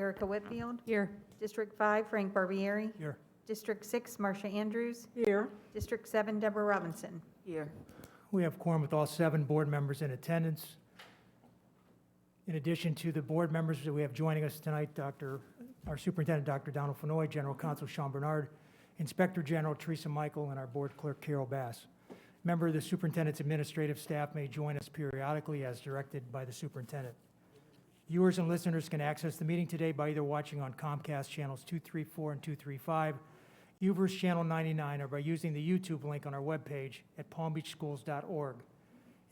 Erica Whitfield. Here. District 5, Frank Barbieri. Here. District 6, Marcia Andrews. Here. District 7, Deborah Robinson. Here. We have quorum with all 7 board members in attendance. In addition to the board members that we have joining us tonight, our Superintendent, Dr. Donald Fenoy, General Counsel Sean Bernard, Inspector General Teresa Michael, and our Board Clerk Carol Bass. Member of the Superintendent's administrative staff may join us periodically as directed by the Superintendent. Viewers and listeners can access the meeting today by either watching on Comcast channels 234 and 235, UVerse channel 99, or by using the YouTube link on our webpage at palmbeachschools.org.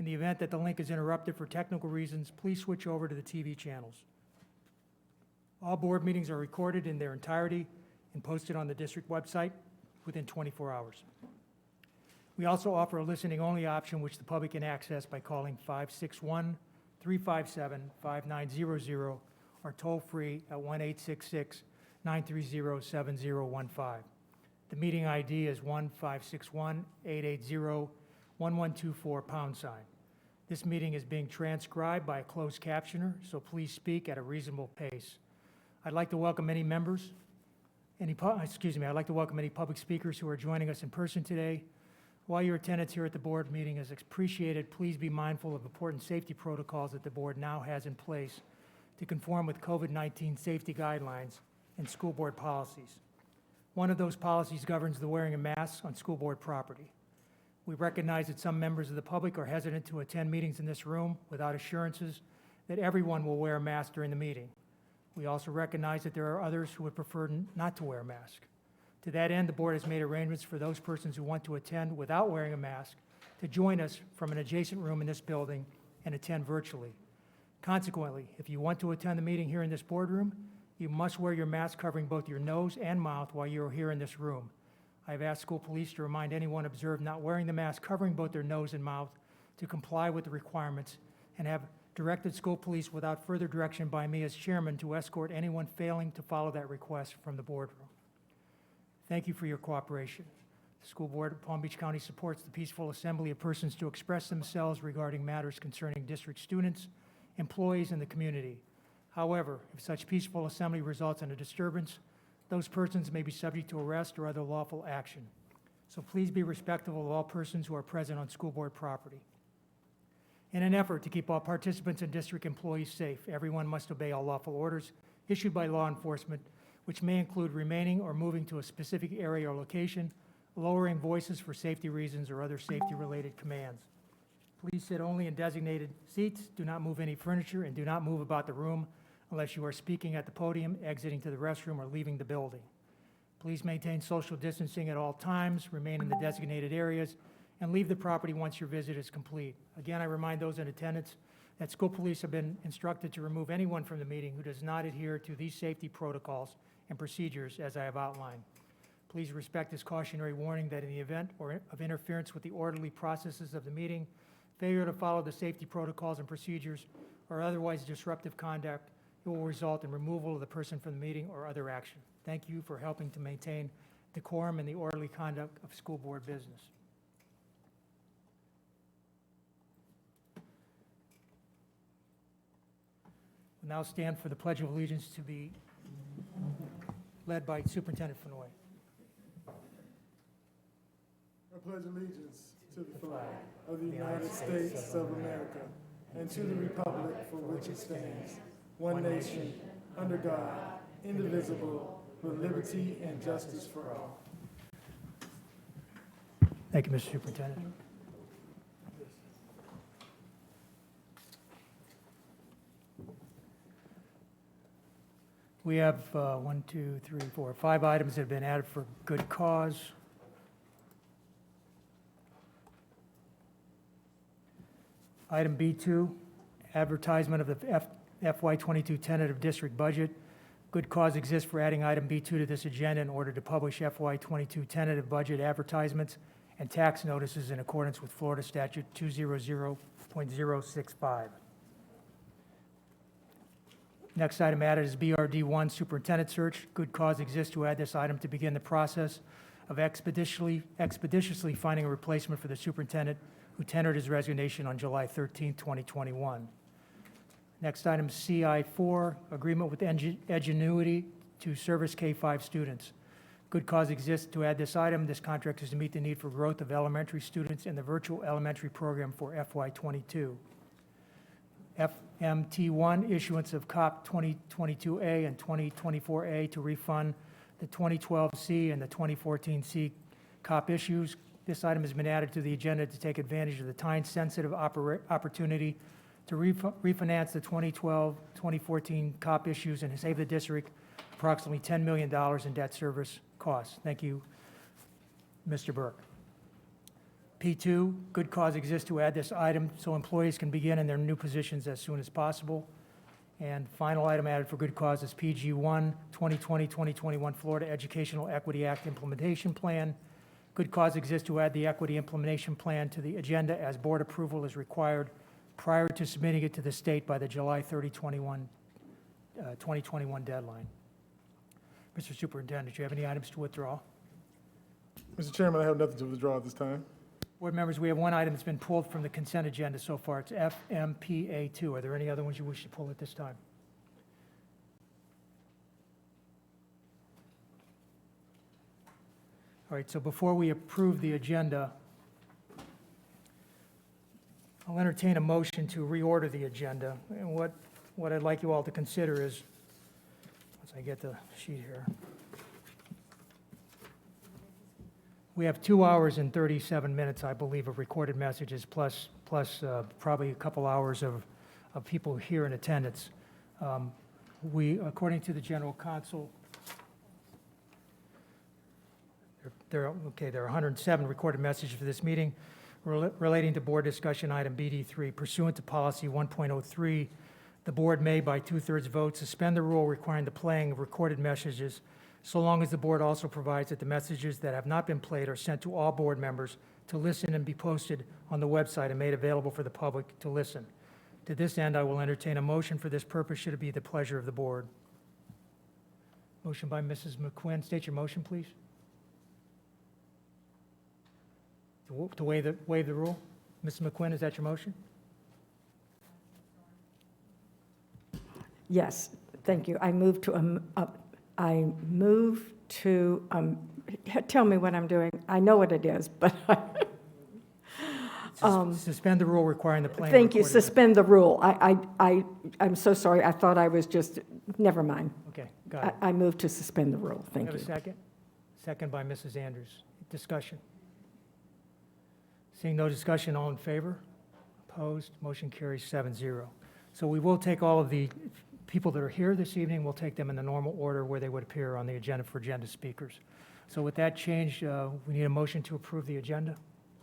In the event that the link is interrupted for technical reasons, please switch over to the TV channels. All board meetings are recorded in their entirety and posted on the district website within 24 hours. We also offer a listening-only option which the public can access by calling 561-357-5900 or toll-free at 1-866-930-7015. The meeting ID is 1-561-880-1124 #. This meeting is being transcribed by a closed captioner, so please speak at a reasonable pace. I'd like to welcome any members, I'd like to welcome any public speakers who are joining us in person today. While your attendance here at the board meeting is appreciated, please be mindful of important safety protocols that the board now has in place to conform with COVID-19 safety guidelines and school board policies. One of those policies governs the wearing of masks on school board property. We recognize that some members of the public are hesitant to attend meetings in this room without assurances that everyone will wear a mask during the meeting. We also recognize that there are others who would prefer not to wear a mask. To that end, the board has made arrangements for those persons who want to attend without wearing a mask to join us from an adjacent room in this building and attend virtually. Consequently, if you want to attend the meeting here in this boardroom, you must wear your mask covering both your nose and mouth while you are here in this room. I have asked school police to remind anyone observed not wearing the mask covering both their nose and mouth to comply with the requirements, and have directed school police without further direction by me as chairman to escort anyone failing to follow that request from the boardroom. Thank you for your cooperation. The School Board of Palm Beach County supports the peaceful assembly of persons to express themselves regarding matters concerning district students, employees, and the community. However, if such peaceful assembly results in a disturbance, those persons may be subject to arrest or other lawful action. So please be respectful of all persons who are present on school board property. In an effort to keep all participants and district employees safe, everyone must obey all lawful orders issued by law enforcement, which may include remaining or moving to a specific area or location, lowering voices for safety reasons, or other safety-related commands. Please sit only in designated seats, do not move any furniture, and do not move about the room unless you are speaking at the podium, exiting to the restroom, or leaving the building. Please maintain social distancing at all times, remain in the designated areas, and leave the property once your visit is complete. Again, I remind those in attendance that school police have been instructed to remove anyone from the meeting who does not adhere to these safety protocols and procedures as I have outlined. Please respect this cautionary warning that in the event of interference with the orderly processes of the meeting, failure to follow the safety protocols and procedures, or otherwise disruptive conduct, it will result in removal of the person from the meeting or other action. Thank you for helping to maintain decorum and the orderly conduct of school board business. We'll now stand for the Pledge of Allegiance to be led by Superintendent Fenoy. I pledge allegiance to the flag of the United States of America and to the republic for which it stands, one nation, under God, indivisible, with liberty and justice for all. Thank you, Mr. Superintendent. We have 5 items that have been added for good cause. Item B2, advertisement of the FY22 tentative district budget. Good cause exists for adding item B2 to this agenda in order to publish FY22 tentative budget advertisements and tax notices in accordance with Florida Statute 200.065. Next item added is BRD1, Superintendent Search. Good cause exists to add this item to begin the process of expeditiously finding a replacement for the superintendent who tendered his resignation on July 13, 2021. Next item, CI4, agreement with Edgenuity to service K-5 students. Good cause exists to add this item. This contract is to meet the need for growth of elementary students in the virtual elementary program for FY22. FMT1, issuance of COP 2022A and 2024A to refund the 2012C and the 2014C COP issues. This item has been added to the agenda to take advantage of the time-sensitive opportunity to refinance the 2012-2014 COP issues and save the district approximately $10 million in debt service costs. Thank you, Mr. Burke. P2, good cause exists to add this item so employees can begin in their new positions as soon as possible. And final item added for good cause is PG1, 2020-2021 Florida Educational Equity Act Implementation Plan. Good cause exists to add the Equity Implementation Plan to the agenda as board approval is required prior to submitting it to the state by the July 30, 2021 deadline. Mr. Superintendent, do you have any items to withdraw? Mr. Chairman, I have nothing to withdraw at this time. Board members, we have one item that's been pulled from the consent agenda so far. It's FMPA2. Are there any other ones you wish to pull at this time? All right, so before we approve the agenda, I'll entertain a motion to reorder the agenda. And what I'd like you all to consider is, once I get the sheet here, we have 2 hours and 37 minutes, I believe, of recorded messages, plus probably a couple hours of people here in attendance. According to the general counsel, there are 107 recorded messages for this meeting relating to board discussion item BD3. Pursuant to policy 1.03, the board may, by 2/3 vote, suspend the rule requiring the playing of recorded messages, so long as the board also provides that the messages that have not been played are sent to all board members to listen and be posted on the website and made available for the public to listen. To this end, I will entertain a motion for this purpose, should it be the pleasure of the board. Motion by Mrs. McQuinn. State your motion, please. To waive the rule? Mrs. McQuinn, is that your motion? Yes, thank you. I move to, tell me what I'm doing. I know what it is, but Suspend the rule requiring the playing. thank you, recorded suspend the rule. I'm so sorry. I thought I was just, never mind. Okay, got it. I move to suspend the rule. Thank Have a you. second? Second by Mrs. Andrews. Discussion. Seeing no discussion, all in favor? Opposed? Motion carries 7-0. So we will take all of the people that are here this evening, we'll take them in the normal order where they would appear on the agenda for agenda speakers. So with that change, we need a motion to approve the agenda.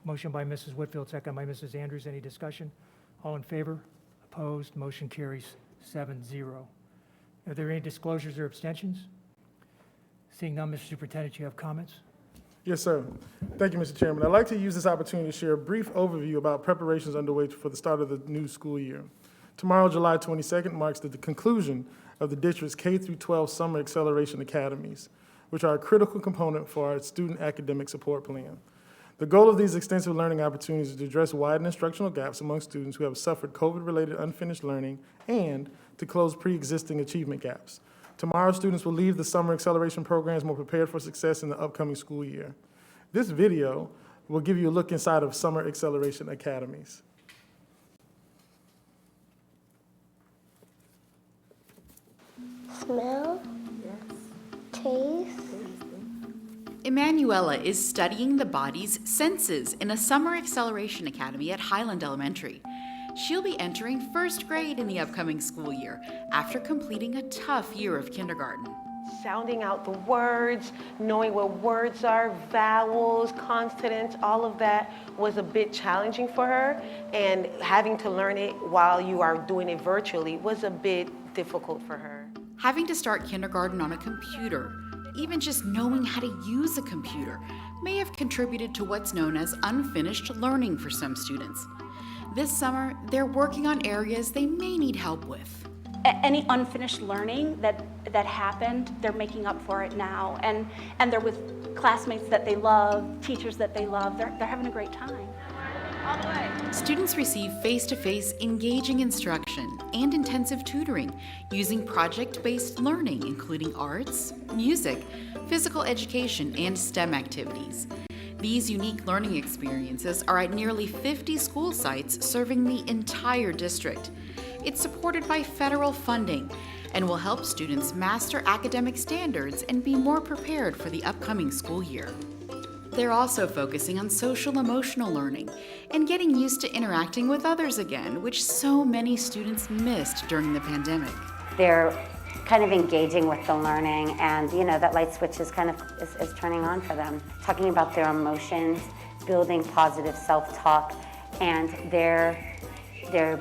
Motion by Mrs. Whitfield, second by Mrs. Andrews. Any discussion? All in favor? Opposed? Motion carries 7-0. Are there any disclosures or abstentions? Seeing none, Mr. Superintendent, you have comments? Yes, sir. Thank you, Mr. Chairman. I'd like to use this opportunity to share a brief overview about preparations underway for the start of the new school year. Tomorrow, July 22nd, marks the conclusion of the district's K-12 Summer Acceleration Academies, which are a critical component for our student academic support plan. The goal of these extensive learning opportunities is to address widened instructional gaps among students who have suffered COVID-related unfinished learning and to close pre-existing achievement gaps. Tomorrow, students will leave the summer acceleration programs more prepared for success in the upcoming school year. This video will give you a look inside of Summer Acceleration Academies. Smell? Yes. Taste? Emanuela is studying the body's senses in a summer acceleration academy at Highland Elementary. She'll be entering first grade in the upcoming school year after completing a tough year of kindergarten. Sounding out the words, knowing what words are, vowels, consonants, all of that was a bit challenging for her. And having to learn it while you are doing it virtually was a bit difficult for her. Having to start kindergarten on a computer, even just knowing how to use a computer, may have contributed to what's known as unfinished learning for some students. This summer, they're working on areas they may need help with. Any unfinished learning that happened, they're making up for it now. And they're with classmates that they love, teachers that they love. They're having a great time. Students receive face-to-face engaging instruction and intensive tutoring using project-based learning, including arts, music, physical education, and STEM activities. These unique learning experiences are at nearly 50 school sites serving the entire district. It's supported by federal funding and will help students master academic standards and be more prepared for the upcoming school year. They're also focusing on social-emotional learning and getting used to interacting with others again, which so many students missed during the pandemic. They're kind of engaging with the learning, and that light switch is is turning on for them. Talking about their emotions, building positive self-talk, and they're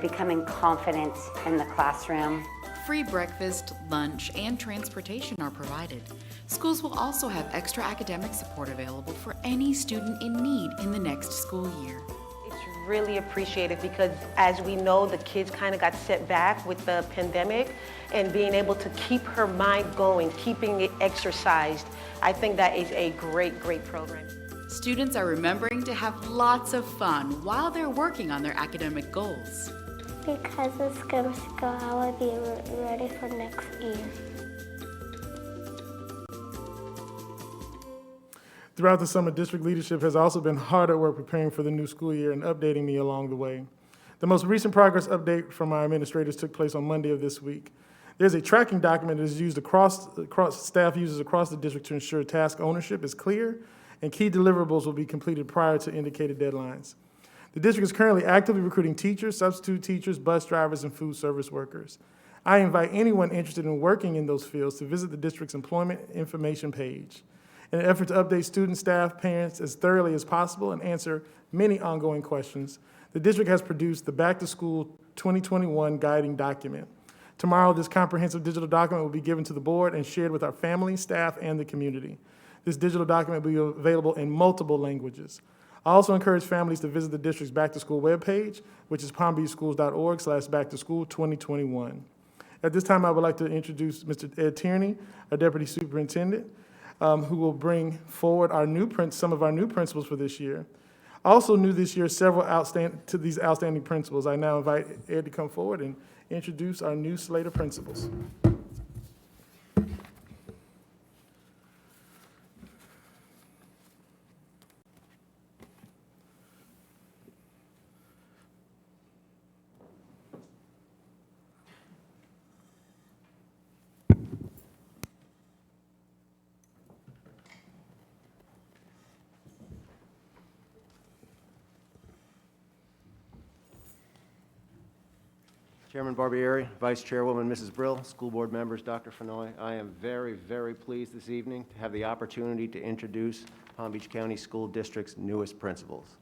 becoming confident in the classroom. Free breakfast, lunch, and transportation are provided. Schools will also have extra academic support available for any student in need in the next school year. It's really appreciated because, as we know, the kids kind of got set back with the pandemic, and being able to keep her mind going, keeping it exercised, I think that is a great, great program. Students are remembering to have lots of fun while they're working on their academic goals. Because it's going to go, I will be ready for next year. Throughout the summer, district leadership has also been hard at work preparing for the new school year and updating me along the way. The most recent progress update from our administrators took place on Monday of this week. There's a tracking document that is used staff uses across the district to ensure task ownership is clear and key deliverables will be completed prior to indicated deadlines. The district is currently actively recruiting teachers, substitute teachers, bus drivers, and food service workers. I invite anyone interested in working in those fields to visit the district's employment information page. In an effort to update students, staff, parents as thoroughly as possible and answer many ongoing questions, the district has produced the Back to School 2021 guiding document. Tomorrow, this comprehensive digital document will be given to the board and shared with our family, staff, and the community. This digital document will be available in multiple languages. I also encourage families to visit the district's Back to School webpage, which is palmbeachschools.org/backtoschool2021. At this time, I would like to introduce Mr. Ed Tierney, our Deputy Superintendent, who will bring forward some of our new principals for this year. Also new this year, several outstanding principals. I now invite Ed to come forward and introduce our new slate of principals. Chairman Barbieri, Vice Chairwoman Mrs. Brill, school board members, Dr. Fenoy, I am very, very pleased this evening to have the opportunity to introduce Palm Beach County School District's newest principals.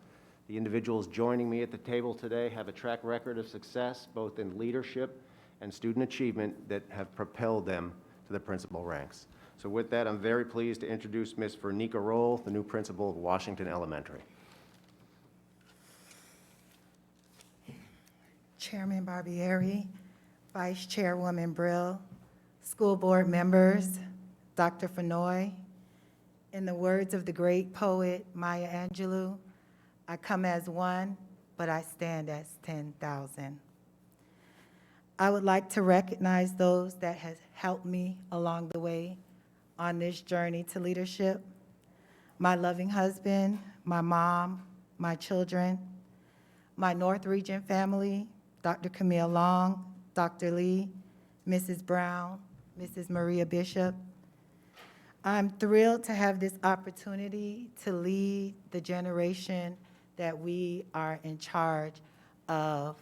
The individuals joining me at the table today have a track record of success both in leadership and student achievement that have propelled them to the principal ranks. So with that, I'm very pleased to introduce Ms. Vernica Roll, the new principal of Washington Elementary. Chairman Barbieri, Vice Chairwoman Brill, school board members, Dr. Fenoy. In the words of the great poet Maya Angelou, I come as one, but I stand as 10,000. I would like to recognize those that have helped me along the way on this journey to leadership. My loving husband, my mom, my children, my North Region family, Dr. Camille Long, Dr. Lee, Mrs. Brown, Mrs. Maria Bishop. I'm thrilled to have this opportunity to lead the generation that we are in charge of.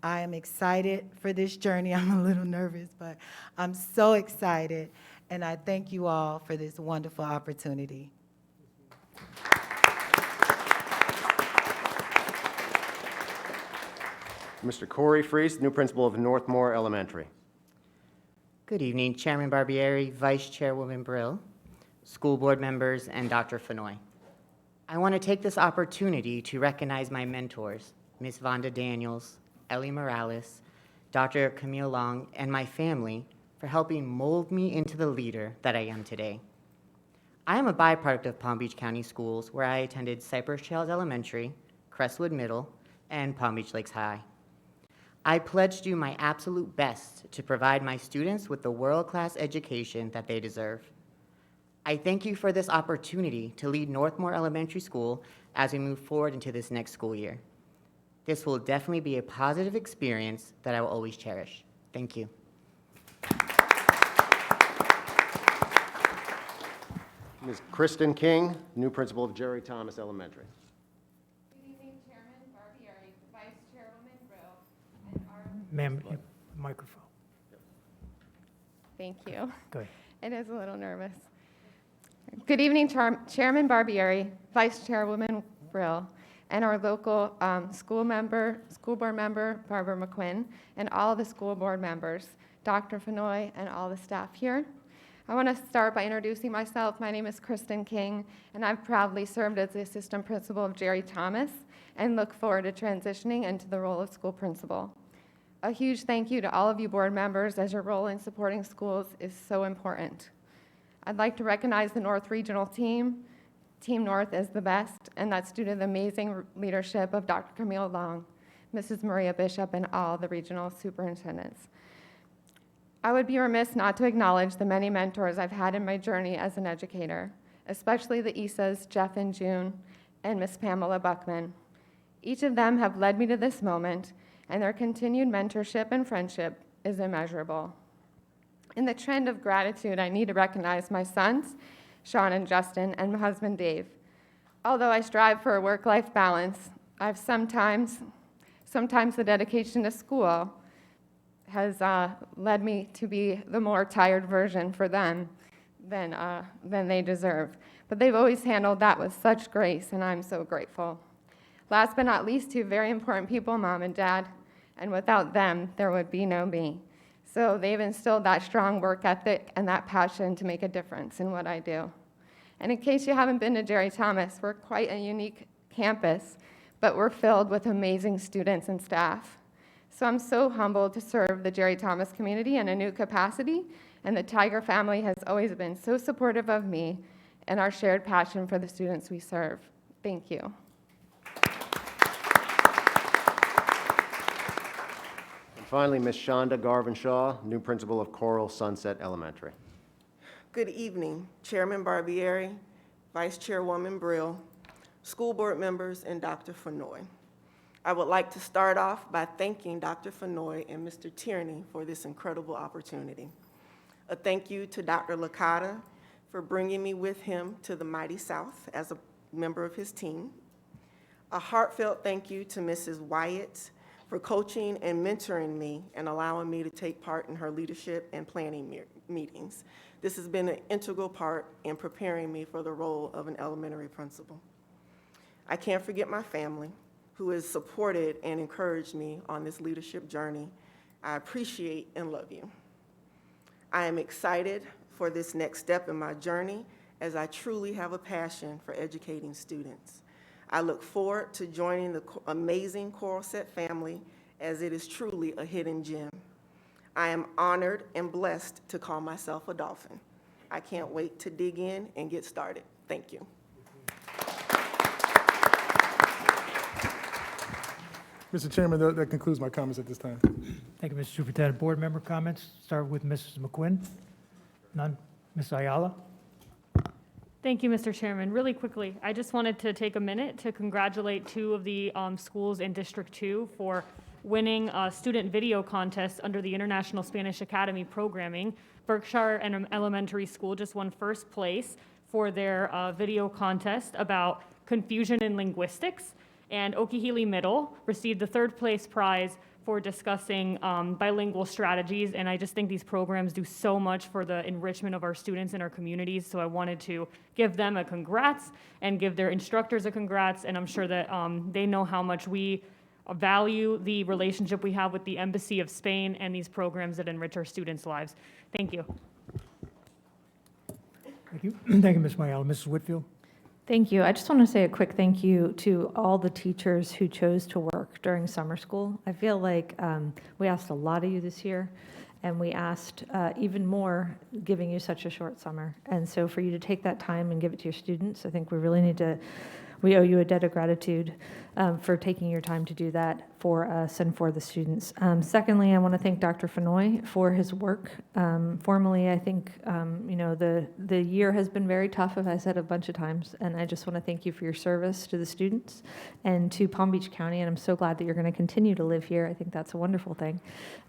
I am excited for this journey. I'm a little nervous, but I'm so excited, and I thank you all for this wonderful opportunity. Mr. Corey Freese, new principal of Northmore Elementary. Good evening, Chairman Barbieri, Vice Chairwoman Brill, school board members, and Dr. Fenoy. I want to take this opportunity to recognize my mentors, Ms. Vonda Daniels, Ellie Morales, Dr. Camille Long, and my family for helping mold me into the leader that I am today. I am a byproduct of Palm Beach County Schools, where I attended Cypress Trails Elementary, Crestwood Middle, and Palm Beach Lakes High. I pledge to do my absolute best to provide my students with the world-class education that they deserve. I thank you for this opportunity to lead Northmore Elementary School as we move forward into this next school year. This will definitely be a positive experience that I will always cherish. Thank you. Ms. Kristin King, new principal of Jerry Thomas Elementary. Good evening, Chairman Barbieri, Vice Chairwoman Brill, and our... Ma'am, microphone. Thank you. Go ahead. It is a little nervous. Good evening, Chairman Barbieri, Vice Chairwoman Brill, and our local school board member, Barbara McQuinn, and all the school board members, Dr. Fenoy, and all the staff here. I want to start by introducing myself. My name is Kristin King, and I've proudly served as the assistant principal of Jerry Thomas and look forward to transitioning into the role of school principal. A huge thank you to all of you board members, as your role in supporting schools is so important. I'd like to recognize the North Regional team. Team North is the best, and that's due to the amazing leadership of Dr. Camille Long, Mrs. Maria Bishop, and all the regional superintendents. I would be remiss not to acknowledge the many mentors I've had in my journey as an educator, especially the Isas, Jeff and June, and Miss Pamela Buckman. Each of them have led me to this moment, and their continued mentorship and friendship is immeasurable. In the trend of gratitude, I need to recognize my sons, Sean and Justin, and my husband, Dave. Although I strive for a work-life balance, I've sometimes the dedication to school has led me to be the more tired version for them than they deserve. But they've always handled that with such grace, and I'm so grateful. Last but not least, two very important people, Mom and Dad, and without them, there would be no me. So they've instilled that strong work ethic and that passion to make a difference in what I do. And in case you haven't been to Jerry Thomas, we're quite a unique campus, but we're filled with amazing students and staff. So I'm so humbled to serve the Jerry Thomas community in a new capacity, and the Tiger family has always been so supportive of me and our shared passion for the students we serve. Thank you. And finally, Ms. Shonda Garvenshaw, new principal of Coral Sunset Elementary. Good evening, Chairman Barbieri, Vice Chairwoman Brill, school board members, and Dr. Fenoy. I would like to start off by thanking Dr. Fenoy and Mr. Tierney for this incredible opportunity. A thank you to Dr. Licata for bringing me with him to the mighty South as a member of his team. A heartfelt thank you to Mrs. Wyatt for coaching and mentoring me and allowing me to take part in her leadership and planning meetings. This has been an integral part in preparing me for the role of an elementary principal. I can't forget my family, who has supported and encouraged me on this leadership journey. I appreciate and love you. I am excited for this next step in my journey, as I truly have a passion for educating students. I look forward to joining the amazing Coral Set family, as it is truly a hidden gem. I am honored and blessed to call myself a Dolphin. I can't wait to dig in and get started. Thank you. Mr. Chairman, that concludes my comments at this time. Thank you, Mr. Superintendent. Board member comments. Start with Mrs. McQuinn. None. Ms. Ayala. Thank you, Mr. Chairman. Really quickly, I just wanted to take a minute to congratulate two of the schools in District 2 for winning a student video contest under the International Spanish Academy programming. Berkshire Elementary School just won first place for their video contest about confusion in linguistics, and Okehele Middle received the third place prize for discussing bilingual strategies, and I just think these programs do so much for the enrichment of our students in our communities, so I wanted to give them a congrats and give their instructors a congrats, and I'm sure that they know how much we value the relationship we have with the Embassy of Spain and these programs that enrich our students' lives. Thank you. Thank you. Thank you, Ms. Ayala. Mrs. Whitfield. Thank you. I just want to say a quick thank you to all the teachers who chose to work during summer school. I feel like we asked a lot of you this year, and we asked even more giving you such a short summer. And so for you to take that time and give it to your students, I think we really need to we owe you a debt of gratitude for taking your time to do that for us and for the students. Secondly, I want to thank Dr. Fenoy for his work. Formally, I think, the year has been very tough, as I said a bunch of times, and I just want to thank you for your service to the students and to Palm Beach County, and I'm so glad that you're going to continue to live here. I think that's a wonderful thing.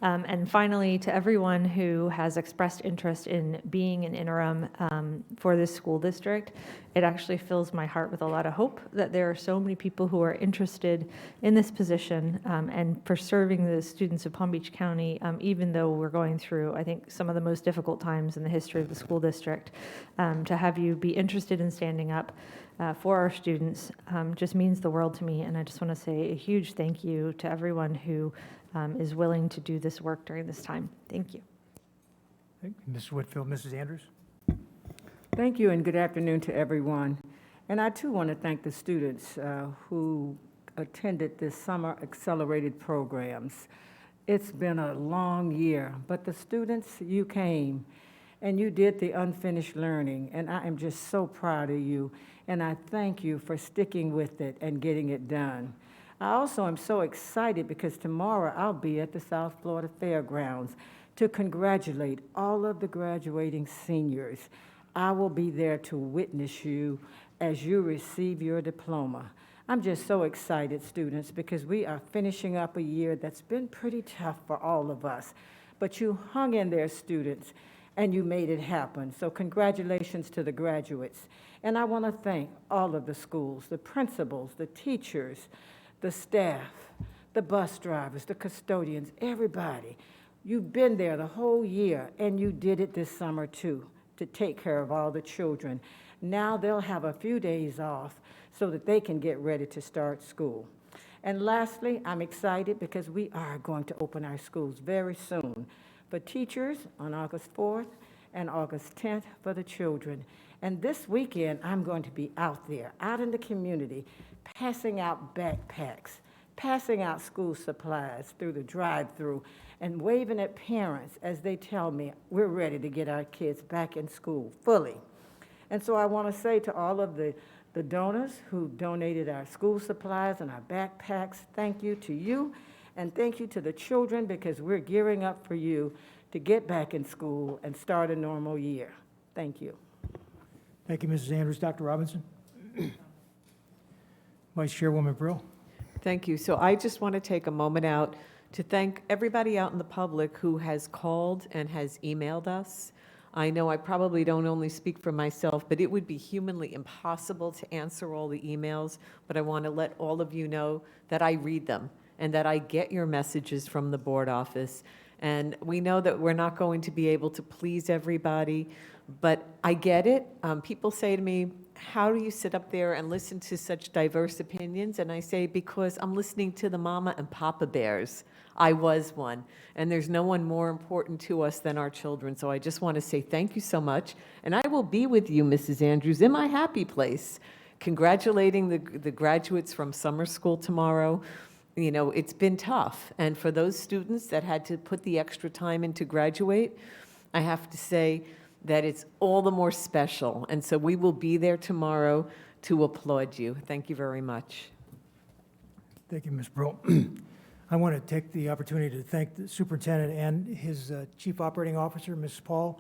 And finally, to everyone who has expressed interest in being an interim for this school district, it actually fills my heart with a lot of hope that there are so many people who are interested in this position and for serving the students of Palm Beach County, even though we're going through, I think, some of the most difficult times in the history of the school district. To have you be interested in standing up for our students just means the world to me, and I just want to say a huge thank you to everyone who is willing to do this work during this time. Thank you. Mrs. Whitfield, Mrs. Andrews. Thank you, and good afternoon to everyone. And I too want to thank the students who attended this summer accelerated programs. It's been a long year, but the students, you came and you did the unfinished learning, and I am just so proud of you, and I thank you for sticking with it and getting it done. I also am so excited because tomorrow I'll be at the South Florida Fairgrounds to congratulate all of the graduating seniors. I will be there to witness you as you receive your diploma. I'm just so excited, students, because we are finishing up a year that's been pretty tough for all of us. But you hung in there, students, and you made it happen. So congratulations to the graduates. And I want to thank all of the schools, the principals, the teachers, the staff, the bus drivers, the custodians, everybody. You've been there the whole year, and you did it this summer too, to take care of all the children. Now they'll have a few days off so that they can get ready to start school. And lastly, I'm excited because we are going to open our schools very soon for teachers on August 4th and August 10th for the children. And this weekend, I'm going to be out there, out in the community, passing out backpacks, passing out school supplies through the drive-through, and waving at parents as they tell me we're ready to get our kids back in school fully. And so I want to say to all of the donors who donated our school supplies and our backpacks, thank you to you, and thank you to the children, because we're gearing up for you to get back in school and start a normal year. Thank you. Thank you, Mrs. Andrews. Dr. Robinson. Vice Chairwoman Brill. Thank you. So I just want to take a moment out to thank everybody out in the public who has called and has emailed us. I know I probably don't only speak for myself, but it would be humanly impossible to answer all the emails, but I want to let all of you know that I read them and that I get your messages from the board office. And we know that we're not going to be able to please everybody, but I get it. People say to me, how do you sit up there and listen to such diverse opinions? And I say, because I'm listening to the mama and papa bears. I was one, and there's no one more important to us than our children. So I just want to say thank you so much. And I will be with you, Mrs. Andrews, in my happy place, congratulating the graduates from summer school tomorrow. You know, it's been tough. And for those students that had to put the extra time in to graduate, I have to say that it's all the more special. And so we will be there tomorrow to applaud you. Thank you very much. Thank you, Ms. Brill. I want to take the opportunity to thank the superintendent and his chief operating officer, Ms. Paul.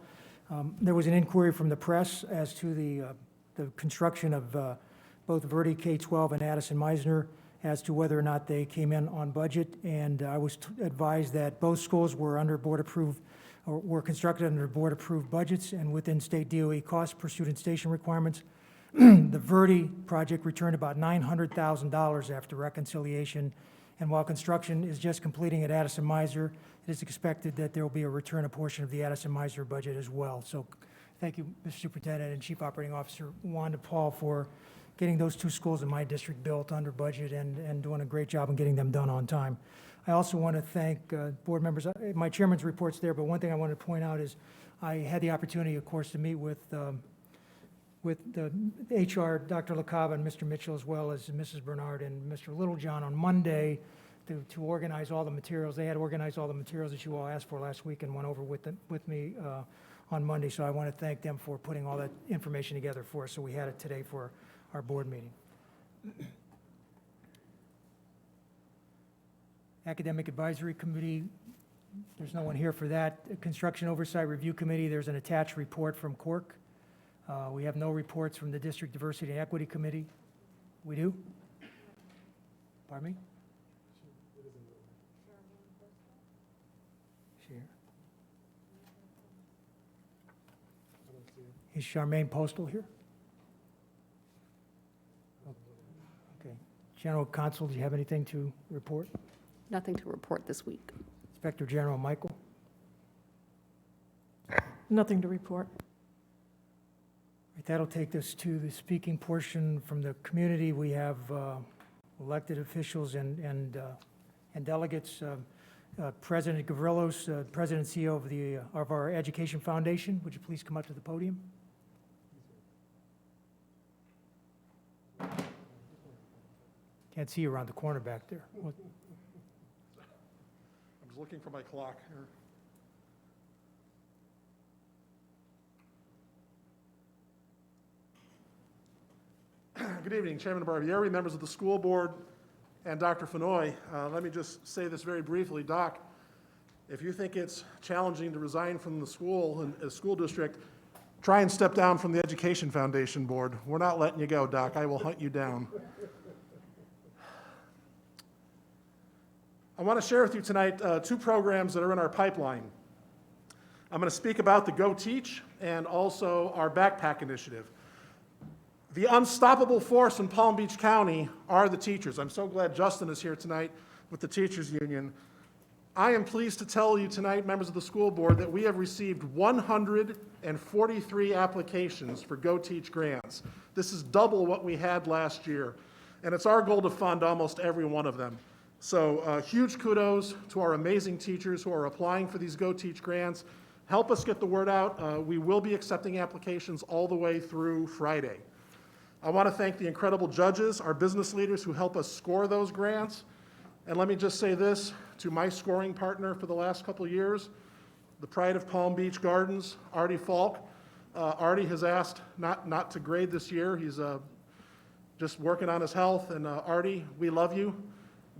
There was an inquiry from the press as to the construction of both Verde K-12 and Addison Meisner as to whether or not they came in on budget. And I was advised that both schools were under board approved, or were constructed under board approved budgets and within state DOE cost per student station requirements. The Verde project returned about $900,000 after reconciliation. And while construction is just completing at Addison Meisner, it is expected that there will be a return a portion of the Addison Meisner budget as well. So thank you, Mr. Superintendent and Chief Operating Officer Wanda Paul, for getting those two schools in my district built under budget and doing a great job in getting them done on time. I also want to thank board members. My chairman's report's there, but one thing I want to point out is I had the opportunity, of course, to meet with the HR, Dr. LaCava and Mr. Mitchell, as well as Mrs. Bernard and Mr. Littlejohn on Monday to organize all the materials. They had organized all the materials that you all asked for last week and went over with me on Monday. So I want to thank them for putting all that information together for us. So we had it today for our board meeting. Academic Advisory Committee, there's no one here for that. Construction Oversight Review Committee, there's an attached report from Cork. We have no reports from the District Diversity and Equity Committee. We do? Pardon me? Share. Is Charmaine Postal here? Okay. General Counsel, do you have anything to report? Nothing to report this week. Inspector General Michael? Nothing to report. Right, that'll take us to the speaking portion from the community. We have elected officials and delegates. President Gavrilos, President and CEO of our Education Foundation, would you please come up to the podium? Can't see you around the corner back there. I was looking for my clock here. Good evening, Chairman Barbieri, members of the school board, and Dr. Fenoy. Let me just say this very briefly. Doc, if you think it's challenging to resign from the school and a school district, try and step down from the Education Foundation board. We're not letting you go, Doc. I will hunt you down. I want to share with you tonight two programs that are in our pipeline. I'm going to speak about the Go Teach and also our Backpack Initiative. The unstoppable force in Palm Beach County are the teachers. I'm so glad Justin is here tonight with the Teachers Union. I am pleased to tell you tonight, members of the school board, that we have received 143 applications for Go Teach grants. This is double what we had last year, and it's our goal to fund almost every one of them. So huge kudos to our amazing teachers who are applying for these Go Teach grants. Help us get the word out. We will be accepting applications all the way through Friday. I want to thank the incredible judges, our business leaders who help us score those grants. And let me just say this to my scoring partner for the last couple of years, the pride of Palm Beach Gardens, Artie Falk. Artie has asked not to grade this year. He's just working on his health. And Artie, we love you.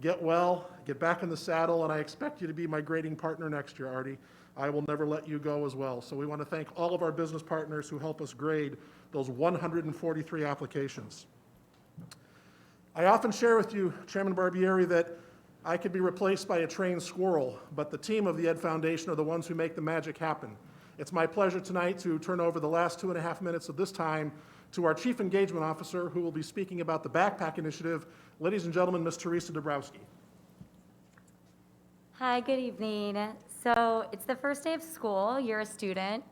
Get well, get back in the saddle, and I expect you to be my grading partner next year, Artie. I will never let you go as well. So we want to thank all of our business partners who help us grade those 143 applications. I often share with you, Chairman Barbieri, that I could be replaced by a trained squirrel, but the team of the Ed Foundation are the ones who make the magic happen. It's my pleasure tonight to turn over the last 2.5 minutes of this time to our Chief Engagement Officer, who will be speaking about the Backpack Initiative. Ladies and gentlemen, Ms. Teresa Dabrowski. Hi, good evening. So it's the first day of school. You're a student.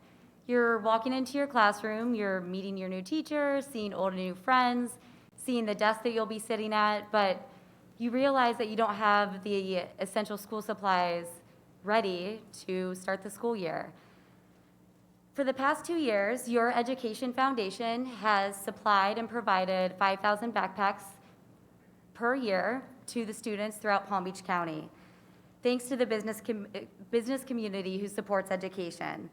You're walking into your classroom. You're meeting your new teachers, seeing old and new friends, seeing the desk that you'll be sitting at, but you realize that you don't have the essential school supplies ready to start the school year. For the past 2 years, your Education Foundation has supplied and provided 5,000 backpacks per year to the students throughout Palm Beach County, thanks to the business community who supports education.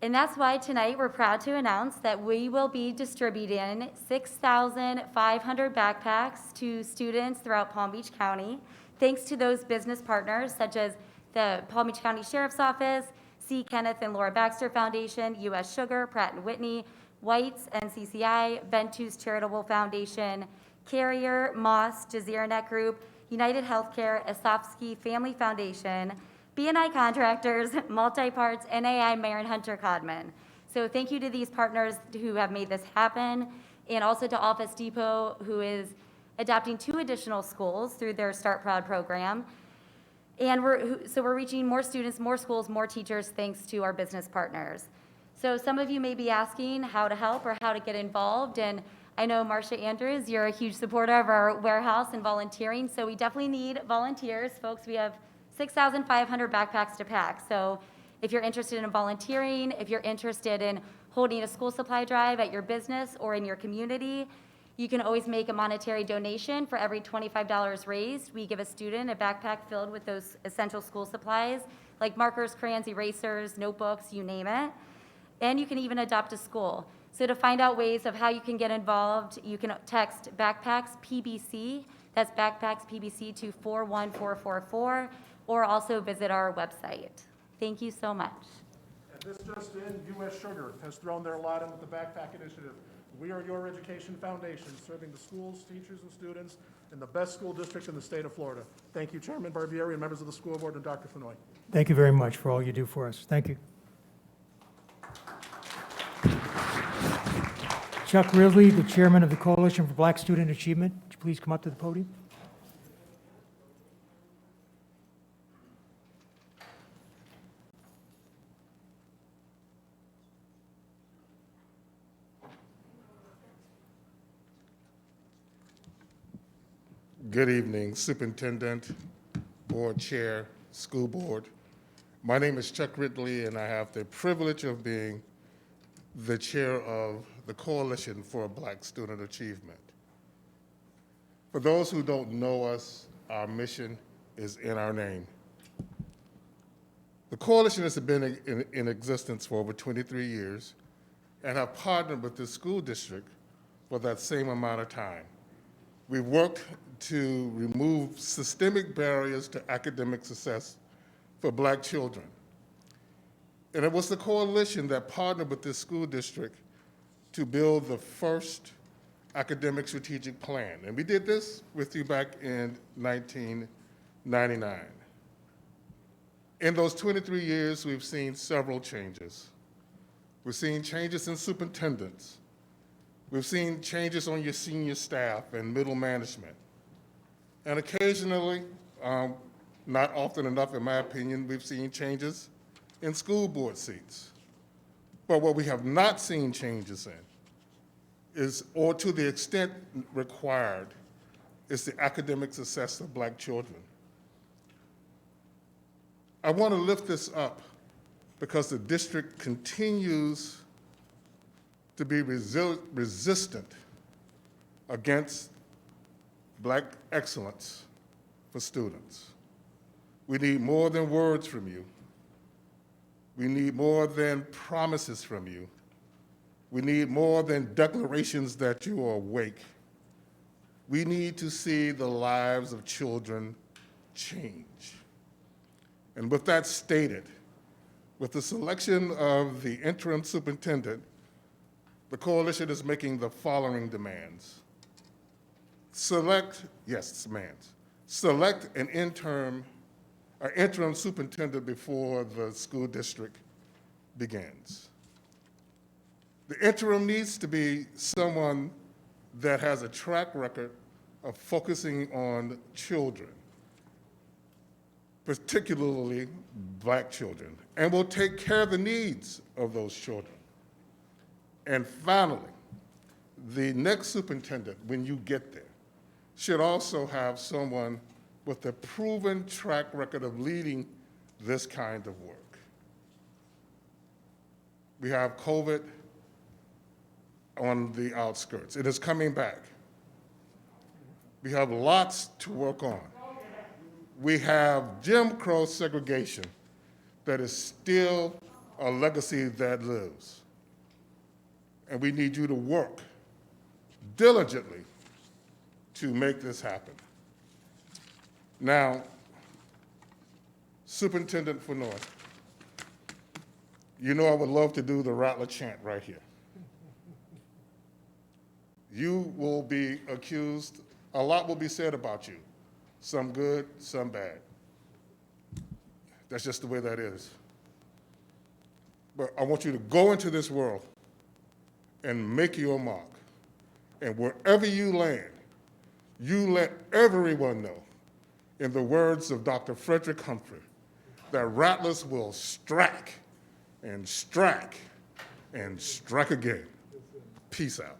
And that's why tonight we're proud to announce that we will be distributing 6,500 backpacks to students throughout Palm Beach County, thanks to those business partners such as the Palm Beach County Sheriff's Office, C. Kenneth and Laura Baxter Foundation, U.S. Sugar, Pratt & Whitney, White's, NCCI, Ventus Charitable Foundation, Carrier, Moss, Jaziranet Group, United Healthcare, Asofsky Family Foundation, B&I Contractors, Multiparts, NAI, Marin Hunter Codman. So thank you to these partners who have made this happen, and also to Office Depot, who is adopting 2 additional schools through their Start Proud program. And we're reaching more students, more schools, more teachers, thanks to our business partners. So some of you may be asking how to help or how to get involved, and I know Marcia Andrews, you're a huge supporter of our warehouse and volunteering, so we definitely need volunteers. Folks, we have 6,500 backpacks to pack. So if you're interested in volunteering, if you're interested in holding a school supply drive at your business or in your community, you can always make a monetary donation. For every $25 raised, we give a student a backpack filled with those essential school supplies, like markers, crayons, erasers, notebooks, you name it. and you can even adopt a school. So to find out ways of how you can get involved, you can text Backpacks PBC, that's Backpacks PBC to 41444, or also visit our website. Thank you so much. And this just in, U.S. Sugar has thrown their lot in with the Backpack Initiative. We are your education foundation, serving the schools, teachers, and students in the best school district in the state of Florida. Thank you, Chairman Barbieri and members of the school board, and Dr. Fenoy. Thank you very much for all you do for us. Thank you. Chuck Ridley, the chairman of the Coalition for Black Student Achievement, would you please come up to the podium? Good evening, Superintendent, Board Chair, School Board. My name is Chuck Ridley, and I have the privilege of being the chair of the Coalition for Black Student Achievement. For those who don't know us, our mission is in our name. The Coalition has been in existence for over 23 years and have partnered with the school district for that same amount of time. We've worked to remove systemic barriers to academic success for Black children. And it was the coalition that partnered with this school district to build the first academic strategic plan. And we did this with you back in 1999. In those 23 years, we've seen several changes. We've seen changes in superintendents. We've seen changes on your senior staff and middle management. And occasionally, not often enough in my opinion, we've seen changes in school board seats. But what we have not seen changes in is, or to the extent required, is the academic success of Black children. I want to lift this up because the district continues to be resistant against Black excellence for students. We need more than words from you. We need more than promises from you. We need more than declarations that you are awake. We need to see the lives of children change. And with that stated, with the selection of the interim superintendent, the coalition is making the following demands. Select an interim superintendent before the school district begins. The interim needs to be someone that has a track record of focusing on children, particularly Black children, and will take care of the needs of those children. And finally, the next superintendent, when you get there, should also have someone with a proven track record of leading this kind of work. We have COVID on the outskirts. It is coming back. We have lots to work on. We have Jim Crow segregation that is still a legacy that lives. And we need you to work diligently to make this happen. Now, Superintendent Fenoy, you know I would love to do the Rattler chant right here. You will be accused, a lot will be said about you, some good, some bad. That's just the way that is. But I want you to go into this world and make your mark. And wherever you land, you let everyone know, in the words of Dr. Frederick Humphrey, that rattlers will strike and strike and strike again. Peace out.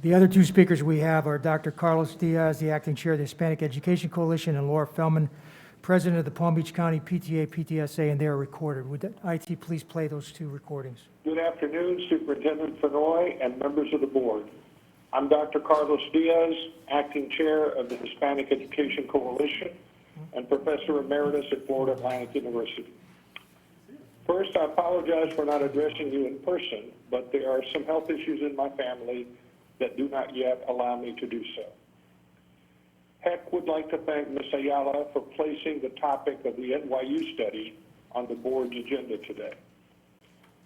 The other two speakers we have are Dr. Carlos Diaz, the acting chair of the Hispanic Education Coalition, and Laura Feldman, president of the Palm Beach County PTA, PTSA, and they are recorded. Would IT please play those two recordings? Good afternoon, Superintendent Fenoy and members of the board. I'm Dr. Carlos Diaz, Acting Chair of the Hispanic Education Coalition and Professor Emeritus at Florida Atlantic University. First, I apologize for not addressing you in person, but there are some health issues in my family that do not yet allow me to do so. HEC would like to thank Ms. Ayala for placing the topic of the NYU study on the board's agenda today.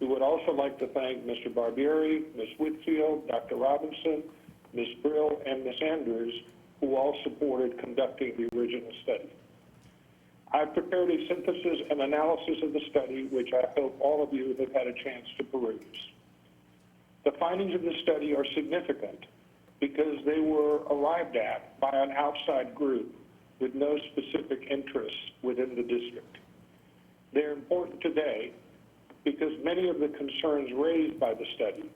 We would also like to thank Mr. Barbieri, Ms. Whitfield, Dr. Robinson, Ms. Brill, and Ms. Andrews, who all supported conducting the original study. I've prepared a synthesis and analysis of the study, which I hope all of you have had a chance to peruse. The findings of the study are significant because they were arrived at by an outside group with no specific interests within the district. They're important today because many of the concerns raised by the study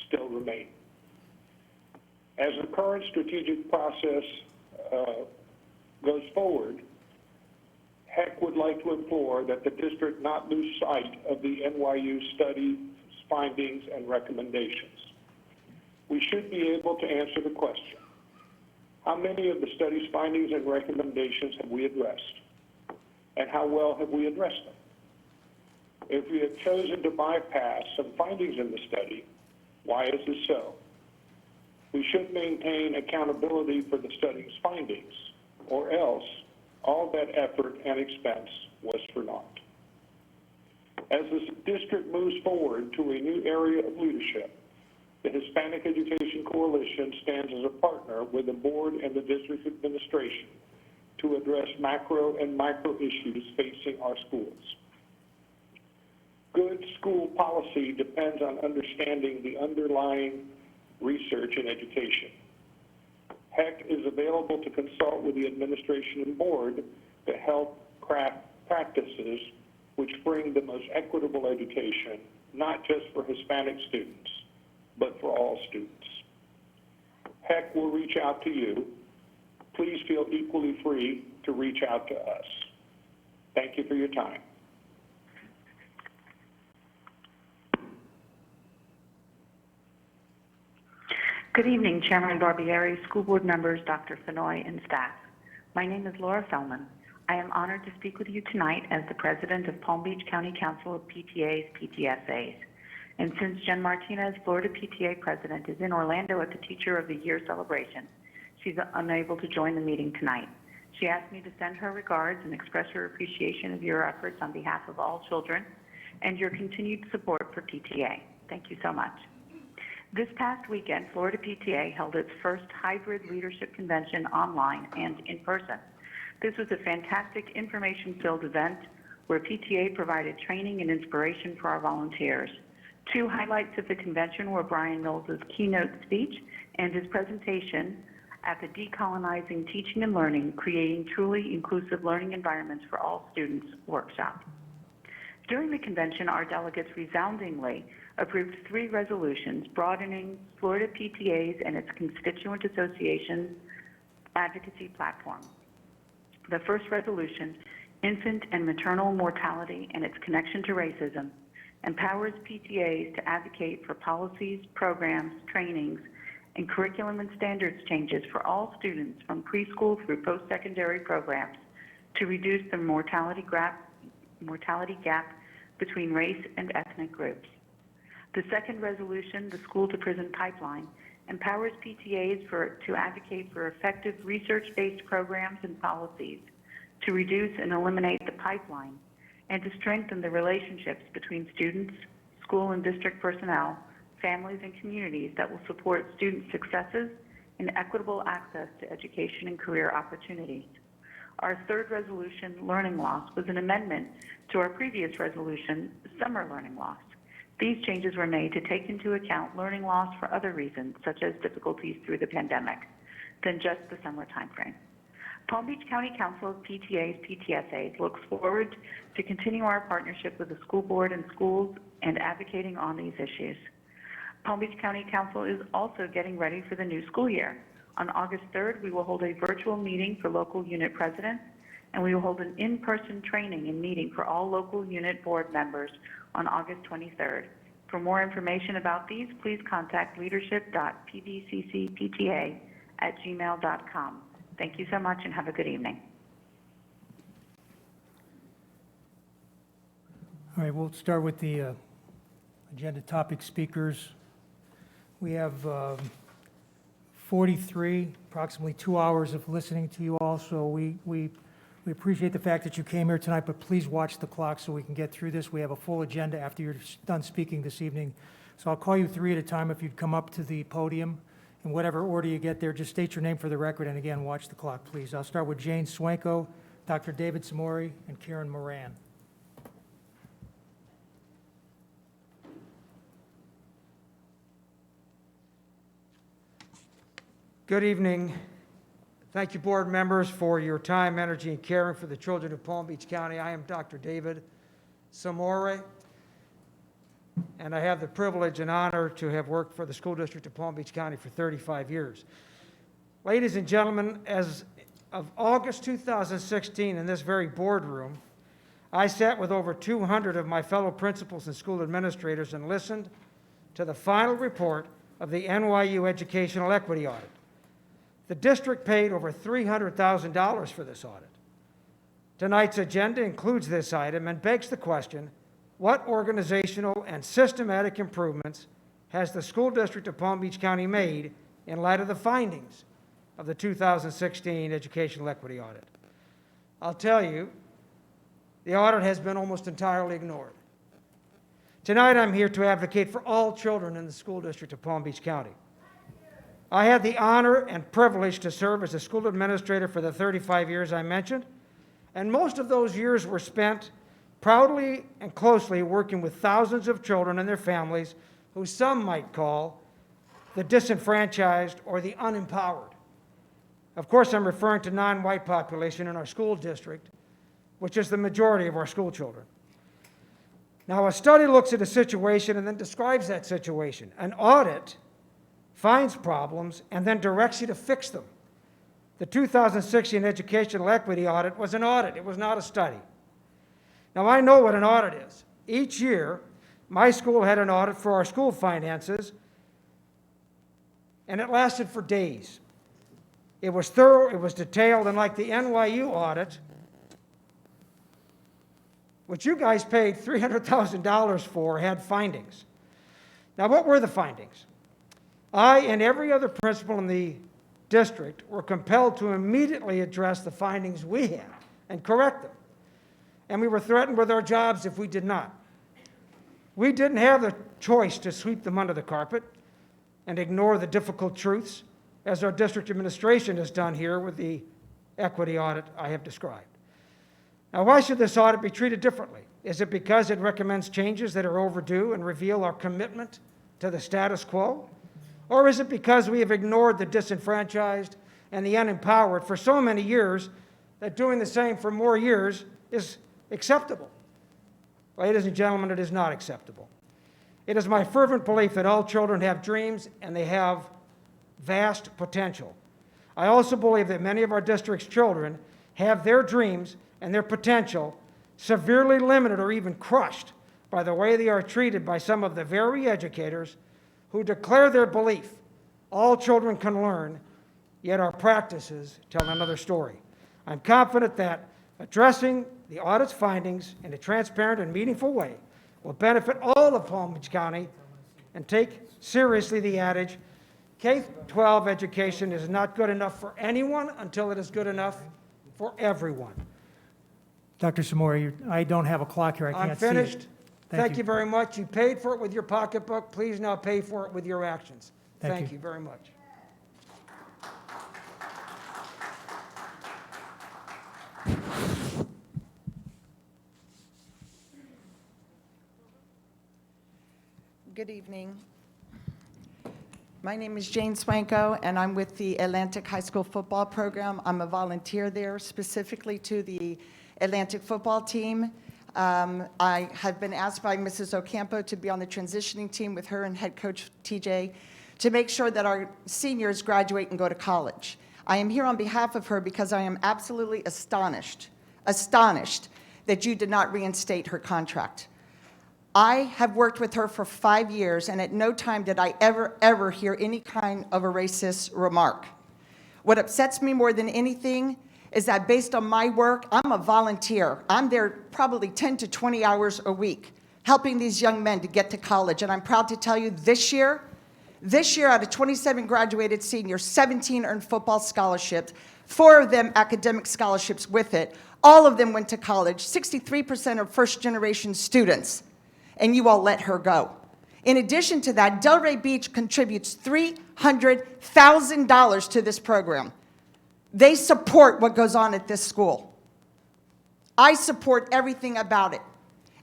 still remain. As the current strategic process goes forward, HEC would like to implore that the district not lose sight of the NYU study findings and recommendations. We should be able to answer the question, how many of the study's findings and recommendations have we addressed? And how well have we addressed them? If we have chosen to bypass some findings in the study, why is this so? We should maintain accountability for the study's findings, or else all that effort and expense was for naught. As the district moves forward to a new area of leadership, the Hispanic Education Coalition stands as a partner with the board and the district administration to address macro and micro issues facing our schools. Good school policy depends on understanding the underlying research in education. HEC is available to consult with the administration and board to help craft practices which bring the most equitable education, not just for Hispanic students, but for all students. HEC will reach out to you. Please feel equally free to reach out to us. Thank you for your time. Good evening, Chairman Barbieri, school board members, Dr. Fenoy, and staff. My name is Laura Fellman. I am honored to speak with you tonight as the president of Palm Beach County Council of PTAs, PTSAs. And since Jen Martinez, Florida PTA president, is in Orlando at the Teacher of the Year celebration, she's unable to join the meeting tonight. She asked me to send her regards and express her appreciation of your efforts on behalf of all children and your continued support for PTA. Thank you so much. This past weekend, Florida PTA held its first hybrid leadership convention online and in person. This was a fantastic information-filled event where PTA provided training and inspiration for our volunteers. Two highlights of the convention were Brian Knowles' keynote speech and his presentation at the Decolonizing Teaching and Learning, Creating Truly Inclusive Learning Environments for All Students workshop. During the convention, our delegates resoundingly approved 3 resolutions broadening Florida PTA's and its constituent associations advocacy platform. The first resolution, Infant and Maternal Mortality and its Connection to Racism, empowers PTAs to advocate for policies, programs, trainings, and curriculum and standards changes for all students from preschool through post-secondary programs to reduce the mortality gap between race and ethnic groups. The second resolution, the School to Prison Pipeline, empowers PTAs to advocate for effective research-based programs and policies to reduce and eliminate the pipeline and to strengthen the relationships between students, school and district personnel, families, and communities that will support student successes and equitable access to education and career opportunities. Our third resolution, Learning Loss, was an amendment to our previous resolution, Summer Learning Loss. These changes were made to take into account learning loss for other reasons, such as difficulties through the pandemic, than just the summer timeframe. Palm Beach County Council of PTAs, PTSAs looks forward to continue our partnership with the school board and schools and advocating on these issues. Palm Beach County Council is also getting ready for the new school year. On August 3rd, we will hold a virtual meeting for local unit presidents, and we will hold an in-person training and meeting for all local unit board members on August 23rd. For more information about these, please contact leadership.pdccpta@gmail.com. Thank you so much and have a good evening. All right, we'll start with the agenda topic speakers. We have 43, approximately 2 hours of listening to you all, so we appreciate the fact that you came here tonight, but please watch the clock so we can get through this. We have a full agenda after you're done speaking this evening. So I'll call you 3 at a time. If you'd come up to the podium, in whatever order you get there, just state your name for the record, and again, watch the clock, please. I'll start with Jane Swanko, Dr. David Simori, and Karen Moran. Good evening. Thank you, board members, for your time, energy, and caring for the children of Palm Beach County. I am Dr. David Simori, and I have the privilege and honor to have worked for the school district of Palm Beach County for 35 years. Ladies and gentlemen, as of August 2016 in this very boardroom, I sat with over 200 of my fellow principals and school administrators and listened to the final report of the NYU Educational Equity Audit. The district paid over $300,000 for this audit. Tonight's agenda includes this item and begs the question, what organizational and systematic improvements has the school district of Palm Beach County made in light of the findings of the 2016 Educational Equity Audit? I'll tell you, the audit has been almost entirely ignored. Tonight I'm here to advocate for all children in the school district of Palm Beach County. I had the honor and privilege to serve as a school administrator for the 35 years I mentioned, and most of those years were spent proudly and closely working with thousands of children and their families who some might call the disenfranchised or the unempowered. Of course, I'm referring to non-white population in our school district, which is the majority of our school children. Now, a study looks at a situation and then describes that situation. An audit finds problems and then directs you to fix them. The 2016 Educational Equity Audit was an audit. It was not a study. Now, I know what an audit is. Each year, my school had an audit for our school finances, and it lasted for days. It was thorough, it was detailed, and like the NYU audit, which you guys paid $300,000 for, had findings. Now, what were the findings? I and every other principal in the district were compelled to immediately address the findings we had and correct them. And we were threatened with our jobs if we did not. We didn't have the choice to sweep them under the carpet and ignore the difficult truths, as our district administration has done here with the equity audit I have described. Now, why should this audit be treated differently? Is it because it recommends changes that are overdue and reveal our commitment to the status quo? Or is it because we have ignored the disenfranchised and the unempowered for so many years that doing the same for more years is acceptable? Ladies and gentlemen, it is not acceptable. It is my fervent belief that all children have dreams and they have vast potential. I also believe that many of our district's children have their dreams and their potential severely limited or even crushed by the way they are treated by some of the very educators who declare their belief all children can learn, yet our practices tell another story. I'm confident that addressing the audit's findings in a transparent and meaningful way will benefit all of Palm Beach County and take seriously the adage, K-12 education is not good enough for anyone until it is good enough for everyone. Dr. Simori, I don't have a clock here. I can't see it. I'm finished. Thank you very much. You paid for it with your pocketbook. Please now pay for it with your actions. Thank you very much. Good evening. My name is Jane Swanko, and I'm with the Atlantic High School football program. I'm a volunteer there specifically to the Atlantic football team. I have been asked by Mrs. Ocampo to be on the transitioning team with her and head coach TJ to make sure that our seniors graduate and go to college. I am here on behalf of her because I am absolutely astonished that you did not reinstate her contract. I have worked with her for 5 years, and at no time did I ever hear any kind of a racist remark. What upsets me more than anything is that based on my work, I'm a volunteer. I'm there probably 10 to 20 hours a week, helping these young men to get to college. And I'm proud to tell you this year, out of 27 graduated seniors, 17 earned football scholarships, 4 of them academic scholarships with it. All of them went to college. 63% are first-generation students, and you all let her go. In addition to that, Delray Beach contributes $300,000 to this program. They support what goes on at this school. I support everything about it.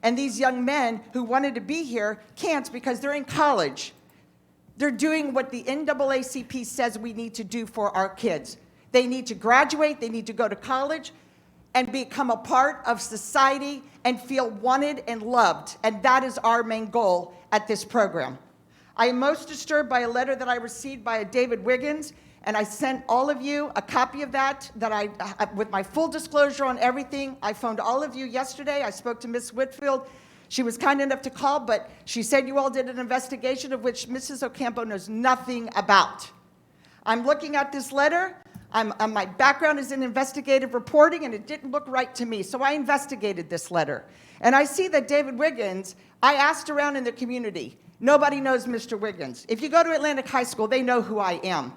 And these young men who wanted to be here can't because they're in college. They're doing what the NAACP says we need to do for our kids. They need to graduate, they need to go to college, and become a part of society and feel wanted and loved. And that is our main goal at this program. I am most disturbed by a letter that I received by a David Wiggins, and I sent all of you a copy of that with my full disclosure on everything. I phoned all of you yesterday. I spoke to Ms. Whitfield. She was kind enough to call, but she said you all did an investigation of which Mrs. Ocampo knows nothing about. I'm looking at this letter. My background is in investigative reporting, and it didn't look right to me, so I investigated this letter. And I see that David Wiggins, I asked around in the community. Nobody knows Mr. Wiggins. If you go to Atlantic High School, they know who I am.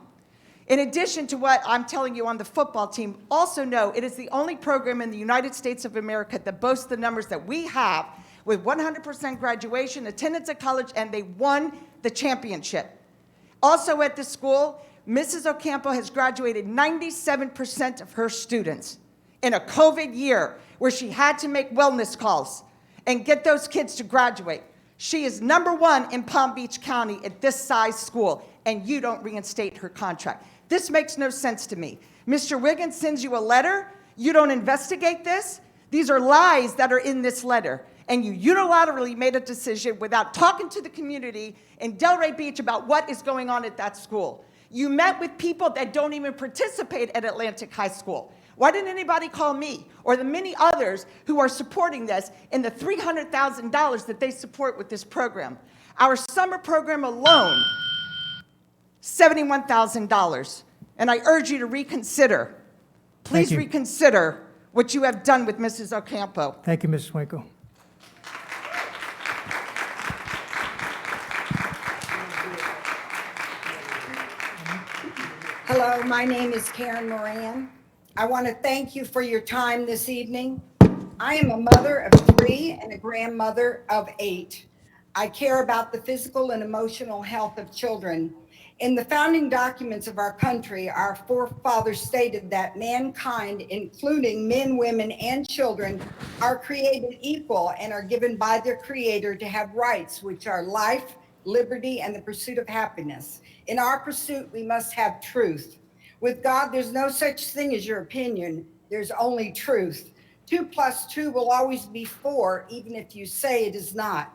In addition to what I'm telling you on the football team, also know it is the only program in the United States of America that boasts the numbers that we have with 100% graduation, attendance at college, and they won the championship. Also at this school, Mrs. Ocampo has graduated 97% of her students in a COVID year where she had to make wellness calls and get those kids to graduate. She is #1 in Palm Beach County at this size school, and you don't reinstate her contract. This makes no sense to me. Mr. Wiggins sends you a letter. You don't investigate this. These are lies that are in this letter. And you unilaterally made a decision without talking to the community in Delray Beach about what is going on at that school. You met with people that don't even participate at Atlantic High School. Why didn't anybody call me or the many others who are supporting this in the $300,000 that they support with this program? Our summer program alone, $71,000. And I urge you to reconsider. Please reconsider what you have done with Mrs. Ocampo. Thank you, Ms. Swanko. Hello, my name is Karen Moran. I want to thank you for your time this evening. I am a mother of 3 and a grandmother of 8. I care about the physical and emotional health of children. In the founding documents of our country, our forefathers stated that mankind, including men, women, and children, are created equal and are given by their Creator to have rights, which are life, liberty, and the pursuit of happiness. In our pursuit, we must have truth. With God, there's no such thing as your opinion. There's only truth. 2 + 2 will always be 4, even if you say it is not.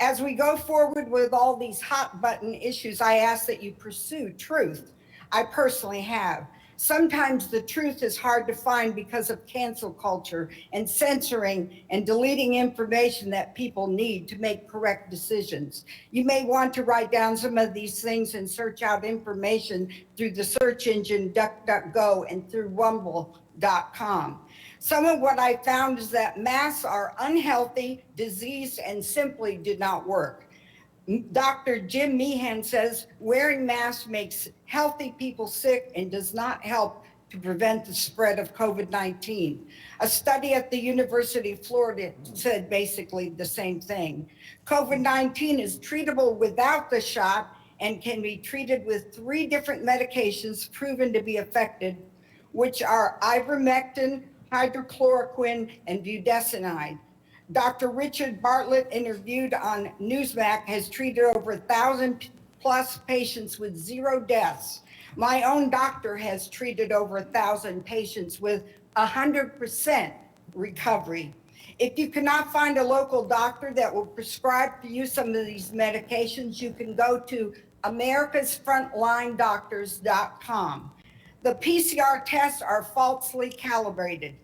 As we go forward with all these hot button issues, I ask that you pursue truth. I personally have. Sometimes the truth is hard to find because of cancel culture and censoring and deleting information that people need to make correct decisions. You may want to write down some of these things and search out information through the search engine DuckDuckGo and through Rumble.com. Some of what I found is that masks are unhealthy, diseased, and simply did not work. Dr. Jim Meehan says wearing masks makes healthy people sick and does not help to prevent the spread of COVID-19. A study at the University of Florida said basically the same thing. COVID-19 is treatable without the shot and can be treated with 3 different medications proven to be effective, which are ivermectin, hydrochloroquine, and budesonide. Dr. Richard Bartlett, interviewed on Newsmax, has treated over 1,000+ patients with 0 deaths. My own doctor has treated over 1,000 patients with 100% recovery. If you cannot find a local doctor that will prescribe for you some of these medications, you can go to americasfrontlinedoctors.com. The PCR tests are falsely calibrated.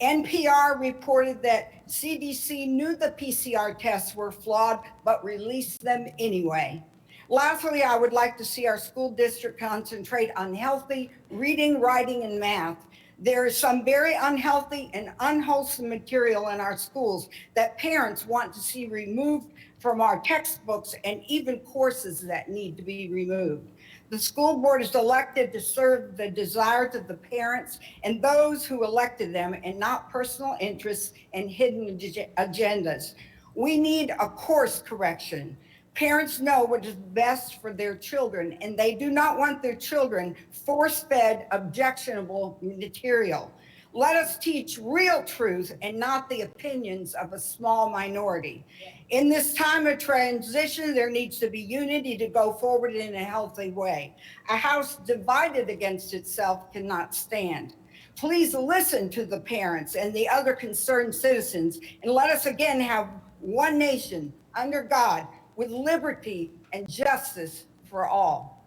NPR reported that CDC knew the PCR tests were flawed, but released them anyway. Lastly, I would like to see our school district concentrate on healthy reading, writing, and math. There is some very unhealthy and unwholesome material in our schools that parents want to see removed from our textbooks and even courses that need to be removed. The school board is elected to serve the desires of the parents and those who elected them, and not personal interests and hidden agendas. We need a course correction. Parents know what is best for their children, and they do not want their children force-fed objectionable material. Let us teach real truth and not the opinions of a small minority. In this time of transition, there needs to be unity to go forward in a healthy way. A house divided against itself cannot stand. Please listen to the parents and the other concerned citizens, and let us again have one nation under God with liberty and justice for all.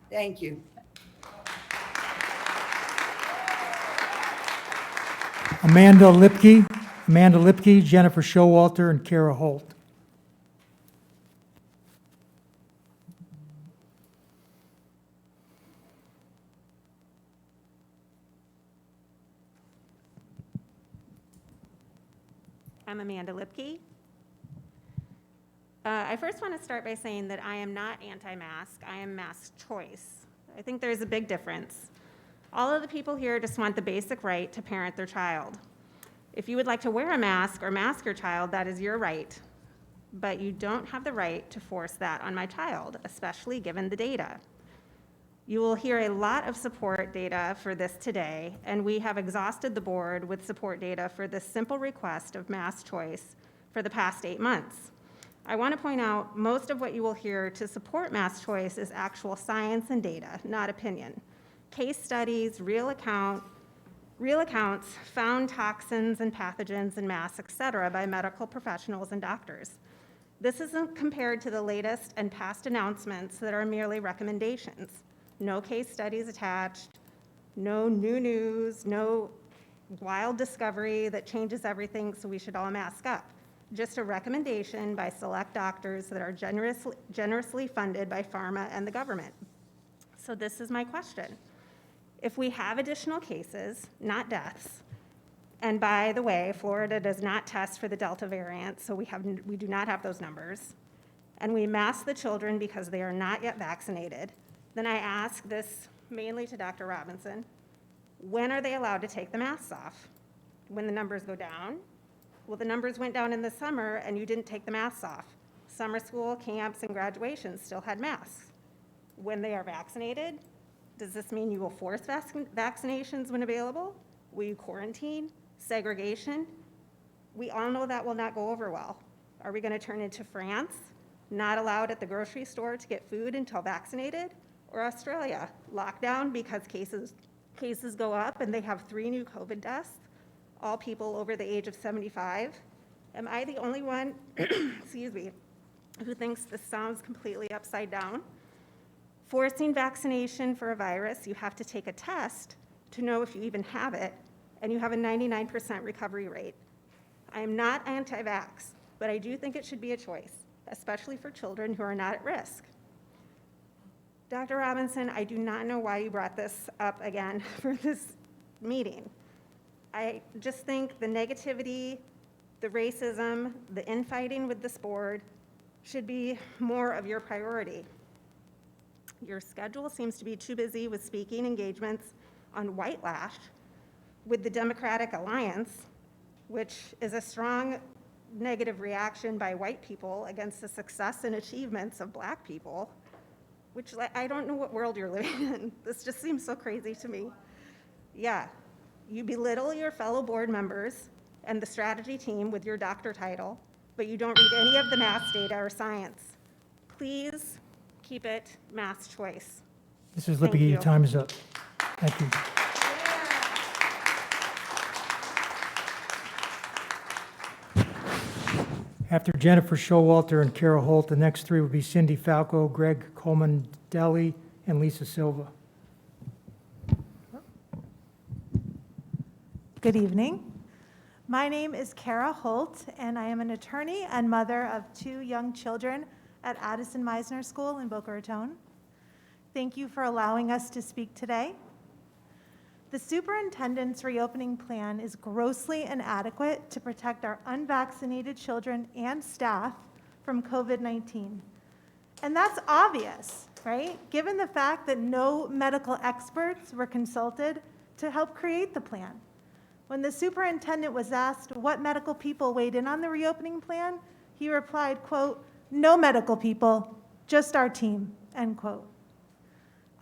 Thank you. Amanda Lipke, Jennifer Showalter, and Kara Holt. I'm Amanda Lipke. I first want to start by saying that I am not anti-mask, I am mask choice. I think there's a big difference. All of the people here just want the basic right to parent their child. If you would like to wear a mask or mask your child, that is your right. But you don't have the right to force that on my child, especially given the data. You will hear a lot of support data for this today, and we have exhausted the board with support data for this simple request of mask choice for the past 8 months. I want to point out most of what you will hear to support mask choice is actual science and data, not opinion. Case studies, real accounts, found toxins and pathogens in masks, et cetera, by medical professionals and doctors. This isn't compared to the latest and past announcements that are merely recommendations. No case studies attached, no new news, no wild discovery that changes everything, so we should all mask up. Just a recommendation by select doctors that are generously funded by pharma and the government. So this is my question. If we have additional cases, not deaths, and by the way, Florida does not test for the Delta variant, so we do not have those numbers, and we mask the children because they are not yet vaccinated, then I ask this mainly to Dr. Robinson, when are they allowed to take the masks off? When the numbers go down? Well, the numbers went down in the summer and you didn't take the masks off. Summer school, camps, and graduations still had masks. When they are vaccinated, does this mean you will force vaccinations when available? Will you quarantine? Segregation? We all know that will not go over well. Are we going to turn into France? Not allowed at the grocery store to get food until vaccinated? Or Australia, lockdown because cases go up and they have 3 new COVID deaths, all people over the age of 75. Am I the only one, excuse me, who thinks this sounds completely upside down? Forcing vaccination for a virus, you have to take a test to know if you even have it, and you have a 99% recovery rate. I am not anti-vax, but I do think it should be a choice, especially for children who are not at risk. Dr. Robinson, I do not know why you brought this up again for this meeting. I just think the negativity, the racism, the infighting with this board should be more of your priority. Your schedule seems to be too busy with speaking engagements on White Lash with the Democratic Alliance, which is a strong negative reaction by white people against the success and achievements of Black people, which I don't know what world you're living in. This just seems so crazy to me. Yeah, you belittle your fellow board members and the strategy team with your doctor title, but you don't read any of the math data or science. Please keep it mass choice. Mrs. Thank Lipke, you. your time is up. Thank you. After Jennifer Showalter and Kara Holt, the next 3 will be Cindy Falco, Greg Coleman-Deli, and Lisa Silva. Good evening. My name is Kara Holt, and I am an attorney and mother of 2 young children at Addison Meisner School in Boca Raton. Thank you for allowing us to speak today. The superintendent's reopening plan is grossly inadequate to protect our unvaccinated children and staff from COVID-19. And that's obvious, right? Given the fact that no medical experts were consulted to help create the plan. When the superintendent was asked what medical people weighed in on the reopening plan, he replied, quote, "No medical people, just our team," end quote.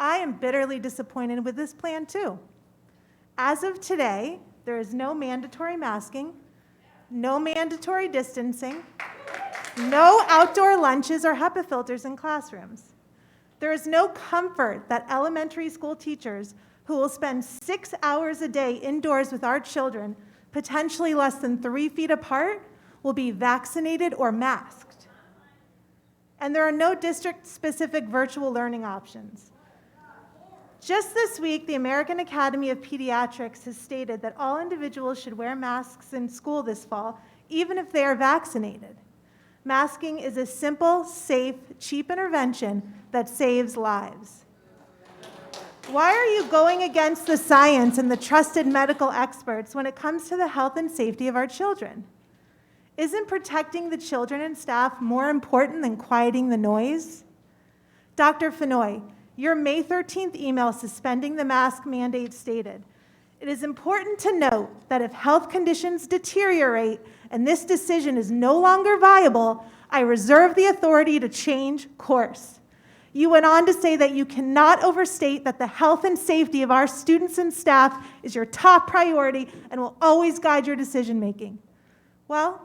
I am bitterly disappointed with this plan too. As of today, there is no mandatory masking, no mandatory distancing, no outdoor lunches or HEPA filters in classrooms. There is no comfort that elementary school teachers who will spend 6 hours a day indoors with our children, potentially less than 3 feet apart, will be vaccinated or masked. And there are no district-specific virtual learning options. Just this week, the American Academy of Pediatrics has stated that all individuals should wear masks in school this fall, even if they are vaccinated. Masking is a simple, safe, cheap intervention that saves lives. Why are you going against the science and the trusted medical experts when it comes to the health and safety of our children? Isn't protecting the children and staff more important than quieting the noise? Dr. Fenoy, your May 13th email suspending the mask mandate stated, "It is important to note that if health conditions deteriorate and this decision is no longer viable, I reserve the authority to change course." You went on to say that you cannot overstate that the health and safety of our students and staff is your top priority and will always guide your decision-making. Well,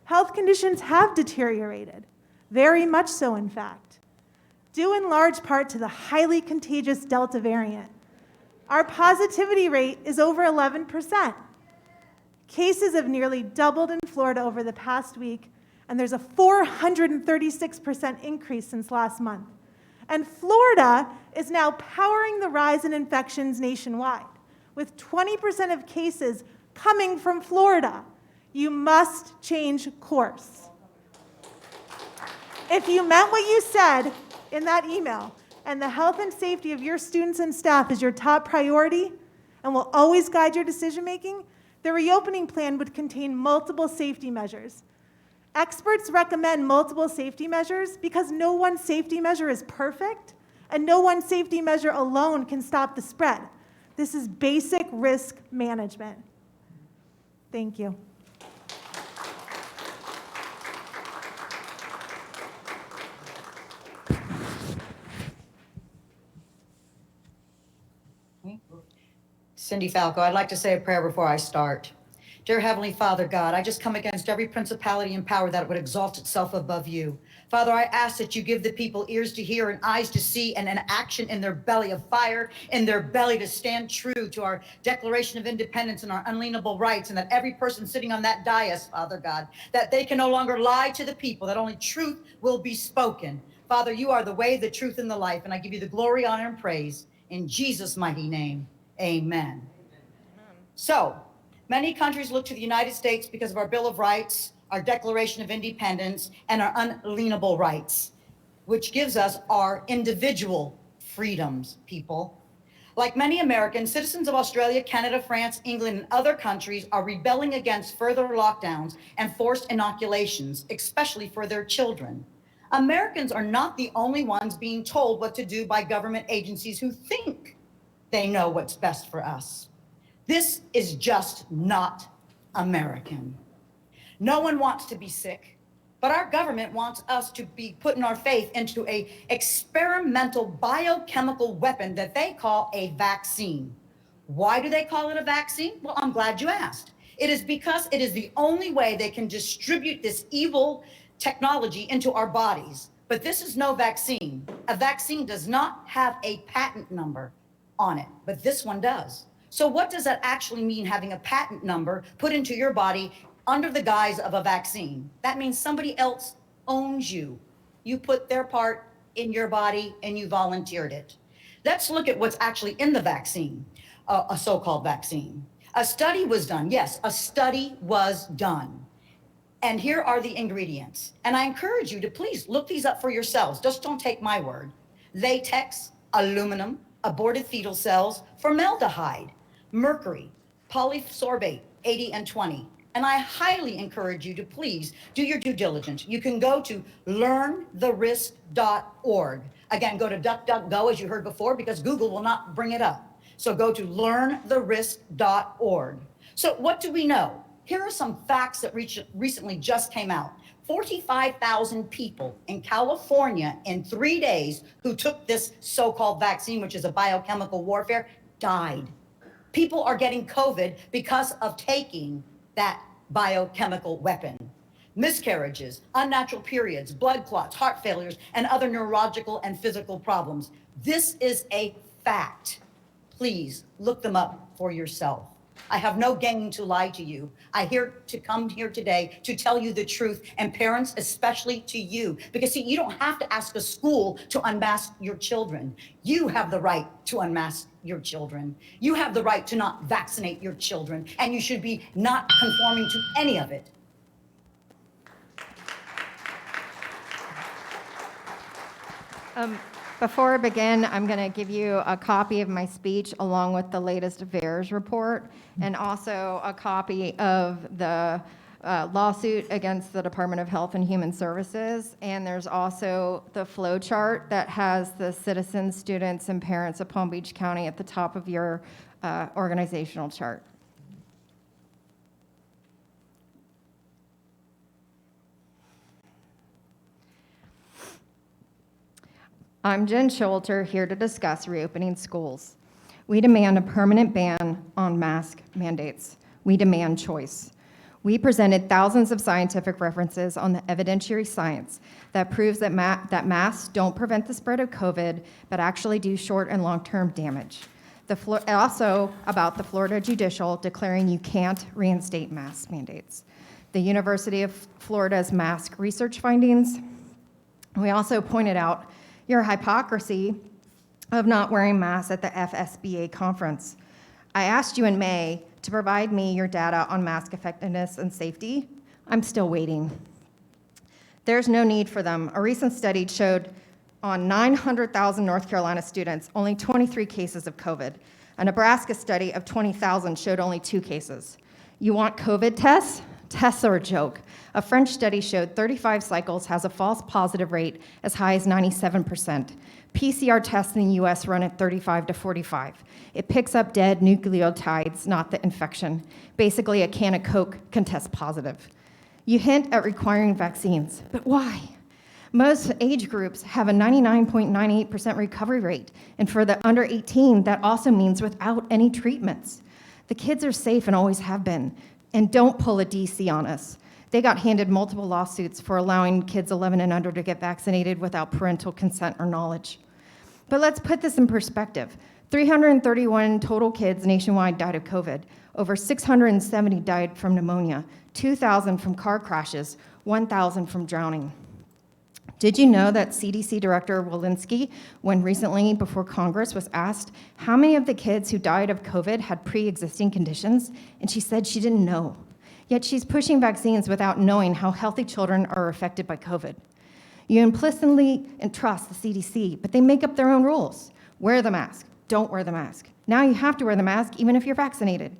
health conditions have deteriorated, very much so in fact, due in large part to the highly contagious Delta variant. Our positivity rate is over 11%. Cases have nearly doubled in Florida over the past week, and there's a 436% increase since last month. And Florida is now powering the rise in infections nationwide, with 20% of cases coming from Florida. You must change course. If you meant what you said in that email, and the health and safety of your students and staff is your top priority and will always guide your decision-making, the reopening plan would contain multiple safety measures. Experts recommend multiple safety measures because no one safety measure is perfect, and no one safety measure alone can stop the spread. This is basic risk management. Thank you. Cindy Falco, I'd like to say a prayer before I start. Dear Heavenly Father, God, I just come against every principality and power that would exalt itself above you. Father, I ask that you give the people ears to hear and eyes to see and an action in their belly of fire, in their belly to stand true to our Declaration of Independence and our unalienable rights, and that every person sitting on that dais, Father God, that they can no longer lie to the people, that only truth will be spoken. Father, you are the way, the truth, and the life, and I give you the glory, honor, and praise. In Jesus' mighty name, amen. So, many countries look to the United States because of our Bill of Rights, our Declaration of Independence, and our unalienable rights, which gives us our individual freedoms, people. Like many Americans, citizens of Australia, Canada, France, England, and other countries are rebelling against further lockdowns and forced inoculations, especially for their children. Americans are not the only ones being told what to do by government agencies who think they know what's best for us. This is just not American. No one wants to be sick, but our government wants us to be putting our faith into an experimental biochemical weapon that they call a vaccine. Why do they call it a vaccine? Well, I'm glad you asked. It is because it is the only way they can distribute this evil technology into our bodies. But this is no vaccine. A vaccine does not have a patent number on it, but this one does. So what does that actually mean, having a patent number put into your body under the guise of a vaccine? That means somebody else owns you. You put their part in your body and you volunteered it. Let's look at what's actually in the vaccine, a so-called vaccine. A study was done. Yes, a study was done. And here are the ingredients. And I encourage you to please look these up for yourselves. Just don't take my word. Latex, aluminum, aborted fetal cells, formaldehyde, mercury, polysorbate, 80 and 20. And I highly encourage you to please do your due diligence. You can go to learntherisk.org. Again, go to DuckDuckGo, as you heard before, because Google will not bring it up. So go to learntherisk.org. So what do we know? Here are some facts that recently just came out. 45,000 people in California in 3 days who took this so-called vaccine, which is a biochemical warfare, died. People are getting COVID because of taking that biochemical weapon. Miscarriages, unnatural periods, blood clots, heart failures, and other neurological and physical problems. This is a fact. Please look them up for yourself. I have no game to lie to you. I come here today to tell you the truth, and parents, especially to you, because see, you don't have to ask a school to unmask your children. You have the right to unmask your children. You have the right to not vaccinate your children, and you should be not conforming to any of it. Before I begin, I'm going to give you a copy of my speech along with the latest VAERS report and also a copy of the lawsuit against the Department of Health and Human Services. And there's also the flow chart that has the citizens, students, and parents of Palm Beach County at the top of your organizational chart. I'm Jen Scholter, here to discuss reopening schools. We demand a permanent ban on mask mandates. We demand choice. We presented thousands of scientific references on the evidentiary science that proves that masks don't prevent the spread of COVID, but actually do short and long-term damage. Also about the Florida Judicial declaring you can't reinstate mask mandates. The University of Florida's mask research findings. We also pointed out your hypocrisy of not wearing masks at the FSBA conference. I asked you in May to provide me your data on mask effectiveness and safety. I'm still waiting. There's no need for them. A recent study showed on 900,000 North Carolina students, only 23 cases of COVID. A Nebraska study of 20,000 showed only 2 cases. You want COVID tests? Tests are a joke. A French study showed 35 cycles has a false positive rate as high as 97%. PCR tests in the US run at 35 to 45. It picks up dead nucleotides, not the infection. Basically, a can of Coke can test positive. You hint at requiring vaccines, but why? Most age groups have a 99.98% recovery rate, and for the under 18, that also means without any treatments. The kids are safe and always have been, and don't pull a DC on us. They got handed multiple lawsuits for allowing kids 11 and under to get vaccinated without parental consent or knowledge. But let's put this in perspective. 331 total kids nationwide died of COVID. Over 670 died from pneumonia, 2,000 from car crashes, 1,000 from drowning. Did you know that CDC Director Walensky, when recently before Congress, was asked how many of the kids who died of COVID had pre-existing conditions? And she said she didn't know. Yet she's pushing vaccines without knowing how healthy children are affected by COVID. You implicitly entrust the CDC, but they make up their own rules. Wear the mask, don't wear the mask. Now you have to wear the mask even if you're vaccinated.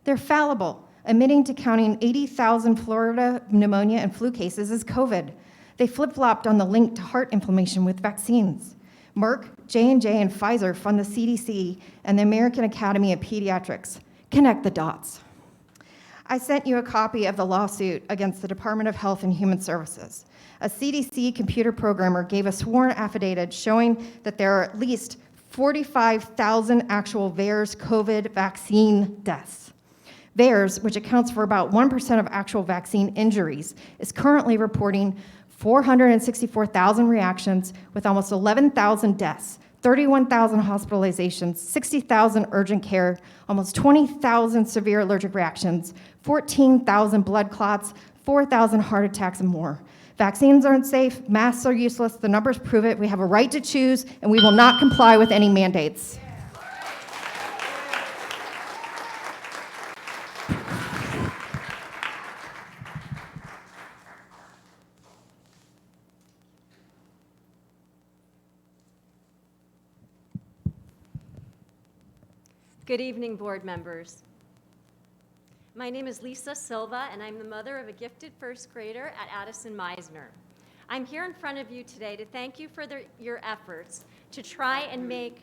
They're fallible, admitting to counting 80,000 Florida pneumonia and flu cases as COVID. They flip-flopped on the link to heart inflammation with vaccines. Merck, J&J, and Pfizer fund the CDC and the American Academy of Pediatrics. Connect the dots. I sent you a copy of the lawsuit against the Department of Health and Human Services. A CDC computer programmer gave a sworn affidavit showing that there are at least 45,000 actual VAERS COVID vaccine deaths. VAERS, which accounts for about 1% of actual vaccine injuries, is currently reporting 464,000 reactions with almost 11,000 deaths, 31,000 hospitalizations, 60,000 urgent care, almost 20,000 severe allergic reactions, 14,000 blood clots, 4,000 heart attacks, and more. Vaccines aren't safe, masks are useless, the numbers prove it. We have a right to choose, and we will not comply with any mandates. Good evening, board members. My name is Lisa Silva, and I'm the mother of a gifted first grader at Addison Meisner. I'm here in front of you today to thank you for your efforts to try and make...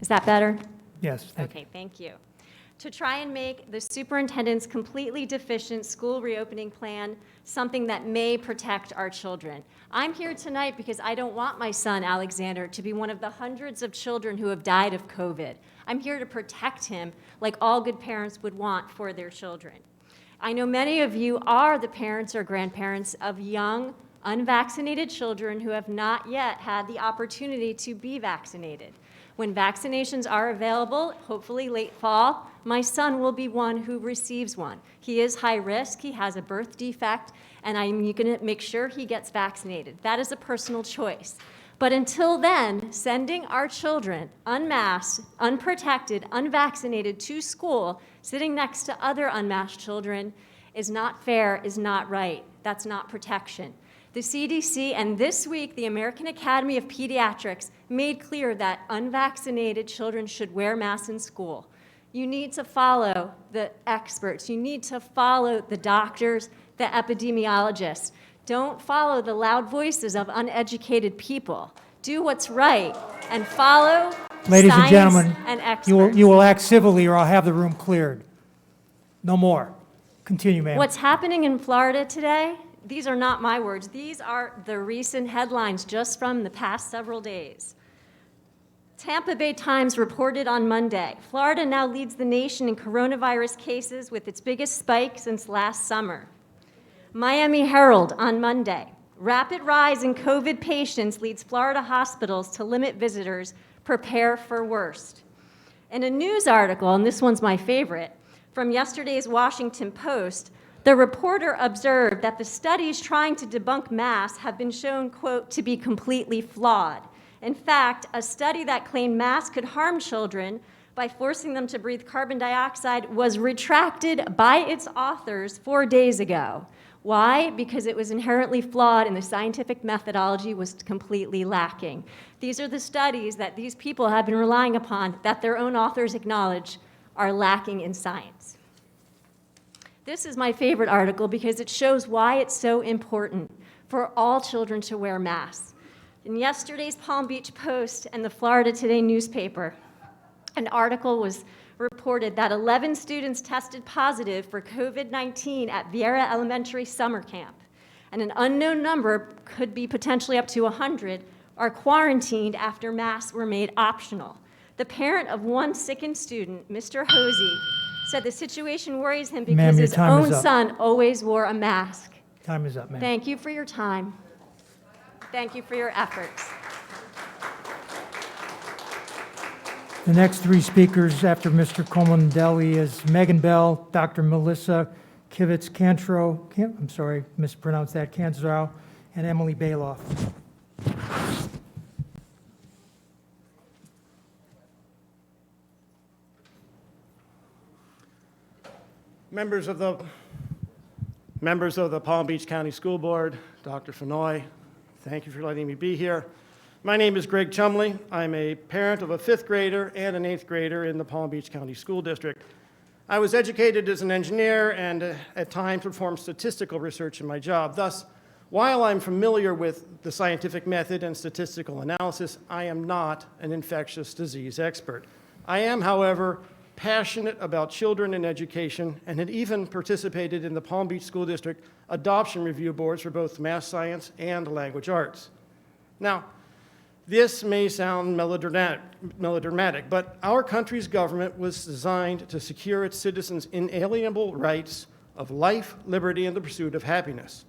Is that better? Yes, thank you. Okay, thank you. To try and make the superintendent's completely deficient school reopening plan something that may protect our children. I'm here tonight because I don't want my son, Alexander, to be one of the hundreds of children who have died of COVID. I'm here to protect him like all good parents would want for their children. I know many of you are the parents or grandparents of young, unvaccinated children who have not yet had the opportunity to be vaccinated. When vaccinations are available, hopefully late fall, my son will be one who receives one. He is high risk, he has a birth defect, and I'm going to make sure he gets vaccinated. That is a personal choice. But until then, sending our children unmasked, unprotected, unvaccinated to school, sitting next to other unmasked children, is not fair, is not right. That's not protection. The CDC and this week, the American Academy of Pediatrics made clear that unvaccinated children should wear masks in school. You need to follow the experts. You need to follow the doctors, the epidemiologists. Don't follow the loud voices of uneducated people. Do what's right and follow Ladies and science gentlemen, and experts. you will act civilly or I'll have the room cleared. No more. Continue, ma'am. What's happening in Florida today, these are not my words. These are the recent headlines just from the past several days. Tampa Bay Times reported on Monday, Florida now leads the nation in coronavirus cases with its biggest spike since last summer. Miami Herald on Monday, rapid rise in COVID patients leads Florida hospitals to limit visitors, prepare for worst. In a news article, and this one's my favorite, from yesterday's Washington Post, the reporter observed that the studies trying to debunk masks have been shown, quote, to be completely flawed. In fact, a study that claimed masks could harm children by forcing them to breathe carbon dioxide was retracted by its authors 4 days ago. Why? Because it was inherently flawed and the scientific methodology was completely lacking. These are the studies that these people have been relying upon that their own authors acknowledge are lacking in science. This is my favorite article because it shows why it's so important for all children to wear masks. In yesterday's Palm Beach Post and the Florida Today newspaper, an article was reported that 11 students tested positive for COVID-19 at Vieira Elementary summer camp, and an unknown number, could be potentially up to 100, are quarantined after masks were made optional. The parent of one sickened student, Mr. Hosey, said the situation worries him because his own son always wore a mask. Time is up, ma'am. Thank you for your time. Thank you for your efforts. The next three speakers after Mr. Comandelli is Megan Bell, Dr. Melissa Kivitz-Cantro, I'm sorry, mispronounced that, Canzaro, and Emily Bailoff. Members of the Palm Beach County School Board, Dr. Fenoy, thank you for letting me be here. My name is Greg Chumley. I'm a parent of a 5th grader and an 8th grader in the Palm Beach County School District. I was educated as an engineer and at times performed statistical research in my job. Thus, while I'm familiar with the scientific method and statistical analysis, I am not an infectious disease expert. I am, however, passionate about children and education and had even participated in the Palm Beach School District adoption review boards for both math science and language arts. Now, this may sound melodramatic, but our country's government was designed to secure its citizens' inalienable rights of life, liberty, and the pursuit of happiness.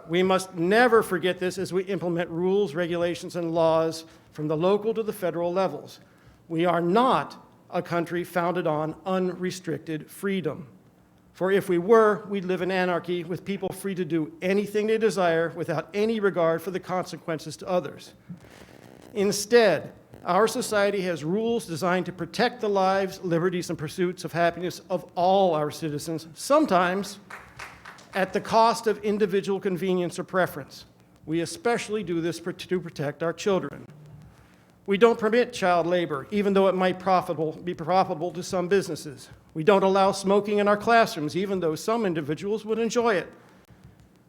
We must never forget this as we implement rules, regulations, and laws from the local to the federal levels. We are not a country founded on unrestricted freedom. For if we were, we'd live in anarchy with people free to do anything they desire without any regard for the consequences to others. Instead, our society has rules designed to protect the lives, liberties, and pursuits of happiness of all our citizens, sometimes at the cost of individual convenience or preference. We especially do this to protect our children. We don't permit child labor, even though it might be profitable to some businesses. We don't allow smoking in our classrooms, even though some individuals would enjoy it.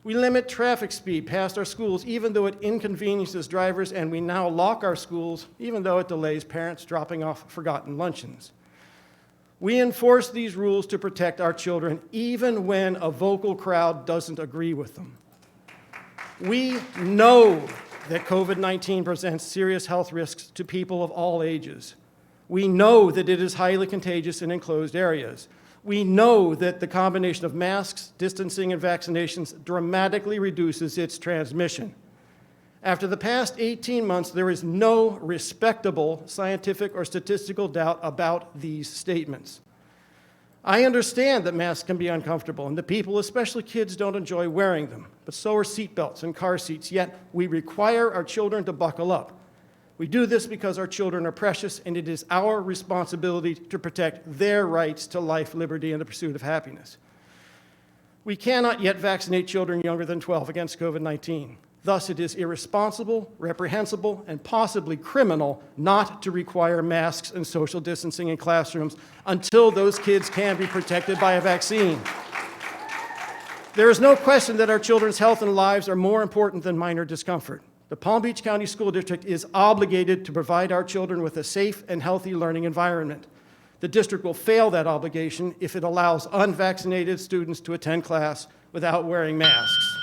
We limit traffic speed past our schools, even though it inconveniences drivers, and we now lock our schools, even though it delays parents dropping off forgotten luncheons. We enforce these rules to protect our children, even when a vocal crowd doesn't agree with them. We know that COVID-19 presents serious health risks to people of all ages. We know that it is highly contagious in enclosed areas. We know that the combination of masks, distancing, and vaccinations dramatically reduces its transmission. After the past 18 months, there is no respectable scientific or statistical doubt about these statements. I understand that masks can be uncomfortable and that people, especially kids, don't enjoy wearing them, but so are seatbelts and car seats, yet we require our children to buckle up. We do this because our children are precious, and it is our responsibility to protect their rights to life, liberty, and the pursuit of happiness. We cannot yet vaccinate children younger than 12 against COVID-19. Thus, it is irresponsible, reprehensible, and possibly criminal not to require masks and social distancing in classrooms until those kids can be protected by a vaccine. There is no question that our children's health and lives are more important than minor discomfort. The Palm Beach County School District is obligated to provide our children with a safe and healthy learning environment. The district will fail that obligation if it allows unvaccinated students to attend class without wearing masks.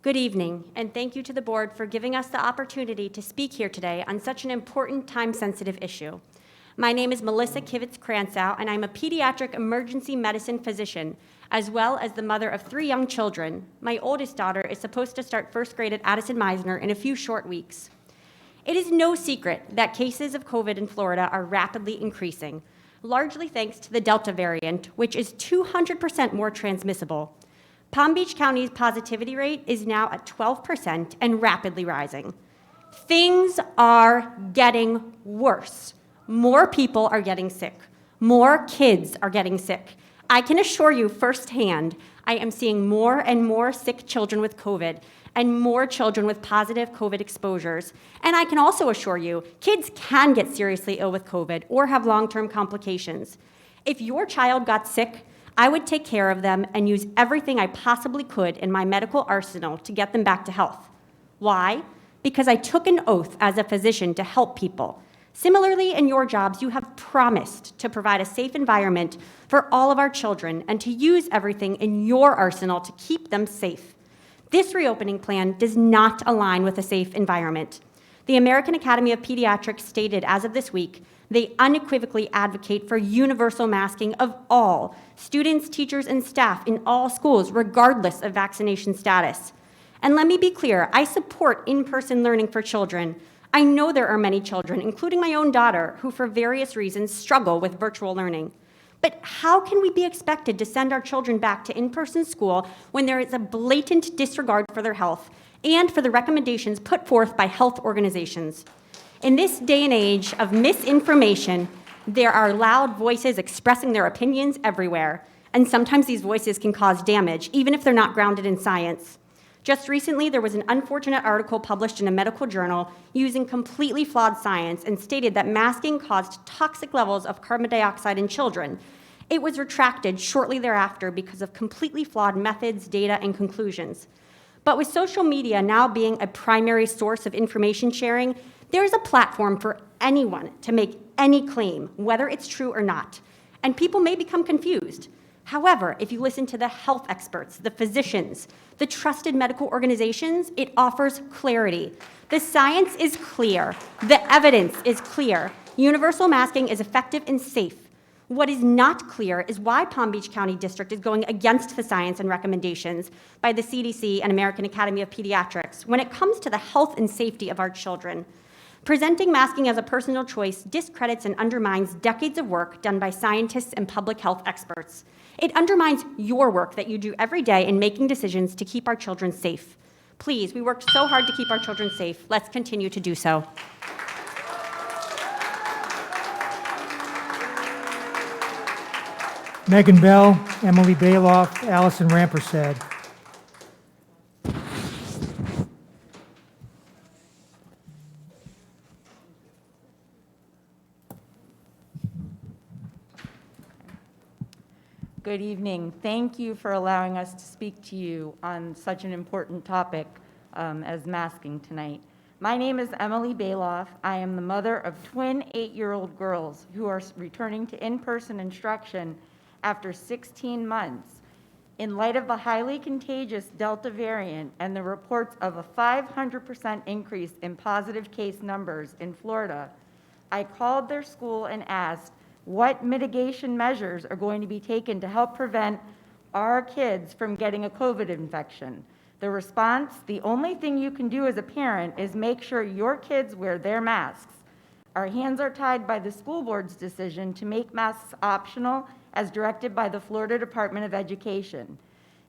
Good evening, and thank you to the board for giving us the opportunity to speak here today on such an important time-sensitive issue. My name is Melissa Kivitz-Kranzow, and I'm a pediatric emergency medicine physician, as well as the mother of 3 young children. My oldest daughter is supposed to start first grade at Addison Meisner in a few short weeks. It is no secret that cases of COVID in Florida are rapidly increasing, largely thanks to the Delta variant, which is 200% more transmissible. Palm Beach County's positivity rate is now at 12% and rapidly rising. Things are getting worse. More people are getting sick. More kids are getting sick. I can assure you firsthand, I am seeing more and more sick children with COVID and more children with positive COVID exposures. And I can also assure you, kids can get seriously ill with COVID or have long-term complications. If your child got sick, I would take care of them and use everything I possibly could in my medical arsenal to get them back to health. Why? Because I took an oath as a physician to help people. Similarly, in your jobs, you have promised to provide a safe environment for all of our children and to use everything in your arsenal to keep them safe. This reopening plan does not align with a safe environment. The American Academy of Pediatrics stated as of this week, they unequivocally advocate for universal masking of all students, teachers, and staff in all schools, regardless of vaccination status. And let me be clear, I support in-person learning for children. I know there are many children, including my own daughter, who for various reasons struggle with virtual learning. But how can we be expected to send our children back to in-person school when there is a blatant disregard for their health and for the recommendations put forth by health organizations? In this day and age of misinformation, there are loud voices expressing their opinions everywhere, and sometimes these voices can cause damage, even if they're not grounded in science. Just recently, there was an unfortunate article published in a medical journal using completely flawed science and stated that masking caused toxic levels of carbon dioxide in children. It was retracted shortly thereafter because of completely flawed methods, data, and conclusions. But with social media now being a primary source of information sharing, there is a platform for anyone to make any claim, whether it's true or not, and people may become confused. However, if you listen to the health experts, the physicians, the trusted medical organizations, it offers clarity. The science is clear. The evidence is clear. Universal masking is effective and safe. What is not clear is why Palm Beach County District is going against the science and recommendations by the CDC and American Academy of Pediatrics when it comes to the health and safety of our children. Presenting masking as a personal choice discredits and undermines decades of work done by scientists and public health experts. It undermines your work that you do every day in making decisions to keep our children safe. Please, we worked so hard to keep our children safe. Let's continue to do so. Megan Bell, Emily Bailoff, Allison Rampersad. Good evening. Thank you for allowing us to speak to you on such an important topic as masking tonight. My name is Emily Bailoff. I am the mother of twin 8-year-old girls who are returning to in-person instruction after 16 months. In light of the highly contagious Delta variant and the reports of a 500% increase in positive case numbers in Florida, I called their school and asked what mitigation measures are going to be taken to help prevent our kids from getting a COVID infection. The response, the only thing you can do as a parent is make sure your kids wear their masks. Our hands are tied by the school board's decision to make masks optional as directed by the Florida Department of Education.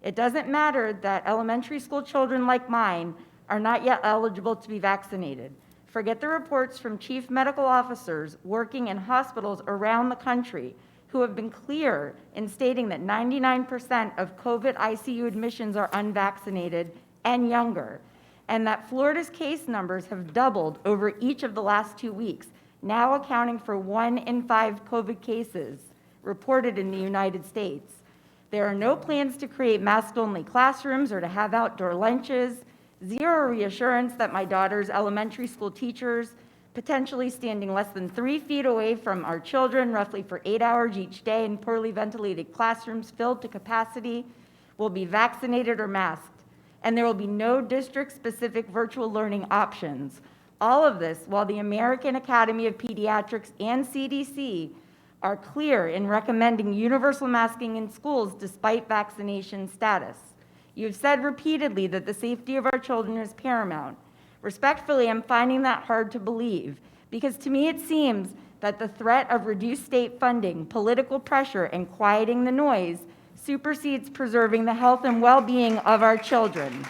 It doesn't matter that elementary school children like mine are not yet eligible to be vaccinated. Forget the reports from chief medical officers working in hospitals around the country who have been clear in stating that 99% of COVID ICU admissions are unvaccinated and younger, and that Florida's case numbers have doubled over each of the last 2 weeks, now accounting for 1 in 5 COVID cases reported in the United States. There are no plans to create mask-only classrooms or to have outdoor lunches, zero reassurance that my daughter's elementary school teachers, potentially standing less than 3 feet away from our children, roughly for 8 hours each day in poorly ventilated classrooms filled to capacity, will be vaccinated or masked, and there will be no district-specific virtual learning options. All of this while the American Academy of Pediatrics and CDC are clear in recommending universal masking in schools despite vaccination status. You've said repeatedly that the safety of our children is paramount. Respectfully, I'm finding that hard to believe because to me it seems that the threat of reduced state funding, political pressure, and quieting the noise supersedes preserving the health and well-being of our children.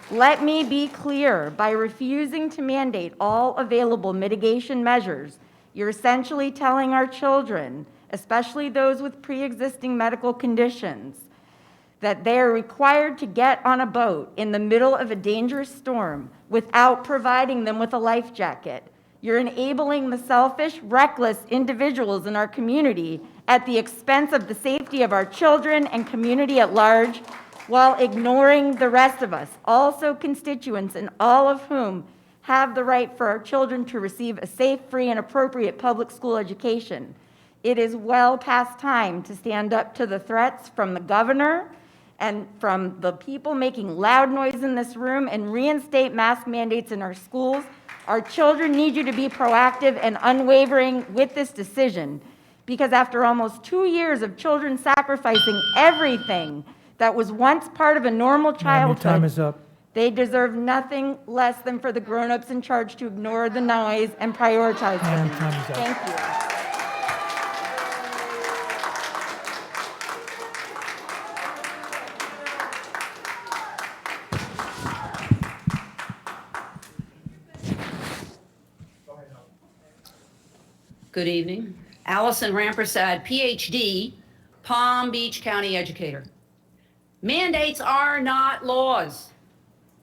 Let me be clear, by refusing to mandate all available mitigation measures, you're essentially telling our children, especially those with pre-existing medical conditions, that they are required to get on a boat in the middle of a dangerous storm without providing them with a life jacket. You're enabling the selfish, reckless individuals in our community at the expense of the safety of our children and community at large, while ignoring the rest of us, also constituents, and all of whom have the right for our children to receive a safe, free, and appropriate public school education. It is well past time to stand up to the threats from the governor and from the people making loud noise in this room and reinstate mask mandates in our schools. Our children need you to be proactive and unwavering with this decision, because after almost 2 years of children sacrificing everything that was once part of a normal childhood, Your time is up. they deserve nothing less than for the grown-ups in charge to ignore the noise and prioritize them. Your time is up. Thank you. Good evening. Allison Rampersad, PhD, Palm Beach County educator. Mandates are not laws.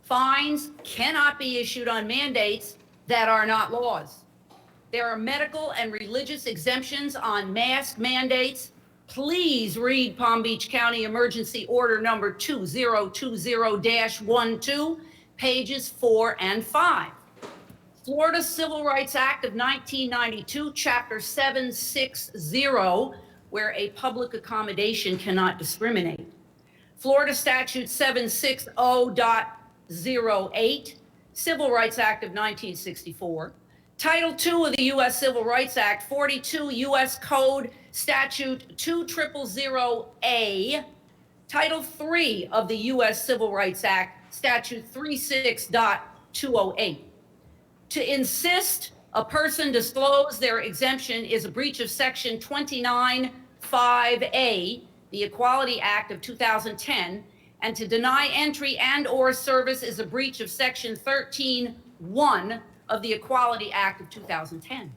Fines cannot be issued on mandates that are not laws. There are medical and religious exemptions on mask mandates. Please read Palm Beach County Emergency Order number 2020-12, pages 4 and 5. Florida Civil Rights Act of 1992, Chapter 760, where a public accommodation cannot discriminate. Florida Statute 760.08, Civil Rights Act of 1964. Title II of the U.S. Civil Rights Act, 42 U.S. Code Statute 2000A. Title III of the U.S. Civil Rights Act, Statute 36.208. To insist a person disclose their exemption is a breach of Section 29 13.5A, the Equality Act of 2010, and to deny entry and/or service is a breach of Section 13(1) of the Equality Act of 2010.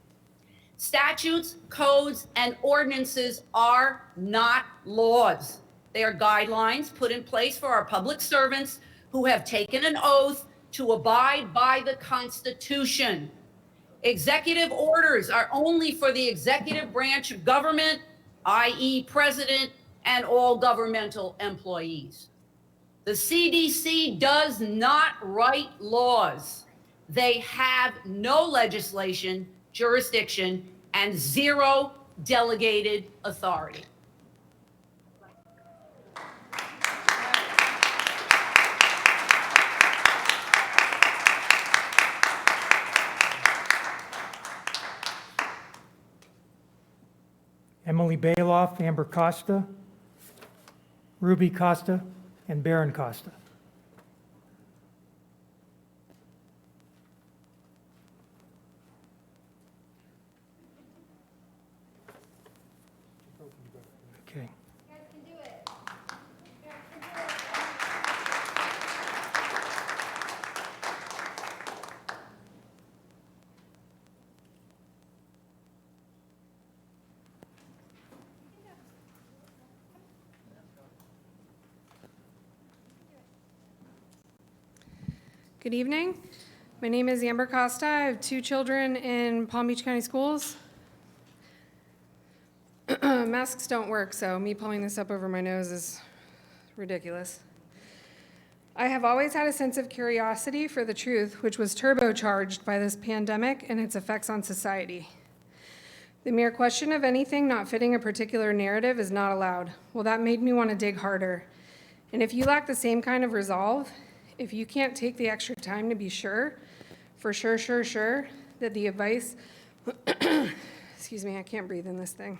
Statutes, codes, and ordinances are not laws. They are guidelines put in place for our public servants who have taken an oath to abide by the Constitution. Executive orders are only for the executive branch of government, i.e. president and all governmental employees. The CDC does not write laws. They have no legislation, jurisdiction, and zero delegated authority. Emily Bailoff, Amber Costa, Ruby Costa, and Baron Costa. Okay. Good evening. My name is Amber Costa. I have 2 children in Palm Beach County Schools. Masks don't work, so me pulling this up over my nose is ridiculous. I have always had a sense of curiosity for the truth, which was turbocharged by this pandemic and its effects on society. The mere question of anything not fitting a particular narrative is not allowed. Well, that made me want to dig harder. And if you lack the same kind of resolve, if you can't take the extra time to be sure, for sure, that the advice, excuse me, I can't breathe in this thing,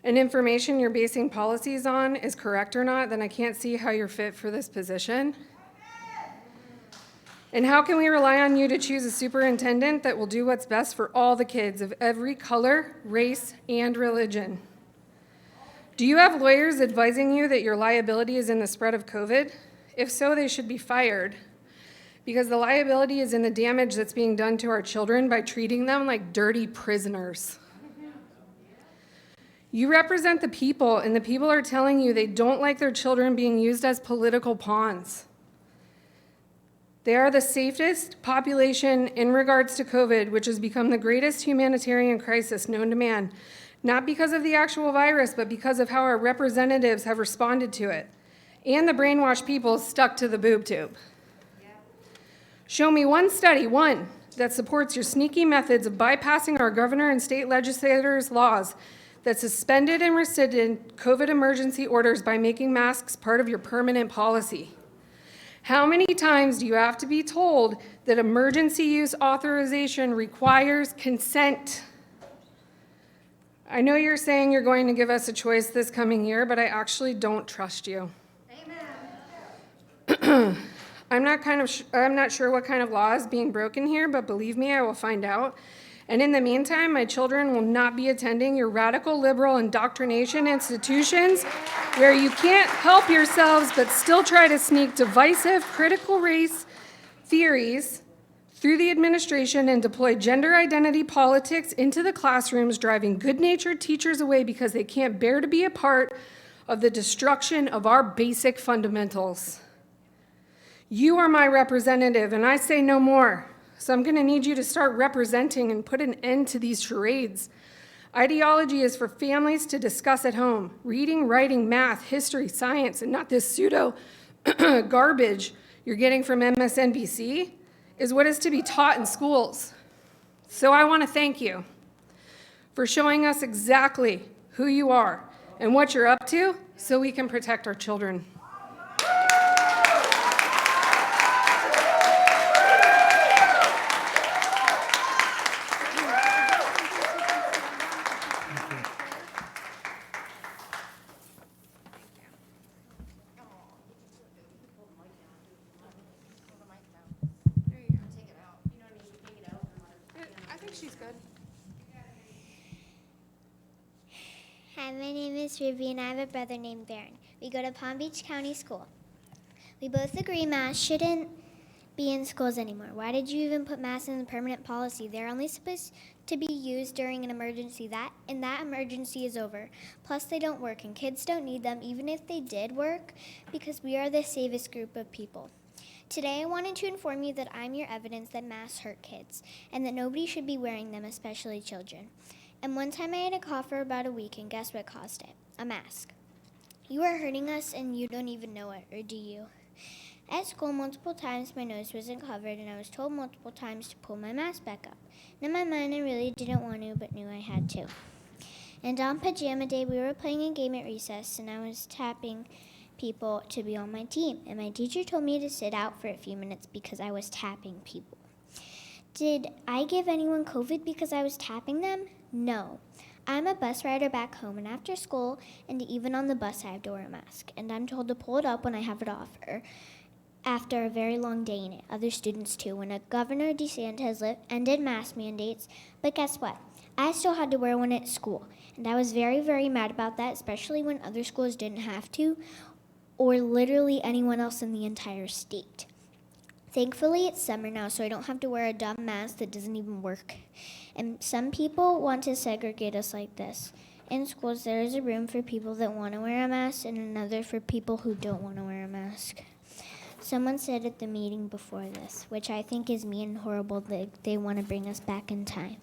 and information you're basing policies on is correct or not, then I can't see how you're fit for this position. And how can we rely on you to choose a superintendent that will do what's best for all the kids of every color, race, and religion? Do you have lawyers advising you that your liability is in the spread of COVID? If so, they should be fired, because the liability is in the damage that's being done to our children by treating them like dirty prisoners. You represent the people, and the people are telling you they don't like their children being used as political pawns. They are the safest population in regards to COVID, which has become the greatest humanitarian crisis known to man, not because of the actual virus, but because of how our representatives have responded to it. And the brainwashed people stuck to the boob tube. Show me one study, one, that supports your sneaky methods of bypassing our governor and state legislators' laws that suspended and rescinded COVID emergency orders by making masks part of your permanent policy. How many times do you have to be told that emergency use authorization requires consent? I know you're saying you're going to give us a choice this coming year, but I actually don't trust you. I'm not sure what kind of law is being broken here, but believe me, I will find out. And in the meantime, my children will not be attending your radical liberal indoctrination institutions where you can't help yourselves but still try to sneak divisive critical race theories through the administration and deploy gender identity politics into the classrooms, driving good-natured teachers away because they can't bear to be a part of the destruction of our basic fundamentals. You are my representative, and I say no more. So I'm going to need you to start representing and put an end to these charades. Ideology is for families to discuss at home. Reading, writing, math, history, science, and not this pseudo garbage you're getting from MSNBC is what is to be taught in schools. So I want to thank you for showing us exactly who you are and what you're up to so we can protect our children. Hi, My name is Ruby, and I have a brother named Baron. We go to Palm Beach County School. We both agree masks shouldn't be in schools anymore. Why did you even put masks in the permanent policy? They're only supposed to be used during an emergency, and that emergency is over. Plus, they don't work, and kids don't need them, even if they did work, because we are the safest group of people. Today, I wanted to inform you that I'm your evidence that masks hurt kids, and that nobody should be wearing them, especially children. And one time I had a cough for about a week, and guess what caused it? A mask. You are hurting us, and you don't even know it, or do you? At school, multiple times my nose wasn't covered, and I was told multiple times to pull my mask back up. In my mind, I really didn't want to, but knew I had to. And on pajama day, we were playing a game at recess, and I was tapping people to be on my team. And my teacher told me to sit out for a few minutes because I was tapping people. Did I give anyone COVID because I was tapping them? No. I'm a bus rider back home, and after school, and even on the bus, I have to wear a mask. And I'm told to pull it up when I have it off, or after a very long day in it. Other students too, when Governor DeSantis ended mask mandates. But guess what? I still had to wear one at school. And I was very, very mad about that, especially when other schools didn't have to, or literally anyone else in the entire state. Thankfully, it's summer now, so I don't have to wear a dumb mask that doesn't even work. And some people want to segregate us like this. In schools, there is a room for people that want to wear a mask and another for people who don't want to wear a mask. Someone said at the meeting before this, which I think is mean and horrible, that they want to bring us back in time.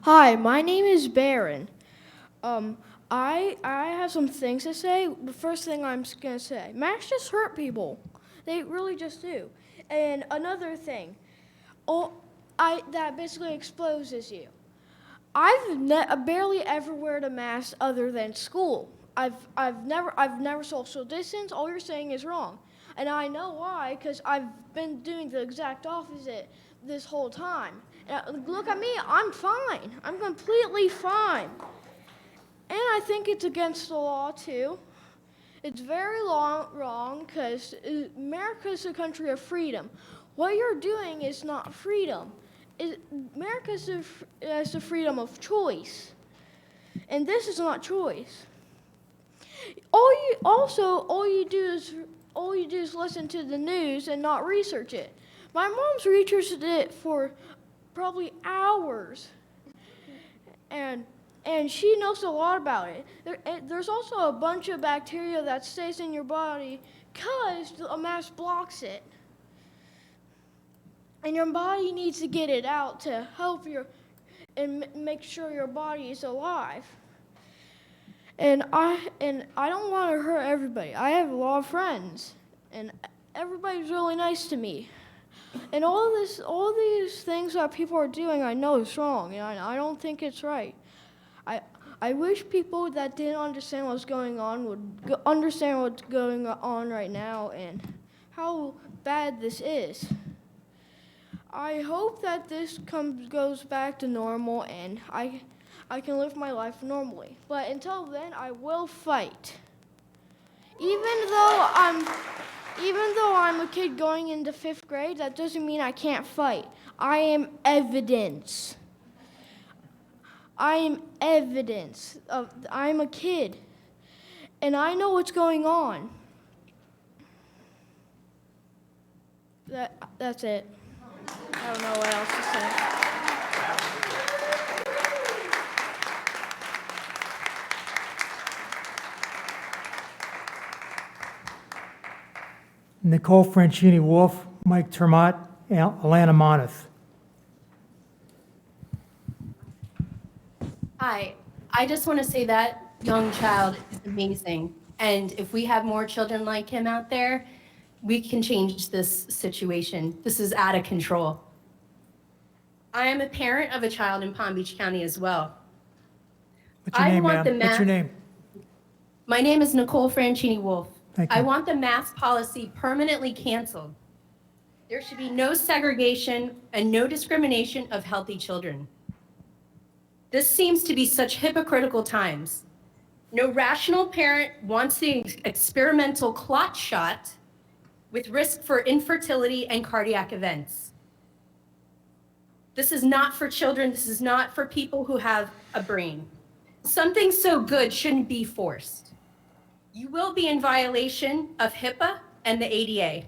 Hi, my name is Baron. I have some things to say. The first thing I'm going to say, masks just hurt people. They really just do. And another thing, that basically exposes you. I've barely ever wear a mask other than school. I've never social distanced. All you're saying is wrong. And I know why, because I've been doing the exact opposite this whole time. Look at me, I'm fine. I'm completely fine. And I think it's against the law, too. It's very wrong, because America's a country of freedom. What you're doing is not freedom. America is the freedom of choice. And this is not choice. All you do is listen to the news and not research it. My mom's researched it for probably hours, and she knows a lot about it. There's also a bunch of bacteria that stays in your body because a mask blocks it. And your body needs to get it out to help and make sure your body is alive. And I don't want to hurt everybody. I have a lot of friends, and everybody's really nice to me. And all these things that people are doing, I know is wrong, and I don't think it's right. I wish people that didn't understand what's going on would understand what's going on right now and how bad this is. I hope that this goes back to normal and I can live my life normally. But until then, I will fight. Even though I'm a kid going into 5th grade, that doesn't mean I can't fight. I am evidence. I'm a kid, and I know what's going on. That's it. I don't know what else to say. Nicole Franchini Wolf, Mike Termott, Alana Moneth. Hi, I just want to say that young child is amazing. And if we have more children like him out there, we can change this situation. This is out of control. I am a parent of a child in Palm Beach County as well. What's your name, ma'am? What's your name? My name is Nicole Franchini Wolf. Thank you. I want the mask policy permanently canceled. There should be no segregation and no discrimination of healthy children. This seems to be such hypocritical times. No rational parent wants the experimental clot shot with risk for infertility and cardiac events. This is not for children. This is not for people who have a brain. Something so good shouldn't be forced. You will be in violation of HIPAA and the ADA.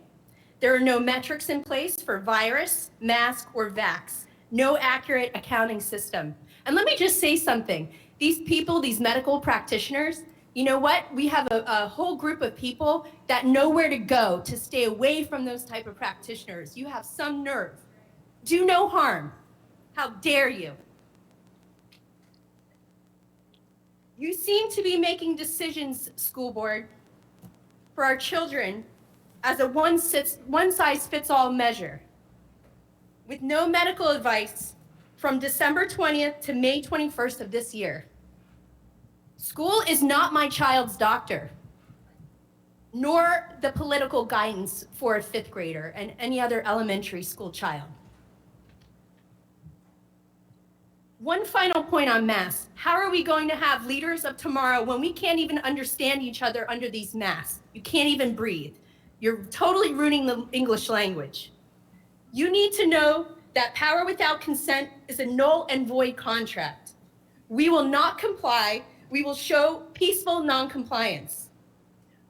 There are no metrics in place for virus, mask, or vax. No accurate accounting system. And let me just say something. These people, these medical practitioners, you know what? We have a whole group of people that know where to go to stay away from those type of practitioners. You have some nerve. Do no harm. How dare you? You seem to be making decisions, school board, for our children as a one-size-fits-all measure, with no medical advice from December 20th to May 21st of this year. School is not my child's doctor, nor the political guidance for a 5th grader and any other elementary school child. One final point on masks. How are we going to have leaders of tomorrow when we can't even understand each other under these masks? You can't even breathe. You're totally ruining the English language. You need to know that power without consent is a null and void contract. We will not comply. We will show peaceful non-compliance.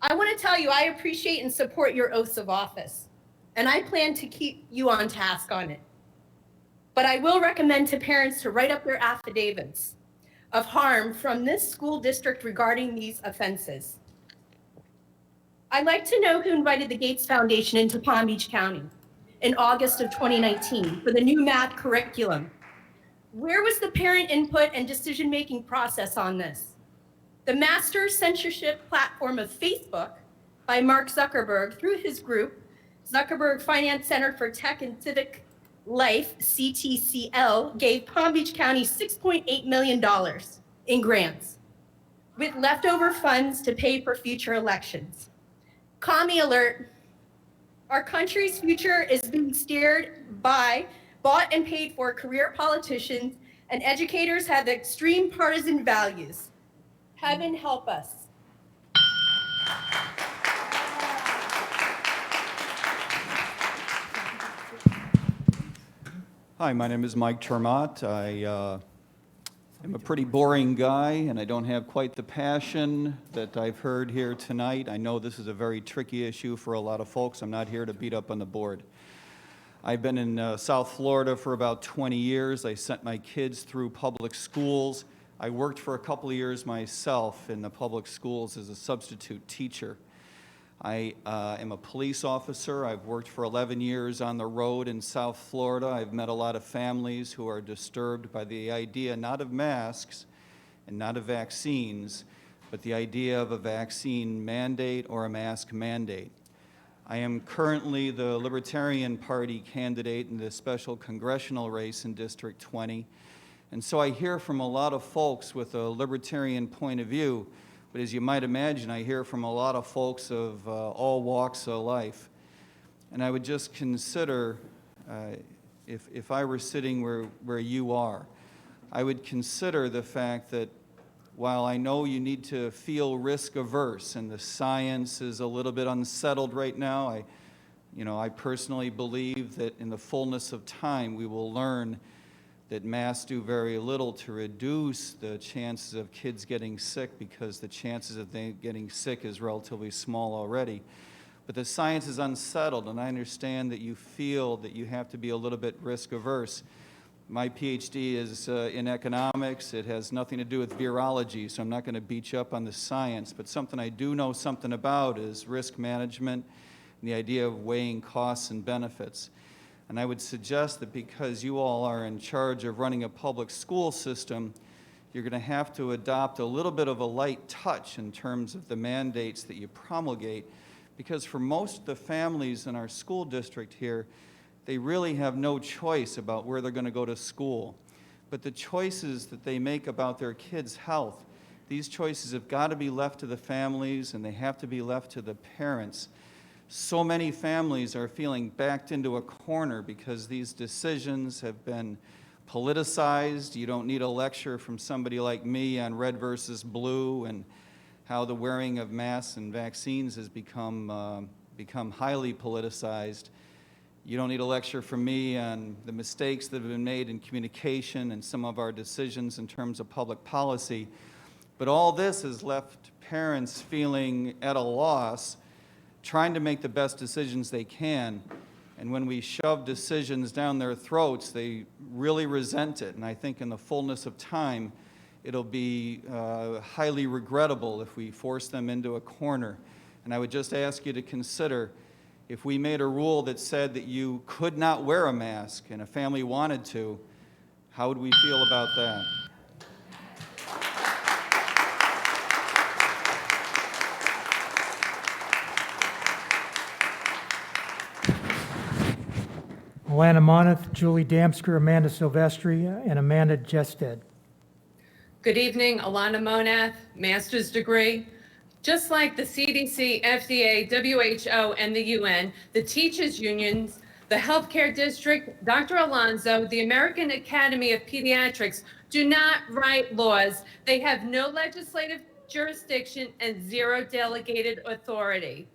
I want to tell you, I appreciate and support your oaths of office, and I plan to keep you on task on it. But I will recommend to parents to write up their affidavits of harm from this school district regarding these offenses. I'd like to know who invited the Gates Foundation into Palm Beach County in August of 2019 for the new math curriculum. Where was the parent input and decision-making process on this? The master censorship platform of Facebook by Mark Zuckerberg through his group, Zuckerberg Finance Center for Tech and Civic Life, CTCL, gave Palm Beach County $6.8 million in grants, with leftover funds to pay for future elections. Commie alert, our country's future is being steered by bought and paid for career politicians, and educators have extreme partisan values. Heaven help us. Hi, my name is Mike Termott. I am a pretty boring guy, and I don't have quite the passion that I've heard here tonight. I know this is a very tricky issue for a lot of folks. I'm not here to beat up on the board. I've been in South Florida for about 20 years. I sent my kids through public schools. I worked for a couple of years myself in the public schools as a substitute teacher. I am a police officer. I've worked for 11 years on the road in South Florida. I've met a lot of families who are disturbed by the idea not of masks and not of vaccines, but the idea of a vaccine mandate or a mask mandate. I am currently the Libertarian Party candidate in the special congressional race in District 20, and so I hear from a lot of folks with a libertarian point of view. But as you might imagine, I hear from a lot of folks of all walks of life. And I would just consider, if I were sitting where you are, I would consider the fact that while I know you need to feel risk averse and the science is a little bit unsettled right now, I personally believe that in the fullness of time we will learn that masks do very little to reduce the chances of kids getting sick, because the chances of them getting sick is relatively small already. But the science is unsettled, and I understand that you feel that you have to be a little bit risk averse. My PhD is in economics. It has nothing to do with virology, so I'm not going to beat you up on the science. But something I do know something about is risk management and the idea of weighing costs and benefits. And I would suggest that because you all are in charge of running a public school system, you're going to have to adopt a little bit of a light touch in terms of the mandates that you promulgate, because for most of the families in our school district here, they really have no choice about where they're going to go to school. But the choices that they make about their kids' health, these choices have got to be left to the families, and they have to be left to the parents. So many families are feeling backed into a corner because these decisions have been politicized. You don't need a lecture from somebody like me on red versus blue and how the wearing of masks and vaccines has become highly politicized. You don't need a lecture from me on the mistakes that have been made in communication and some of our decisions in terms of public policy. But all this has left parents feeling at a loss, trying to make the best decisions they can. And when we shove decisions down their throats, they really resent it. And I think in the fullness of time, it'll be highly regrettable if we force them into a corner. And I would just ask you to consider, if we made a rule that said that you could not wear a mask and a family wanted to, how would we feel about that? Alana Moneth, Julie Damsker, Amanda Silvestri, and Amanda Jested. Good evening, Alana Monath, master's degree. Just like the CDC, FDA, WHO, and the UN, the teachers' unions, the healthcare district, Dr. Alonso, the American Academy of Pediatrics do not write laws. They have no legislative jurisdiction and zero delegated authority.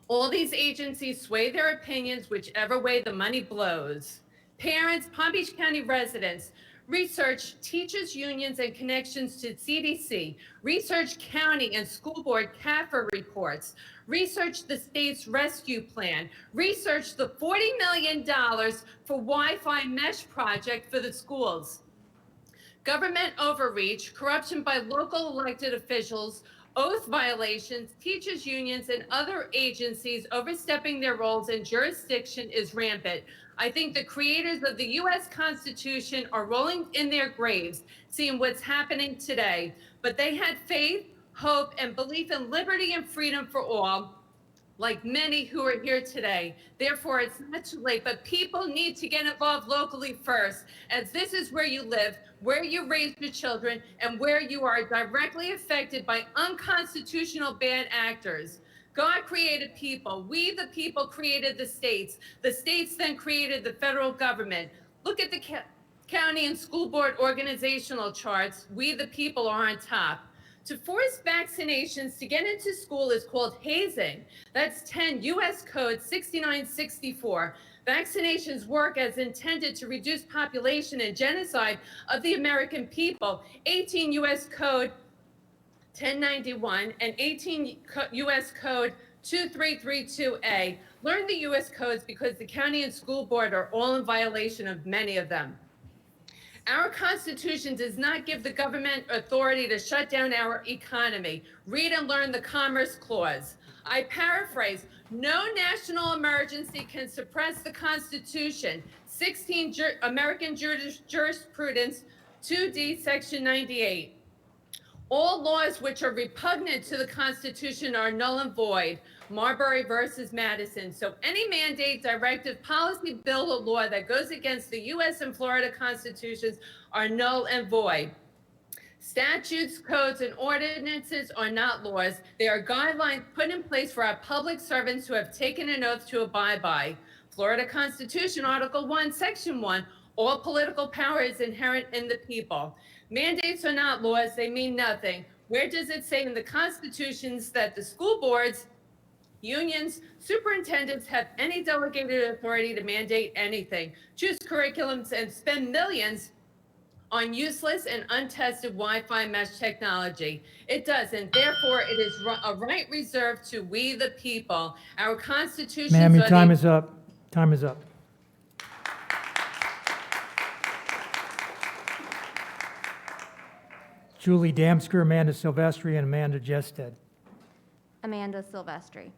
All these agencies sway their opinions whichever way the money blows. Parents, Palm Beach County residents, research teachers' unions and connections to CDC, research county and school board CAFR reports, research the state's rescue plan, research the $40 million for Wi-Fi mesh project for the schools. Government overreach, corruption by local elected officials, oath violations, teachers' unions, and other agencies overstepping their roles and jurisdiction is rampant. I think the creators of the U.S. Constitution are rolling in their graves, seeing what's happening today. But they had faith, hope, and belief in liberty and freedom for all, like many who are here today. Therefore, it's not too late, but people need to get involved locally first, as this is where you live, where you raise your children, and where you are directly affected by unconstitutional bad actors. God created people. We, the people, created the states. The states then created the federal government. Look at the county and school board organizational charts. We, the people, are on top. To force vaccinations to get into school is called hazing. That's 10 U.S. Code 6964. Vaccinations work as intended to reduce population and genocide of the American people. 18 U.S. Code 1091 and 18 U.S. Code 2332A. Learn the U.S. codes because the county and school board are all in violation of many of them. Our Constitution does not give the government authority to shut down our economy. Read and learn the Commerce Clause. I paraphrase, no national emergency can suppress the Constitution. 16 American Jurisprudence 2D, Section 98. All laws which are repugnant to the Constitution are null and void. Marbury versus Madison. So any mandate, directive, policy, bill, or law that goes against the U.S. and Florida constitutions are null and void. Statutes, codes, and ordinances are not laws. They are guidelines put in place for our public servants who have taken an oath to abide by. Florida Constitution, Article 1, Section 1, all political power is inherent in the people. Mandates are not laws, they mean nothing. Where does it say in the constitutions that the school boards, unions, superintendents have any delegated authority to mandate anything, choose curriculums, and spend millions on useless and untested Wi-Fi mesh technology? It doesn't. Therefore, it is a right reserved to we the people. Our constitution. Ma'am, your time is up. Time is up. Julie Damsker, Amanda Silvestri, and Amanda Jested. Amanda Silvestri.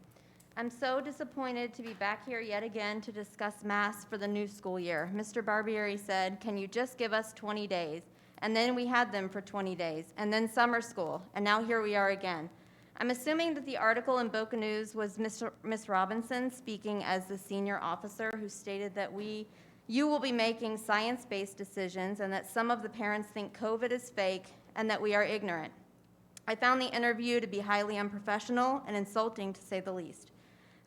I'm so disappointed to be back here yet again to discuss masks for the new school year. Mr. Barbieri said, can you just give us 20 days? And then we had them for 20 days, and then summer school, and now here we are again. I'm assuming that the article in Boca News was Ms. Robinson speaking as the senior officer who stated that you will be making science-based decisions and that some of the parents think COVID is fake and that we are ignorant. I found the interview to be highly unprofessional and insulting, to say the least.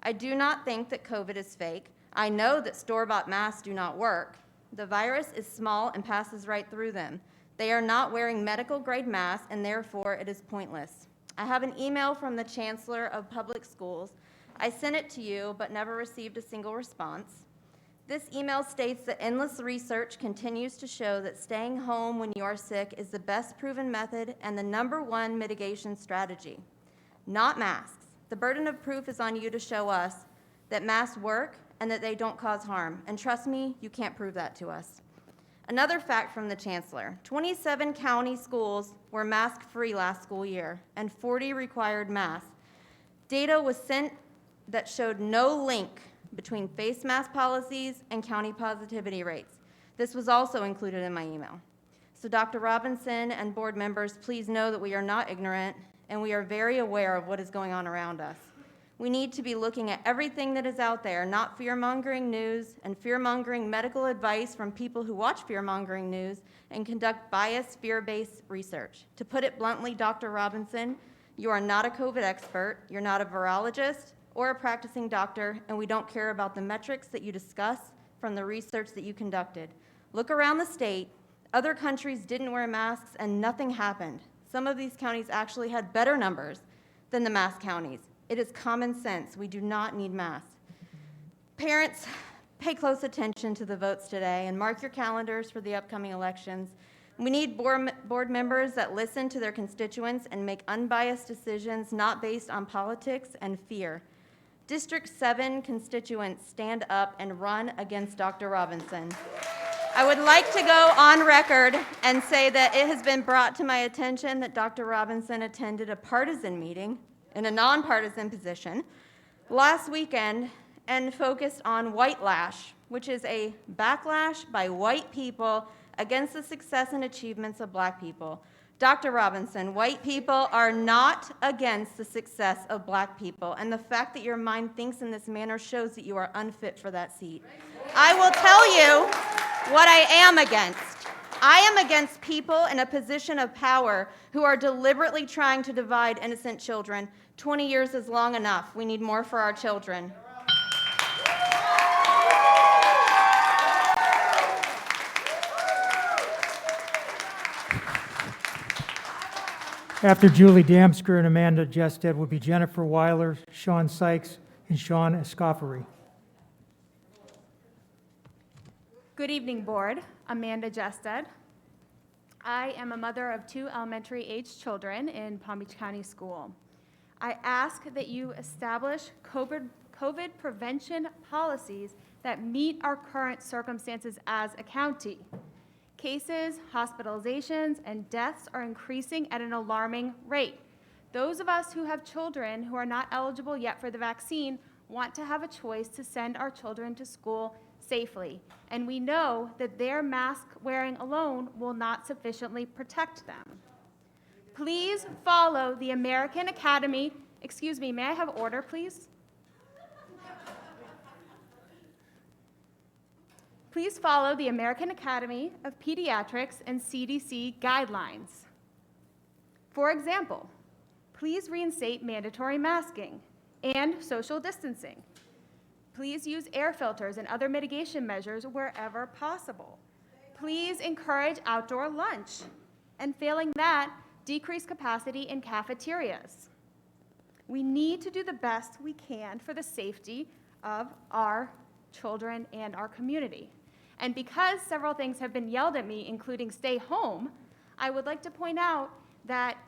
I do not think that COVID is fake. I know that store-bought masks do not work. The virus is small and passes right through them. They are not wearing medical-grade masks, and therefore it is pointless. I have an email from the Chancellor of Public Schools. I sent it to you, but never received a single response. This email states that endless research continues to show that staying home when you are sick is the best proven method and the #1 mitigation strategy. Not masks. The burden of proof is on you to show us that masks work and that they don't cause harm. And trust me, you can't prove that to us. Another fact from the Chancellor, 27 county schools were mask-free last school year, and 40 required masks. Data was sent that showed no link between face mask policies and county positivity rates. This was also included in my email. So Dr. Robinson and board members, please know that we are not ignorant, and we are very aware of what is going on around us. We need to be looking at everything that is out there, not fear-mongering news and fear-mongering medical advice from people who watch fear-mongering news and conduct biased, fear-based research. To put it bluntly, Dr. Robinson, you are not a COVID expert, you're not a virologist or a practicing doctor, and we don't care about the metrics that you discuss from the research that you conducted. Look around the state. Other countries didn't wear masks and nothing happened. Some of these counties actually had better numbers than the mask counties. It is common sense. We do not need masks. Parents, pay close attention to the votes today and mark your calendars for the upcoming elections. We need board members that listen to their constituents and make unbiased decisions not based on politics and fear. District 7 constituents stand up and run against Dr. Robinson. I would like to go on record and say that it has been brought to my attention that Dr. Robinson attended a partisan meeting in a nonpartisan position last weekend and focused on white lash, which is a backlash by white people against the success and achievements of black people. Dr. Robinson, white people are not against the success of black people, and the fact that your mind thinks in this manner shows that you are unfit for that seat. I will tell you what I am against. I am against people in a position of power who are deliberately trying to divide innocent children. 20 years is long enough. We need more for our children. After Julie Damsker and Amanda Jested will be Jennifer Weiler, Sean Sykes, and Sean Escoffery. Good evening, Board. Amanda Jested. I am a mother of 2 elementary-aged children in Palm Beach County School. I ask that you establish COVID prevention policies that meet our current circumstances as a county. Cases, hospitalizations, and deaths are increasing at an alarming rate. Those of us who have children who are not eligible yet for the vaccine want to have a choice to send our children to school safely, and we know that their mask wearing alone will not sufficiently protect them. Please follow the American Academy, may I have order, please? Please follow the American Academy of Pediatrics and CDC guidelines. For example, please reinstate mandatory masking and social distancing. Please use air filters and other mitigation measures wherever possible. Please encourage outdoor lunch. And failing that, decrease capacity in cafeterias. We need to do the best we can for the safety of our children and our community. And because several things have been yelled at me, including stay home, I would like to point out that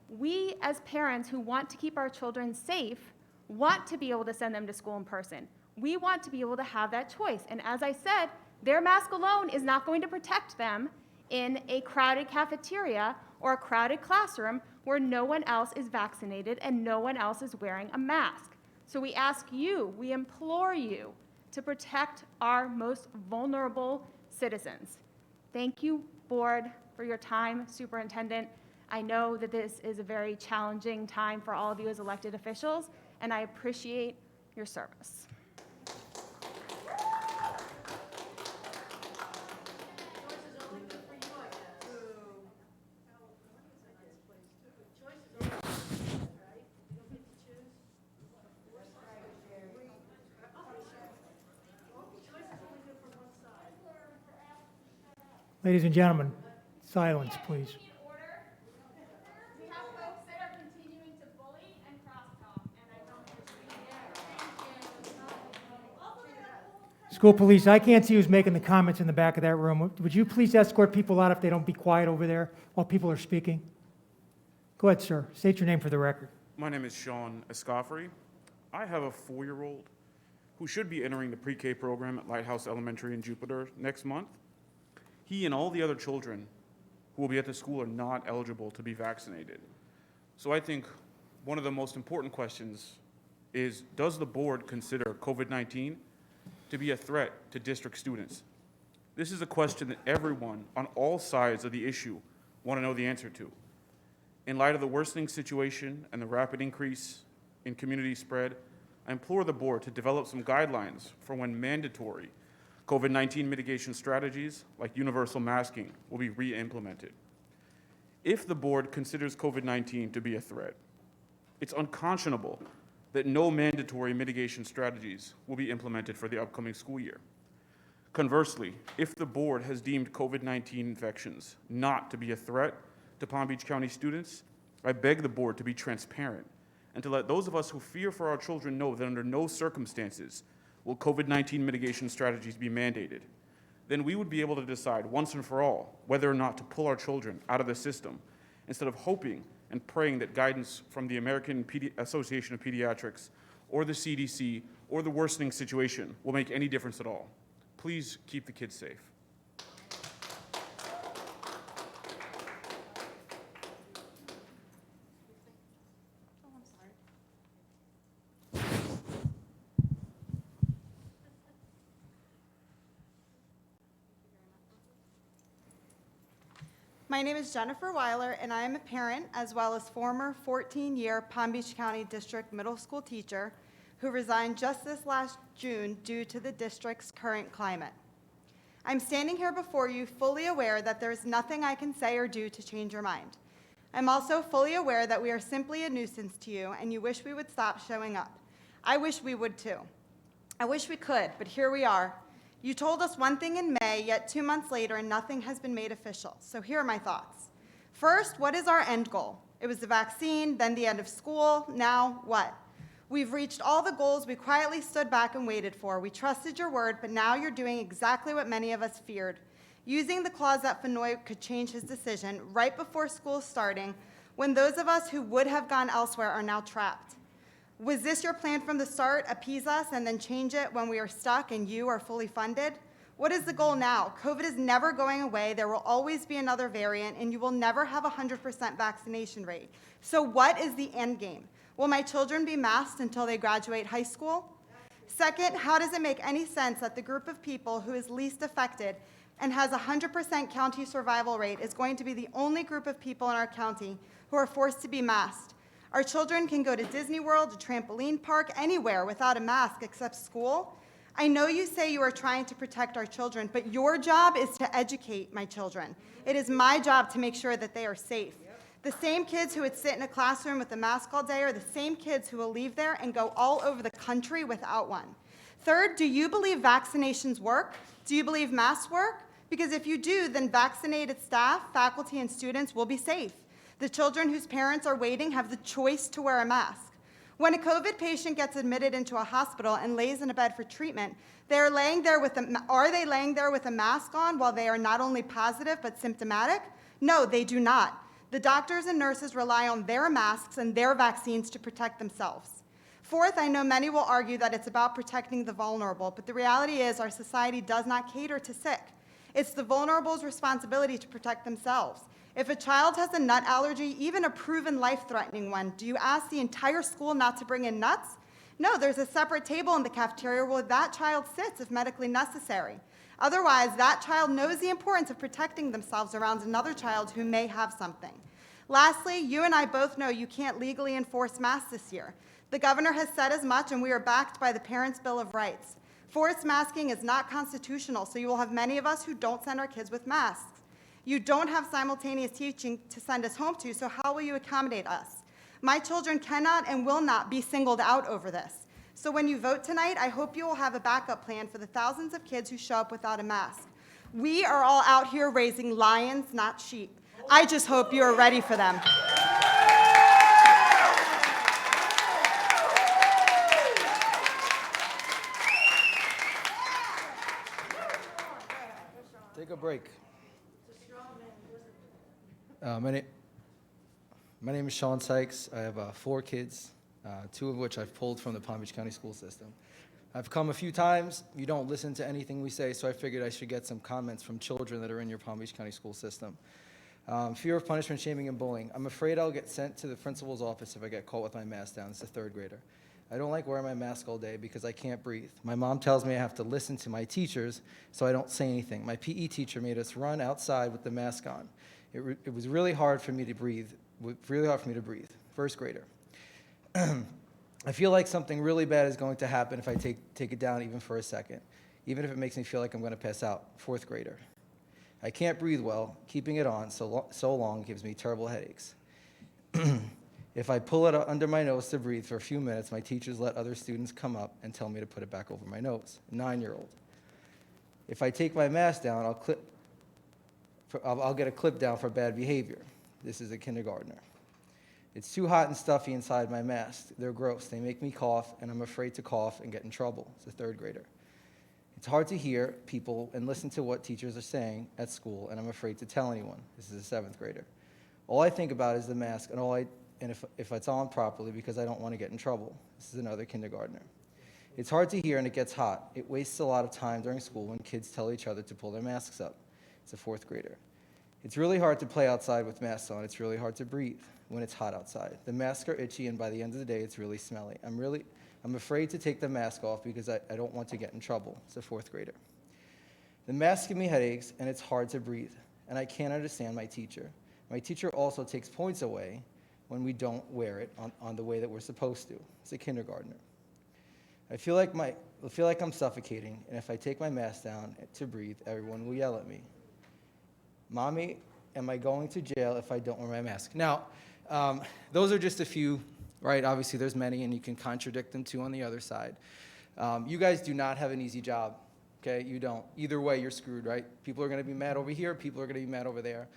we as parents who want to keep our children safe want to be able to send them to school in person. We want to be able to have that choice. And as I said, their mask alone is not going to protect them in a crowded cafeteria or a crowded classroom where no one else is vaccinated and no one else is wearing a mask. So we ask you, we implore you to protect our most vulnerable citizens. Thank you, Board, for your time. Superintendent, I know that this is a very challenging time for all of you as elected officials, and I appreciate your service. Ladies and gentlemen, silence, please. School police, I can't see who's making the comments in the back of that room. Would you please escort people out if they don't be quiet over there while people are speaking? Go ahead, sir. State your name for the record. My name is Sean Escoffrey. I have a 4-year-old who should be entering the pre-K program at Lighthouse Elementary in Jupiter next month. He and all the other children who will be at the school are not eligible to be vaccinated. So I think one of the most important questions is, does the board consider COVID-19 to be a threat to district students? This is a question that everyone on all sides of the issue want to know the answer to. In light of the worsening situation and the rapid increase in community spread, I implore the board to develop some guidelines for when mandatory COVID-19 mitigation strategies like universal masking will be re-implemented. If the board considers COVID-19 to be a threat, it's unconscionable that no mandatory mitigation strategies will be implemented for the upcoming school year. Conversely, if the board has deemed COVID-19 infections not to be a threat to Palm Beach County students, I beg the board to be transparent and to let those of us who fear for our children know that under no circumstances will COVID-19 mitigation strategies be mandated. Then we would be able to decide once and for all whether or not to pull our children out of the system instead of hoping and praying that guidance from the American Association of Pediatrics or the CDC or the worsening situation will make any difference at all. Please keep the kids safe. My name is Jennifer Weiler, and I am a parent as well as former 14-year Palm Beach County District middle school teacher who resigned just this last June due to the district's current climate. I'm standing here before you fully aware that there is nothing I can say or do to change your mind. I'm also fully aware that we are simply a nuisance to you and you wish we would stop showing up. I wish we would too. I wish we could, but here we are. You told us one thing in May, yet 2 months later, and nothing has been made official. So here are my thoughts. First, what is our end goal? It was the vaccine, then the end of school. Now what? We've reached all the goals we quietly stood back and waited for. We trusted your word, but now you're doing exactly what many of us feared. Using the clause that Fenoy could change his decision right before school starting, when those of us who would have gone elsewhere are now trapped. Was this your plan from the start, appease us and then change it when we are stuck and you are fully funded? What is the goal now? COVID is never going away. There will always be another variant, and you will never have a 100% vaccination rate. So what is the end game? Will my children be masked until they graduate high school? Second, how does it make any sense that the group of people who is least affected and has a 100% county survival rate is going to be the only group of people in our county who are forced to be masked? Our children can go to Disney World, a trampoline park, anywhere without a mask except school. I know you say you are trying to protect our children, but your job is to educate my children. It is my job to make sure that they are safe. The same kids who would sit in a classroom with a mask all day are the same kids who will leave there and go all over the country without one. Third, do you believe vaccinations work? Do you believe masks work? Because if you do, then vaccinated staff, faculty, and students will be safe. The children whose parents are waiting have the choice to wear a mask. When a COVID patient gets admitted into a hospital and lays in a bed for treatment, are they laying there with a mask on while they are not only positive but symptomatic? No, they do not. The doctors and nurses rely on their masks and their vaccines to protect themselves. Fourth, I know many will argue that it's about protecting the vulnerable, but the reality is our society does not cater to sick. It's the vulnerable's responsibility to protect themselves. If a child has a nut allergy, even a proven life-threatening one, do you ask the entire school not to bring in nuts? No, there's a separate table in the cafeteria where that child sits if medically necessary. Otherwise, that child knows the importance of protecting themselves around another child who may have something. Lastly, you and I both know you can't legally enforce masks this year. The governor has said as much, and we are backed by the Parents' Bill of Rights. Forced masking is not constitutional, so you will have many of us who don't send our kids with masks. You don't have simultaneous teaching to send us home to, so how will you accommodate us? My children cannot and will not be singled out over this. So when you vote tonight, I hope you will have a backup plan for the thousands of kids who show up without a mask. We are all out here raising lions, not sheep. I just hope you are ready for them. Take a break. My name is Sean Sykes. I have 4 kids, 2 of which I've pulled from the Palm Beach County school system. I've come a few times. You don't listen to anything we say, so I figured I should get some comments from children that are in your Palm Beach County school system. Fear of punishment, shaming, and bullying. I'm afraid I'll get sent to the principal's office if I get caught with my mask down. It's a 3rd grader. I don't like wearing my mask all day because I can't breathe. My mom tells me I have to listen to my teachers, so I don't say anything. My PE teacher made us run outside with the mask on. It was really hard for me to breathe. 1st grader. I feel like something really bad is going to happen if I take it down even for a second, even if it makes me feel like I'm going to pass out. 4th grader. I can't breathe well. Keeping it on so long gives me terrible headaches. If I pull it under my nose to breathe for a few minutes, my teachers let other students come up and tell me to put it back over my nose. 9-year-old. If I take my mask down, I'll get a clip down for bad behavior. This is a kindergartner. It's too hot and stuffy inside my mask. They're gross. They make me cough, and I'm afraid to cough and get in trouble. It's a 3rd grader. It's hard to hear people and listen to what teachers are saying at school, and I'm afraid to tell anyone. This is a 7th grader. All I think about is the mask and if it's on properly because I don't want to get in trouble. This is another kindergartner. It's hard to hear and it gets hot. It wastes a lot of time during school when kids tell each other to pull their masks up. It's a 4th grader. It's really hard to play outside with masks on. It's really hard to breathe when it's hot outside. The masks are itchy, and by the end of the day, it's really smelly. I'm afraid to take the mask off because I don't want to get in trouble. It's a 4th grader. The masks give me headaches, and it's hard to breathe, and I can't understand my teacher. My teacher also takes points away when we don't wear it on the way that we're supposed to. It's a kindergartner. I feel like I'm suffocating, and if I take my mask down to breathe, everyone will yell at me. Mommy, am I going to jail if I don't wear my mask? Now, those are just a few, right? Obviously, there's many, and you can contradict them too on the other side. You guys do not have an easy job, okay? You don't. Either way, you're screwed, right? People are going to be mad over here. People are going to be mad over there.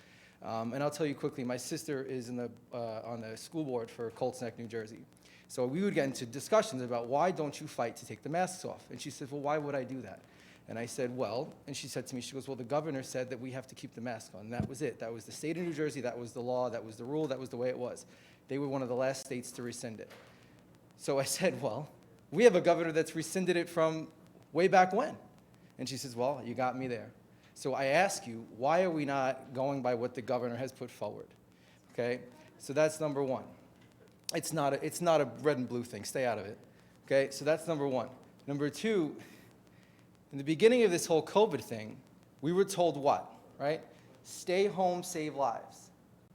And I'll tell you quickly, my sister is on the school board for Colts Neck, New Jersey. So we would get into discussions about why don't you fight to take the masks off? And she said, well, why would I do that? And I said, well, and she said to me, she goes, well, the governor said that we have to keep the mask on. And that was it. That was the state of New Jersey. That was the law. That was the rule. That was the way it was. They were one of the last states to rescind it. So I said, well, we have a governor that's rescinded it from way back when. And she says, well, you got me there. So I ask you, why are we not going by what the governor has put forward? Okay? So that's number one. It's not a red and blue thing. Stay out of it. Okay? So that's number one. Number two, in the beginning of this whole COVID thing, we were told what, right? Stay home, save lives,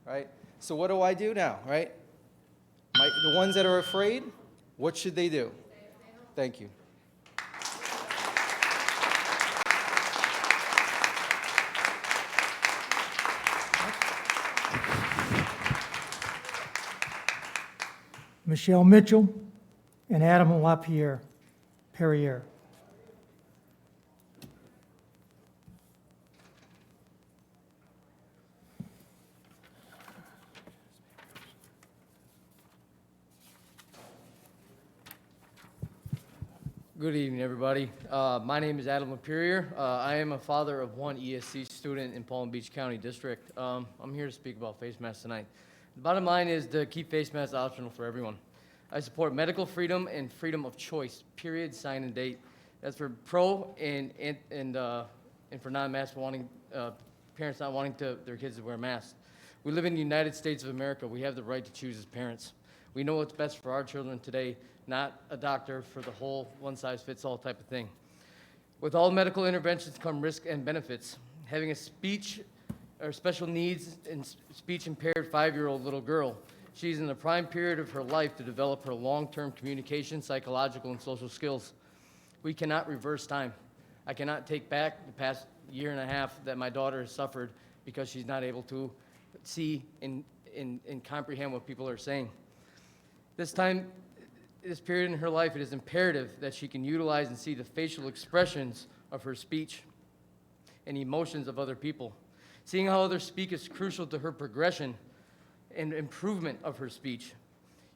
right? So what do I do now, right? The ones that are afraid, what should they do? Thank you. Michelle Mitchell and Adam LaPierre, Perrier. Good evening, everybody. My name is Adam LaPierre. I am a father of one ESC student in Palm Beach County District. I'm here to speak about face masks tonight. The bottom line is to keep face masks optional for everyone. I support medical freedom and freedom of choice, period, sign, and date. That's for pro and for non-mask wanting, parents not wanting their kids to wear masks. We live in the United States of America. We have the right to choose as parents. We know what's best for our children today, not a doctor for the whole one-size-fits-all type of thing. With all medical interventions come risk and benefits. Having a speech or special needs and speech-impaired 5-year-old little girl, she's in the prime period of her life to develop her long-term communication, psychological, and social skills. We cannot reverse time. I cannot take back the past year and a half that my daughter has suffered because she's not able to see and comprehend what people are saying. This period in her life, it is imperative that she can utilize and see the facial expressions of her speech and emotions of other people. Seeing how others speak is crucial to her progression and improvement of her speech.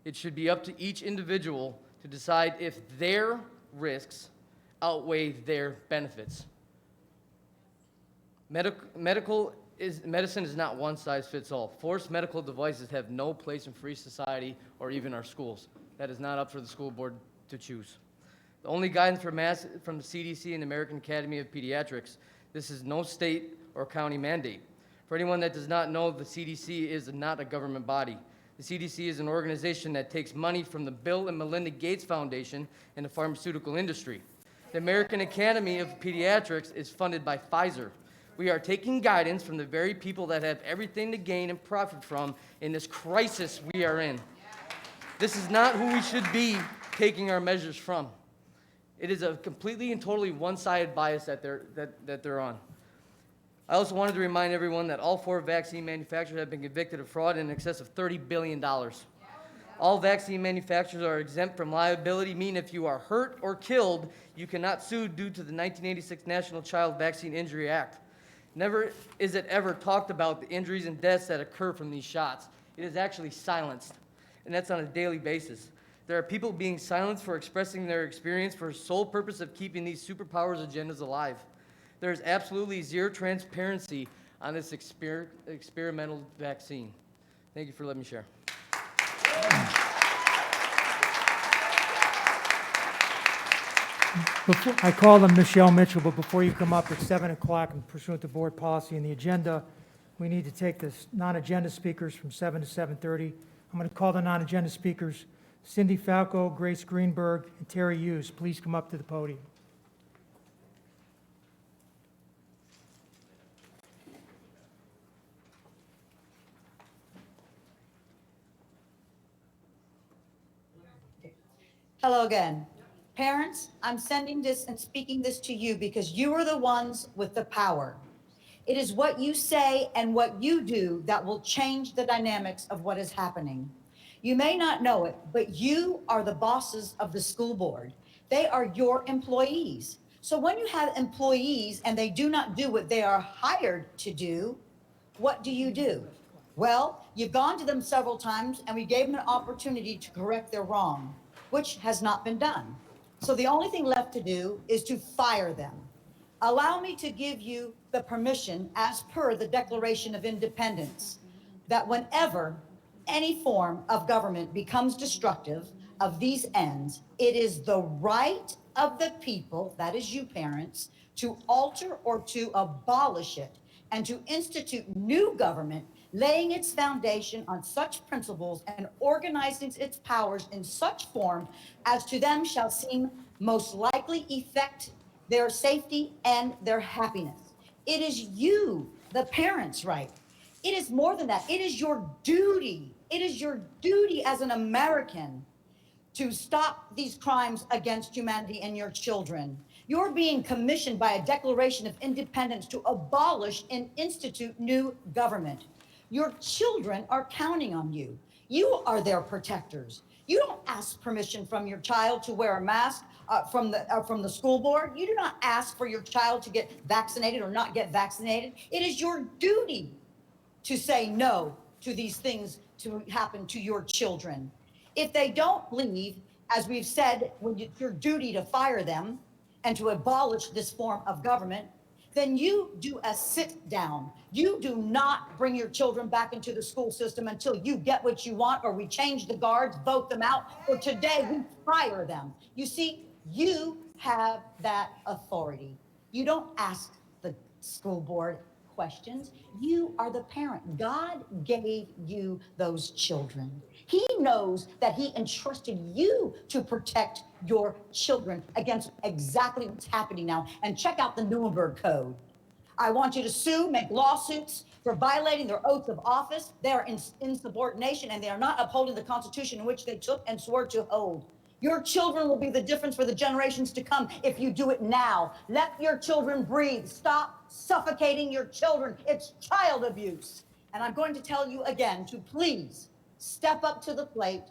It should be up to each individual to decide if their risks outweigh their benefits. Medicine is not one size fits all. Forced medical devices have no place in free society or even our schools. That is not up for the school board to choose. The only guidance from the CDC and the American Academy of Pediatrics, this is no state or county mandate. For anyone that does not know, the CDC is not a government body. The CDC is an organization that takes money from the Bill and Melinda Gates Foundation and the pharmaceutical industry. The American Academy of Pediatrics is funded by Pfizer. We are taking guidance from the very people that have everything to gain and profit from in this crisis we are in. This is not who we should be taking our measures from. It is a completely and totally one-sided bias that they're on. I also wanted to remind everyone that all 4 vaccine manufacturers have been convicted of fraud in excess of $30 billion. All vaccine manufacturers are exempt from liability, meaning if you are hurt or killed, you cannot sue due to the 1986 National Child Vaccine Injury Act. Never is it ever talked about the injuries and deaths that occur from these shots. It is actually silenced, and that's on a daily basis. There are people being silenced for expressing their experience for the sole purpose of keeping these superpowers' agendas alive. There is absolutely zero transparency on this experimental vaccine. Thank you for letting me share. I call on Michelle Mitchell, but before you come up at 7 o'clock and pursuant to board policy and the agenda, we need to take the non-agenda speakers from 7 to 7:30. I'm going to call the non-agenda speakers, Cindy Falco, Grace Greenberg, and Terry Hughes. Please come up to the podium. Hello again. Parents, I'm sending this and speaking this to you because you are the ones with the power. It is what you say and what you do that will change the dynamics of what is happening. You may not know it, but you are the bosses of the school board. They are your employees. So when you have employees and they do not do what they are hired to do, what do? Well, you've gone to them several times and we gave them an opportunity to correct their wrong, which has not been done. So the only thing left to do is to fire them. Allow me to give you the permission, as per the Declaration of Independence, that whenever any form of government becomes destructive of these ends, it is the right of the people, that is you parents, to alter or to abolish it and to institute new government, laying its foundation on such principles and organizing its powers in such form as to them shall seem most likely effect their safety and their happiness. It is you, the parents' right. It is more than that. It is your duty. It is your duty as an American to stop these crimes against humanity and your children. You're being commissioned by a Declaration of Independence to abolish and institute new government. Your children are counting on you. You are their protectors. You don't ask permission from your child to wear a mask from the school board. You do not ask for your child to get vaccinated or not get vaccinated. It is your duty to say no to these things to happen to your children. If they don't leave, as we've said, when it's your duty to fire them and to abolish this form of government, then you do a sit down. You do not bring your children back into the school system until you get what you want, or we change the guards, vote them out, or today we fire them. You see, you have that authority. You don't ask the school board questions. You are the parent. God gave you those children. He knows that he entrusted you to protect your children against exactly what's happening now. And check out the Nuremberg Code. I want you to sue, make lawsuits for violating their oath of office. They are in insubordination and they are not upholding the Constitution in which they took and swore to hold. Your children will be the difference for the generations to come if you do it now. Let your children breathe. Stop suffocating your children. It's child abuse. And I'm going to tell you again to please step up to the plate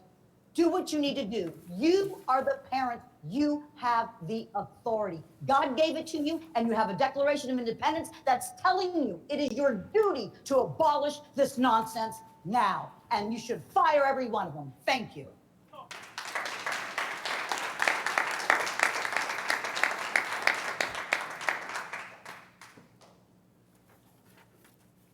Do what you need to do. You are the parent. You have the authority. God gave it to you, and you have a Declaration of Independence that's telling you it is your duty to abolish this nonsense now. And you should fire every one of them. Thank you.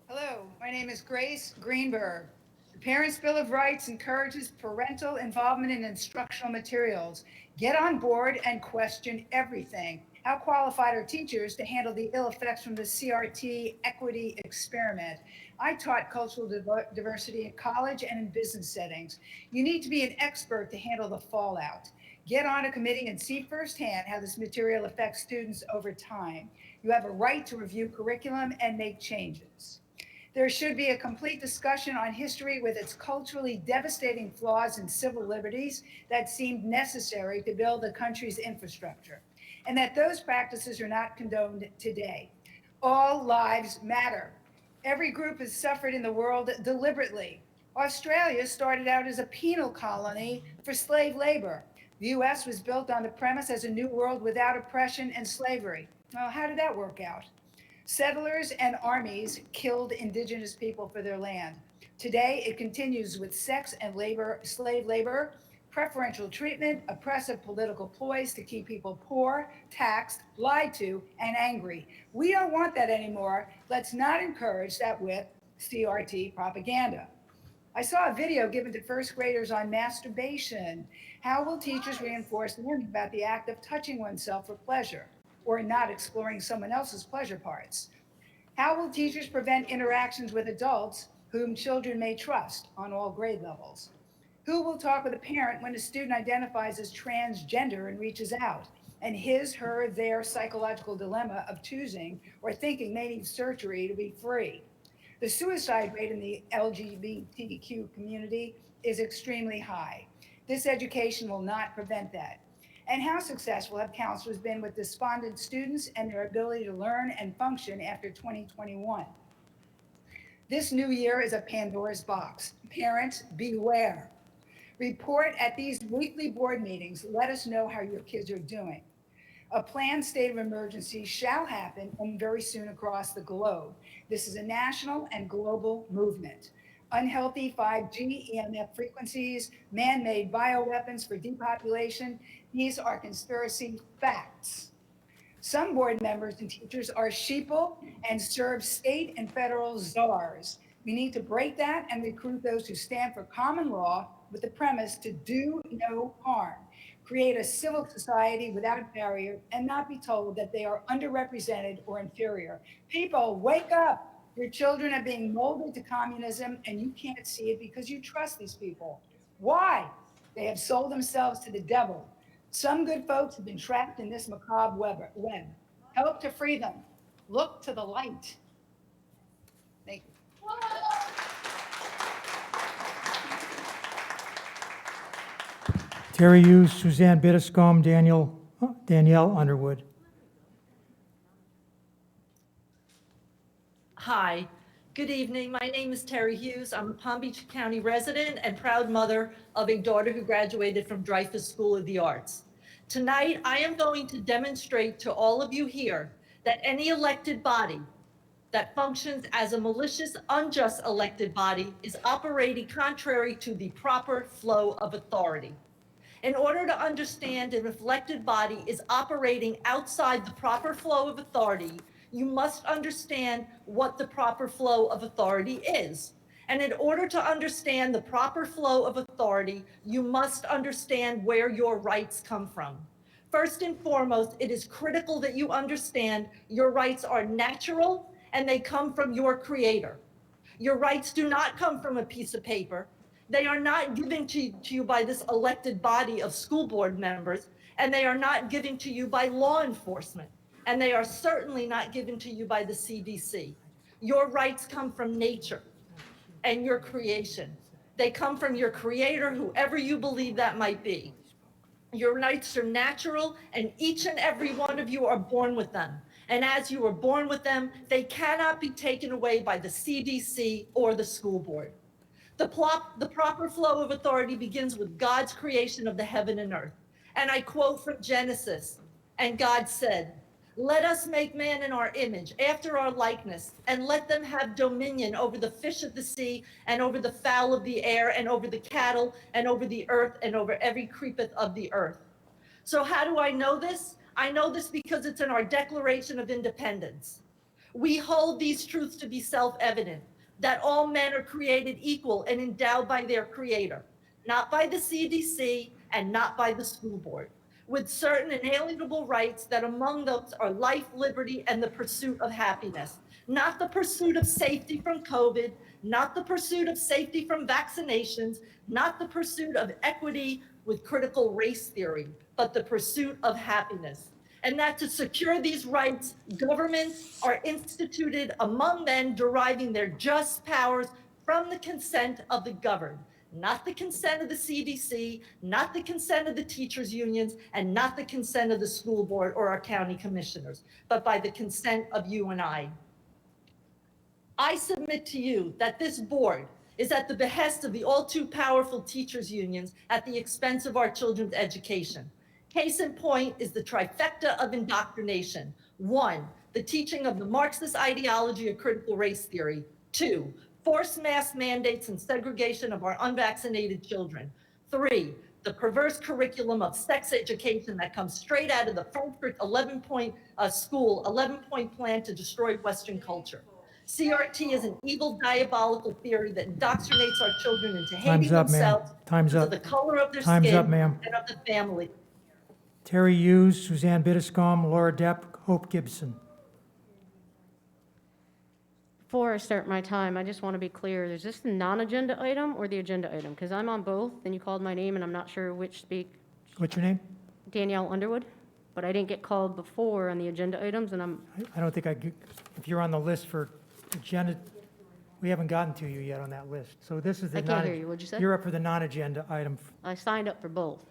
Hello, my name is Grace Greenberg. The Parents' Bill of Rights encourages parental involvement in instructional materials. Get on board and question everything. How qualified are teachers to handle the ill effects from the CRT equity experiment? I taught cultural diversity in college and in business settings. You need to be an expert to handle the fallout. Get on a committee and see firsthand how this material affects students over time. You have a right to review curriculum and make changes. There should be a complete discussion on history with its culturally devastating flaws and civil liberties that seemed necessary to build the country's infrastructure, and that those practices are not condoned today. All lives matter. Every group has suffered in the world deliberately. Australia started out as a penal colony for slave labor. The US was built on the premise as a new world without oppression and slavery. Well, how did that work out? Settlers and armies killed indigenous people for their land. Today, it continues with sex and labor, slave labor, preferential treatment, oppressive political ploys to keep people poor, taxed, lied to, and angry. We don't want that anymore. Let's not encourage that with CRT propaganda. I saw a video given to first graders on masturbation. How will teachers reinforce learning about the act of touching oneself for pleasure, or not exploring someone else's pleasure parts? How will teachers prevent interactions with adults whom children may trust on all grade levels? Who will talk with a parent when a student identifies as transgender and reaches out, and his, her, their psychological dilemma of choosing or thinking they need surgery to be free? The suicide rate in the LGBTQ community is extremely high. This education will not prevent that. And how successful have counselors been with despondent students and their ability to learn and function after 2021? This new year is a Pandora's box. Parents, beware. Report at these weekly board meetings. Let us know how your kids are doing. A planned state of emergency shall happen and very soon across the globe. This is a national and global movement. Unhealthy 5G EMF frequencies, man-made bioweapons for depopulation, these are conspiracy facts. Some board members and teachers are sheeple and serve state and federal czars. We need to break that and recruit those who stand for common law with the premise to do no harm. Create a civil society without barrier and not be told that they are underrepresented or inferior. People, wake up. Your children are being molded to communism and you can't see it because you trust these people. Why? They have sold themselves to the devil. Some good folks have been trapped in this macabre web. Help to free them. Look to the light. Thank you. Terry Hughes, Suzanne Bittiscombe, Danielle Underwood. Hi, good evening. My name is Terry Hughes. I'm a Palm Beach County resident and proud mother of a daughter who graduated from Dreyfus School of the Arts. Tonight, I am going to demonstrate to all of you here that any elected body that functions as a malicious, unjust elected body is operating contrary to the proper flow of authority. In order to understand if an elected body is operating outside the proper flow of authority, you must understand what the proper flow of authority is. And in order to understand the proper flow of authority, you must understand where your rights come from. First and foremost, it is critical that you understand your rights are natural and they come from your creator. Your rights do not come from a piece of paper. They are not given to you by this elected body of school board members, and they are not given to you by law enforcement. And they are certainly not given to you by the CDC. Your rights come from nature and your creation. They come from your creator, whoever you believe that might be. Your rights are natural, and each and every one of you are born with them. And as you are born with them, they cannot be taken away by the CDC or the school board. The proper flow of authority begins with God's creation of the heaven and earth. And I quote from Genesis, and God said, "Let us make man in our image, after our likeness, and let them have dominion over the fish of the sea, and over the fowl of the air, and over the cattle, and over the earth, and over every creepeth of the earth." So how do I know this? I know this because it's in our Declaration of Independence. We hold these truths to be self-evident, that all men are created equal and endowed by their creator, not by the CDC and not by the school board, with certain inalienable rights that among those are life, liberty, and the pursuit of happiness, not the pursuit of safety from COVID, not the pursuit of safety from vaccinations, not the pursuit of equity with critical race theory, but the pursuit of happiness. And that to secure these rights, governments are instituted among men deriving their just powers from the consent of the governed, not the consent of the CDC, not the consent of the teachers' unions, and not the consent of the school board or our county commissioners, but by the consent of you and I. I submit to you that this board is at the behest of the all too powerful teachers' unions at the expense of our children's education. Case in point is the trifecta of indoctrination. 1, the teaching of the Marxist ideology of critical race theory. 2, forced mass mandates and segregation of our unvaccinated children. 3, the perverse curriculum of sex education that comes straight out of the Frankfurt 11-point plan to destroy Western culture. CRT is an evil, diabolical theory that indoctrinates our children into hating themselves Time's because up. of the color of their Time's skin up, ma'am. and of the family. Terry Hughes, Suzanne Biddiscombe, Laura Depp, Hope Gibson. Before I start my time, I just want to be clear, is this the non-agenda item or the agenda item? Because I'm on both, and you called my name, and I'm not sure which speak. What's your name? Danielle Underwood, but I didn't get called before on the agenda items, and I don't think if you're on the list for agenda, we haven't gotten to you yet on that list. So this is the I can't hear you. What'd you say? You're up for the non-agenda item. I signed up for both.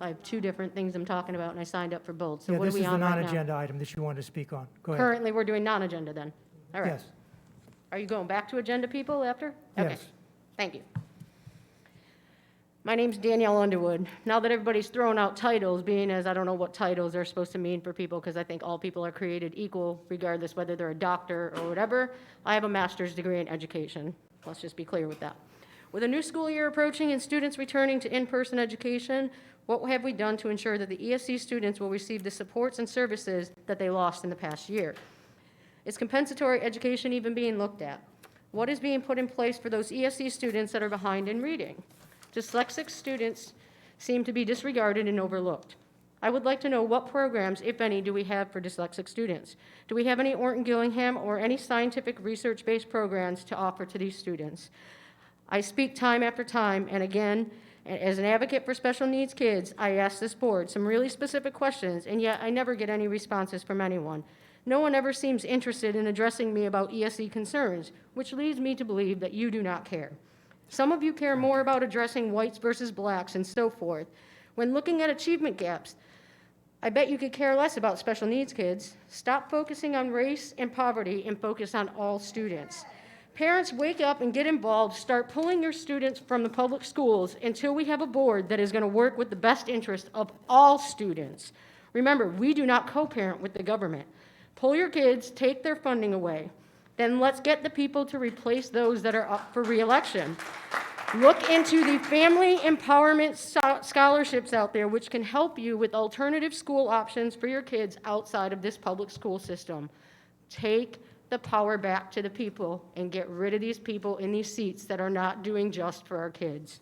I have two different things I'm talking about, and I signed up for both. So Yeah, what are this we is the on right now? non-agenda item that you wanted to speak on. Go ahead. Currently, we're doing non-agenda then. All right. Yes. Are you going back to agenda, people, after? Okay. Yes. Thank you. My name's Danielle Underwood. Now that everybody's thrown out titles, being as I don't know what titles are supposed to mean for people, because I think all people are created equal, regardless whether they're a doctor or whatever, I have a master's degree in education. Let's just be clear with that. With a new school year approaching and students returning to in-person education, what have we done to ensure that the ESC students will receive the supports and services that they lost in the past year? Is compensatory education even being looked at? What is being put in place for those ESC students that are behind in reading? Dyslexic students seem to be disregarded and overlooked. I would like to know what programs, if any, do we have for dyslexic students? Do we have any Orton Gillingham or any scientific research-based programs to offer to these students? I speak time after time, and again, as an advocate for special needs kids, I ask this board some really specific questions, and yet I never get any responses from anyone. No one ever seems interested in addressing me about ESC concerns, which leads me to believe that you do not care. Some of you care more about addressing whites versus blacks and so forth. When looking at achievement gaps, I bet you could care less about special needs kids. Stop focusing on race and poverty and focus on all students. Parents, wake up and get involved. Start pulling your students from the public schools until we have a board that is going to work with the best interest of all students. Remember, we do not co-parent with the government. Pull your kids, take their funding away. Then let's get the people to replace those that are up for re-election. Look into the family empowerment scholarships out there, which can help you with alternative school options for your kids outside of this public school system. Take the power back to the people and get rid of these people in these seats that are not doing just for our kids.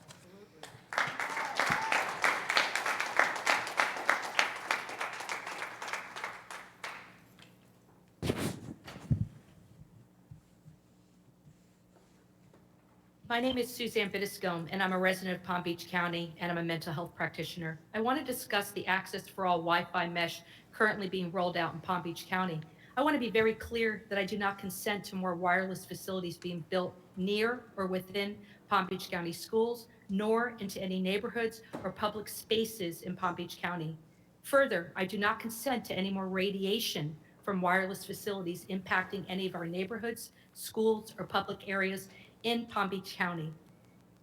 My name is Suzanne Biddiscombe, and I'm a resident of Palm Beach County, and I'm a mental health practitioner. I want to discuss the Access for All Wi-Fi mesh currently being rolled out in Palm Beach County. I want to be very clear that I do not consent to more wireless facilities being built near or within Palm Beach County schools, nor into any neighborhoods or public spaces in Palm Beach County. Further, I do not consent to any more radiation from wireless facilities impacting any of our neighborhoods, schools, or public areas in Palm Beach County.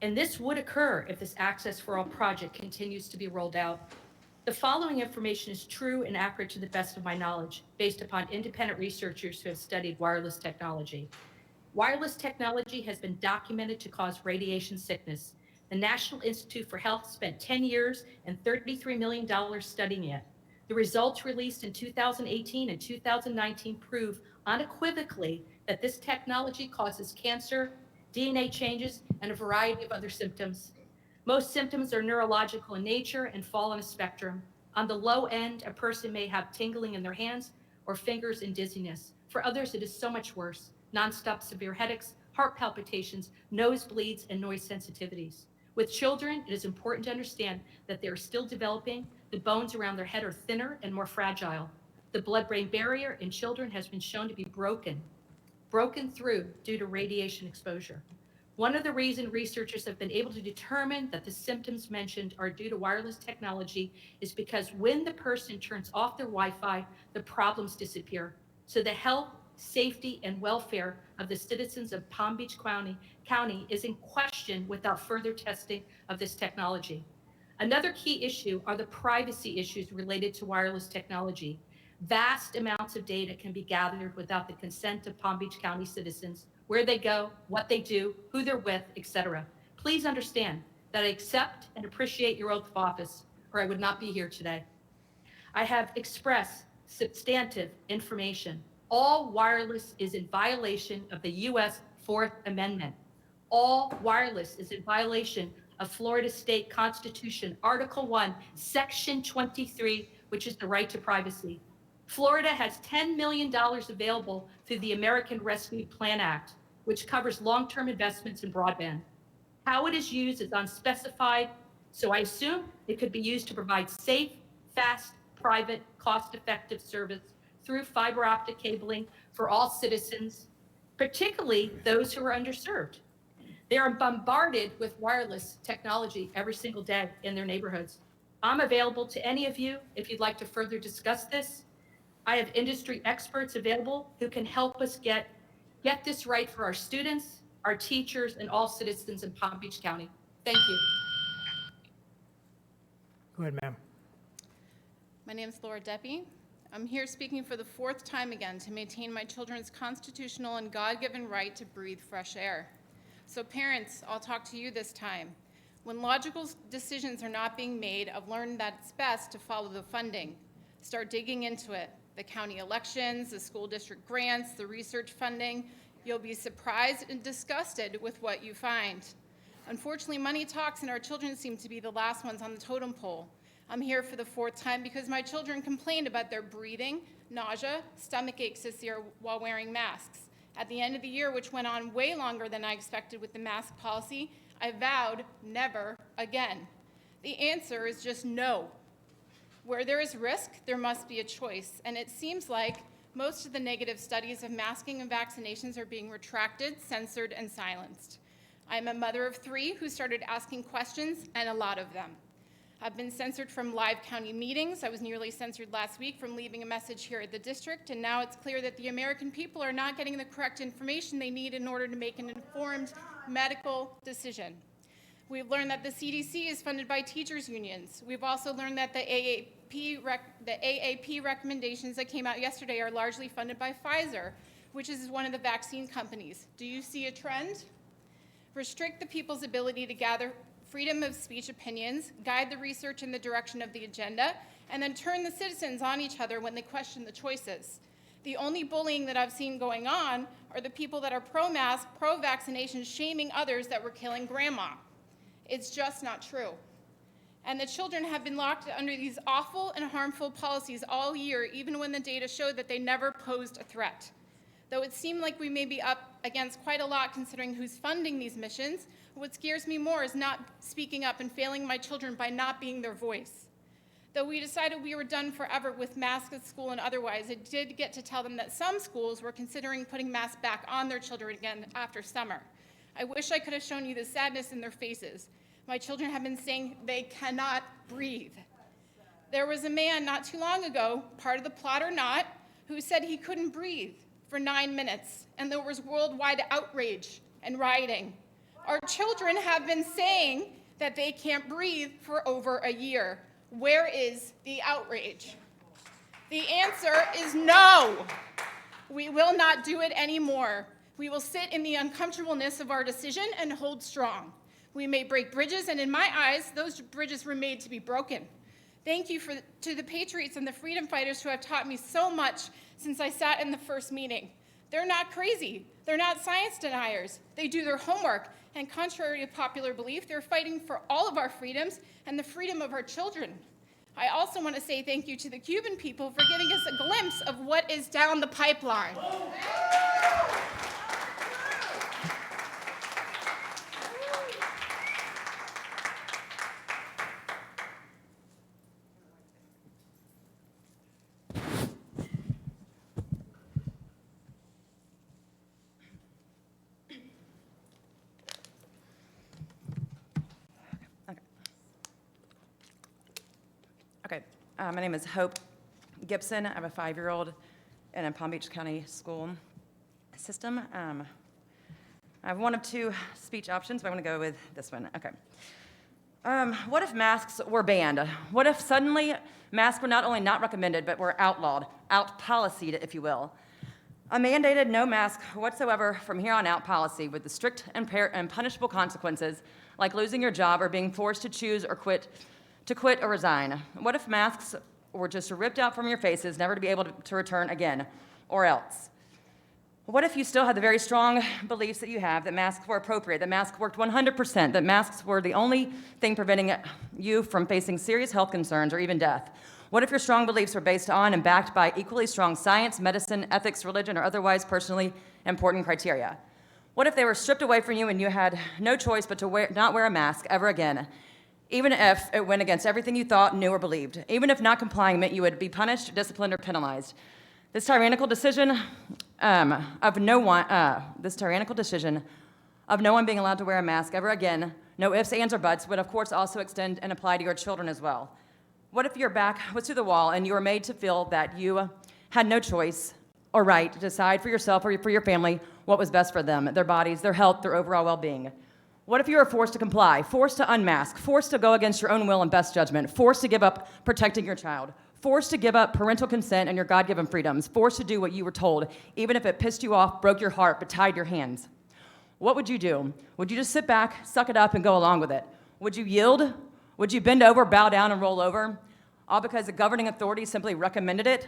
And this would occur if this Access for All project continues to be rolled out. The following information is true and accurate to the best of my knowledge, based upon independent researchers who have studied wireless technology. Wireless technology has been documented to cause radiation sickness. The National Institute for Health spent 10 years and $33 million studying it. The results released in 2018 and 2019 prove unequivocally that this technology causes cancer, DNA changes, and a variety of other symptoms. Most symptoms are neurological in nature and fall on a spectrum. On the low end, a person may have tingling in their hands or fingers and dizziness. For others, it is so much worse. Nonstop severe headaches, heart palpitations, nosebleeds, and noise sensitivities. With children, it is important to understand that they are still developing. The bones around their head are thinner and more fragile. The blood-brain barrier in children has been shown to be broken through due to radiation exposure. One of the reasons researchers have been able to determine that the symptoms mentioned are due to wireless technology is because when the person turns off their Wi-Fi, the problems disappear. So the health, safety, and welfare of the citizens of Palm Beach County is in question without further testing of this technology. Another key issue are the privacy issues related to wireless technology. Vast amounts of data can be gathered without the consent of Palm Beach County citizens, where they go, what they do, who they're with, etc. Please understand that I accept and appreciate your oath of office, or I would not be here today. I have expressed substantive information. All wireless is in violation of the U.S. Fourth Amendment. All wireless is in violation of Florida State Constitution, Article 1, Section 23, which is the right to privacy. Florida has $10 million available through the American Rescue Plan Act, which covers long-term investments in broadband. How it is used is unspecified, so I assume it could be used to provide safe, fast, private, cost-effective service through fiber optic cabling for all citizens, particularly those who are underserved. They are bombarded with wireless technology every single day in their neighborhoods. I'm available to any of you if you'd like to further discuss this. I have industry experts available who can help us get this right for our students, our teachers, and all citizens in Palm Beach County. Thank you. Go ahead, ma'am. My name is Laura Deppie. I'm here speaking for the fourth time again to maintain my children's constitutional and God-given right to breathe fresh air. So parents, I'll talk to you this time. When logical decisions are not being made, I've learned that it's best to follow the funding. Start digging into it. The county elections, the school district grants, the research funding. You'll be surprised and disgusted with what you find. Unfortunately, money talks and our children seem to be the last ones on the totem pole. I'm here for the fourth time because my children complained about their breathing, nausea, stomach aches this year while wearing masks. At the end of the year, which went on way longer than I expected with the mask policy, I vowed never again. The answer is just no. Where there is risk, there must be a choice. And it seems like most of the negative studies of masking and vaccinations are being retracted, censored, and silenced. I'm a mother of 3 who started asking questions, and a lot of them. I've been censored from live county meetings. I was nearly censored last week from leaving a message here at the district, and now it's clear that the American people are not getting the correct information they need in order to make an informed medical decision. We've learned that the CDC is funded by teachers' unions. We've also learned that the AAP recommendations that came out yesterday are largely funded by Pfizer, which is one of the vaccine companies. Do you see a trend? Restrict the people's ability to gather freedom of speech opinions, guide the research in the direction of the agenda, and then turn the citizens on each other when they question the choices. The only bullying that I've seen going on are the people that are pro-mask, pro-vaccination, shaming others that were killing grandma. It's just not true. And the children have been locked under these awful and harmful policies all year, even when the data showed that they never posed a threat. Though it seemed like we may be up against quite a lot considering who's funding these missions, what scares me more is not speaking up and failing my children by not being their voice. Though we decided we were done forever with masks at school and otherwise, it did get to tell them that some schools were considering putting masks back on their children again after summer. I wish I could have shown you the sadness in their faces. My children have been saying they cannot breathe. There was a man not too long ago, part of the plot or not, who said he couldn't breathe for 9 minutes, and there was worldwide outrage and rioting. Our children have been saying that they can't breathe for over a year. Where is the outrage? The answer is no. We will not do it anymore. We will sit in the uncomfortableness of our decision and hold strong. We may break bridges, and in my eyes, those bridges were made to be broken. Thank you to the patriots and the freedom fighters who have taught me so much since I sat in the first meeting. They're not crazy. They're not science deniers. They do their homework, and contrary to popular belief, they're fighting for all of our freedoms and the freedom of our children. I also want to say thank you to the Cuban people for giving us a glimpse of what is down the pipeline. Okay, my name is Holt Gibson. I have a 5-year-old in a Palm Beach County school system. I have one of two speech options, but I'm going to go with this one. Okay. What if masks were banned? What if suddenly masks were not only not recommended, but were outlawed, out-policed, if you will? A mandated no mask whatsoever from here on out policy with the strict and punishable consequences, like losing your job or being forced to choose or quit or resign. What if masks were just ripped out from your faces, never to be able to return again, or else? What if you still had the very strong beliefs that you have, that masks were appropriate, that masks worked 100%, that masks were the only thing preventing you from facing serious health concerns or even death? What if your strong beliefs were based on and backed by equally strong science, medicine, ethics, religion, or otherwise personally important criteria? What if they were stripped away from you and you had no choice but to not wear a mask ever again, even if it went against everything you thought, knew, or believed, even if not complying meant you would be punished, disciplined, or penalized? This tyrannical decision of no one being allowed to wear a mask ever again, no ifs, ands, or buts, would of course also extend and apply to your children as well. What if your back was to the wall and you were made to feel that you had no choice or right to decide for yourself or for your family what was best for them, their bodies, their health, their overall well-being? What if you were forced to comply, forced to unmask, forced to go against your own will and best judgment, forced to give up protecting your child, forced to give up parental consent and your God-given freedoms, forced to do what you were told, even if it pissed you off, broke your heart, but tied your hands? What would you do? Would you just sit back, suck it up, and go along with it? Would you yield? Would you bend over, bow down, and roll over, all because the governing authority simply recommended it?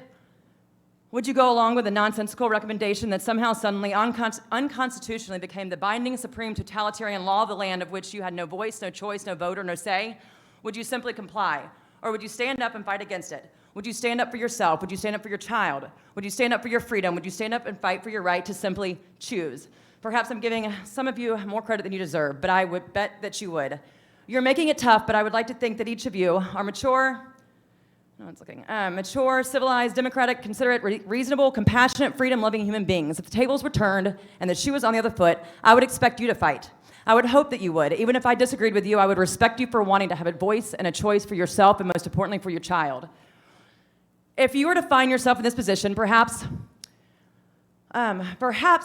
Would you go along with a nonsensical recommendation that somehow suddenly unconstitutionally became the binding supreme totalitarian law of the land of which you had no voice, no choice, no vote, or no say? Would you simply comply? Or would you stand up and fight against it? Would you stand up for yourself? Would you stand up for your child? Would you stand up for your freedom? Would you stand up and fight for your right to simply choose? Perhaps I'm giving some of you more credit than you deserve, but I would bet that you would. You're making it tough, but I would like to think that each of you are mature, civilized, democratic, considerate, reasonable, compassionate, freedom-loving human beings. If the tables were turned and the shoe was on the other foot, I would expect you to fight. I would hope that you would. Even if I disagreed with you, I would respect you for wanting to have a voice and a choice for yourself and most importantly for your child. If you were to find yourself in this position, perhaps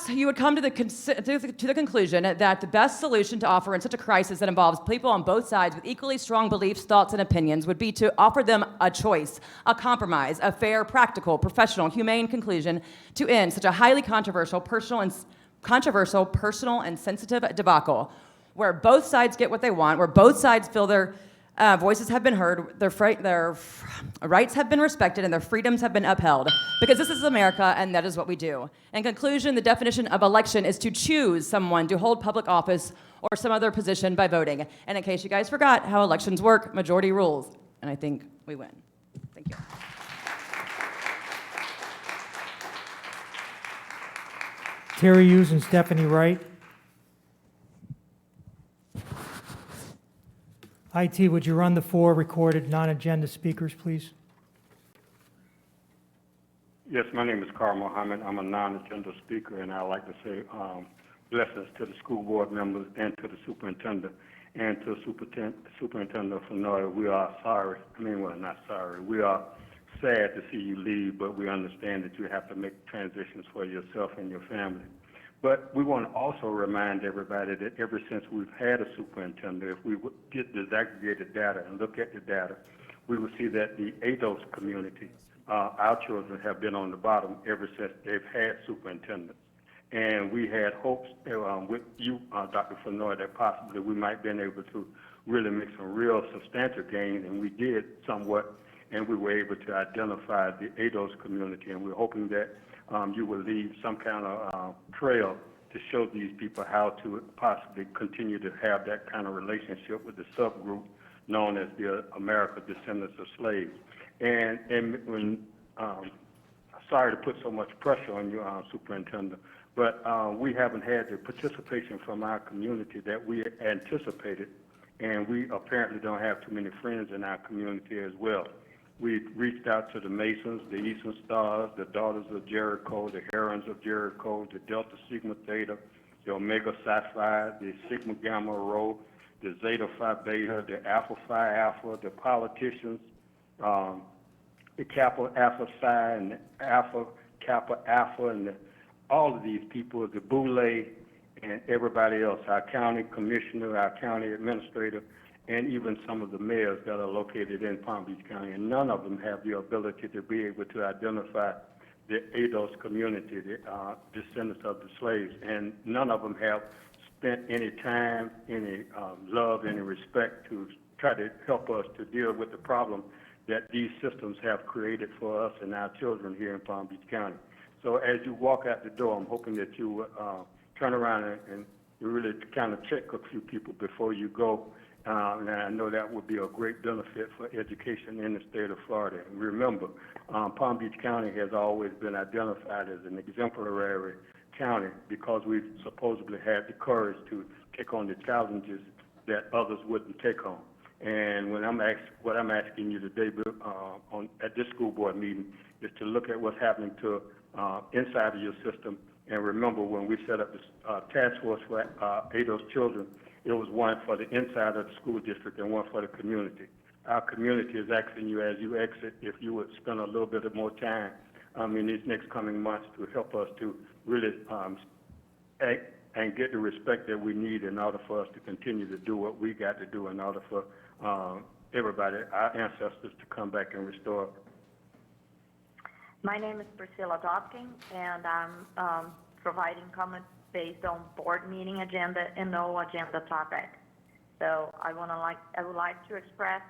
you would come to the conclusion that the best solution to offer in such a crisis that involves people on both sides with equally strong beliefs, thoughts, and opinions would be to offer them a choice, a compromise, a fair, practical, professional, humane conclusion to end such a highly controversial, personal, and sensitive debacle, where both sides get what they want, where both sides feel their voices have been heard, their rights have been respected, and their freedoms have been upheld. Because this is America, and that is what we do. In conclusion, the definition of election is to choose someone to hold public office or some other position by voting. And in case you guys forgot how elections work, majority rules. And I think we win. Thank you. Terry Hughes and Stephanie Wright. IT, would you run the 4 recorded non-agenda speakers, please? Yes, my name is Carl Mohammed. I'm a non-agenda speaker, and I'd like to say blessings to the school board members and to the superintendent and to Superintendent Fenoy. We are sorry. Not sorry. We are sad to see you leave, but we understand that you have to make transitions for yourself and your family. But we want to also remind everybody that ever since we've had a superintendent, if we would get disaggregated data and look at the data, we will see that the ADOS community, our children have been on the bottom ever since they've had superintendents. And we had hopes with you, Dr. Fenoy, that possibly we might have been able to really make some real substantial gains, and we did somewhat, and we were able to identify the ADOS community, and we're hoping that you will leave some kind of trail to show these people how to possibly continue to have that kind of relationship with the subgroup known as the American descendants of slaves. And when, sorry to put so much pressure on you, Superintendent, but we haven't had the participation from our community that we anticipated, and we apparently don't have too many friends in our community as well. We reached out to the Masons, the Eastern Stars, the Daughters of Jericho, the Herons of Jericho, the Delta Sigma Theta, the Omega Psi Phi, the Sigma Gamma Rho, the Zeta Phi Beta, the Alpha Phi Alpha, the politicians, the Kappa Alpha Psi, and the Alpha Kappa Alpha, and all of these people, the Boule, and everybody else, our county commissioner, our county administrator, and even some of the mayors that are located in Palm Beach County, and none of them have the ability to be able to identify the ADOS community, the descendants of the slaves, and none of them have spent any time, any love, any respect to try to help us to deal with the problem that these systems have created for us and our children here in Palm Beach County. So as you walk out the door, I'm hoping that you turn around and really kind of check a few people before you go. And I know that would be a great benefit for education in the state of Florida. And remember, Palm Beach County has always been identified as an exemplary county because we've supposedly had the courage to take on the challenges that others wouldn't take on. And what I'm asking you today at this school board meeting is to look at what's happening to inside of your system. And remember, when we set up this task force for ADOS children, it was one for the inside of the school district and one for the community. Our community is asking you as you exit if you would spend a little bit more time in these next coming months to help us to really act and get the respect that we need in order for us to continue to do what we got to do in order for everybody, our ancestors, to come back and restore. My name is Priscilla Dopkin, and I'm providing comments based on board meeting agenda and no agenda topic. So I would like to express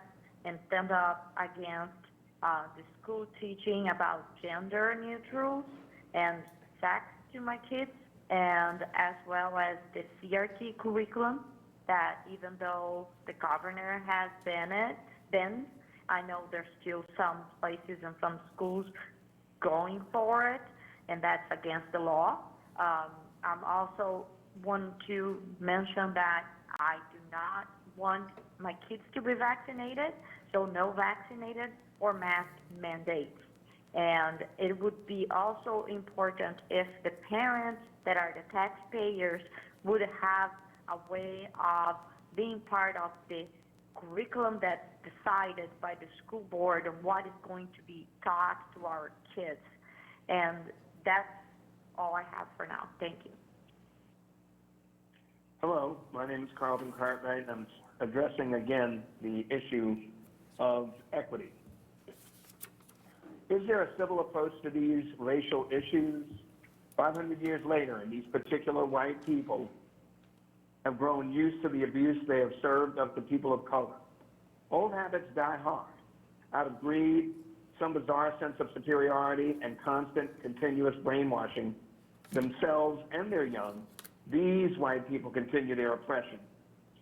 and stand up against the school teaching about gender neutrals and sex to my kids, and as well as the CRT curriculum that even though the governor has banned, I know there's still some places and some schools going for it, and that's against the law. I'm also want to mention that I do not want my kids to be vaccinated, so no vaccinated or mask mandates. And it would be also important if the parents that are the taxpayers would have a way of being part of the curriculum that's decided by the school board and what is going to be taught to our kids. And that's all I have for now. Thank you. Hello, my name is Carlton Cartwright. I'm addressing again the issue of equity. Is there a civil approach to these racial issues? 500 years later, and these particular white people have grown used to the abuse they have served of the people of color. Old habits die hard. Out of greed, some bizarre sense of superiority, and constant, continuous brainwashing themselves and their young, these white people continue their oppression,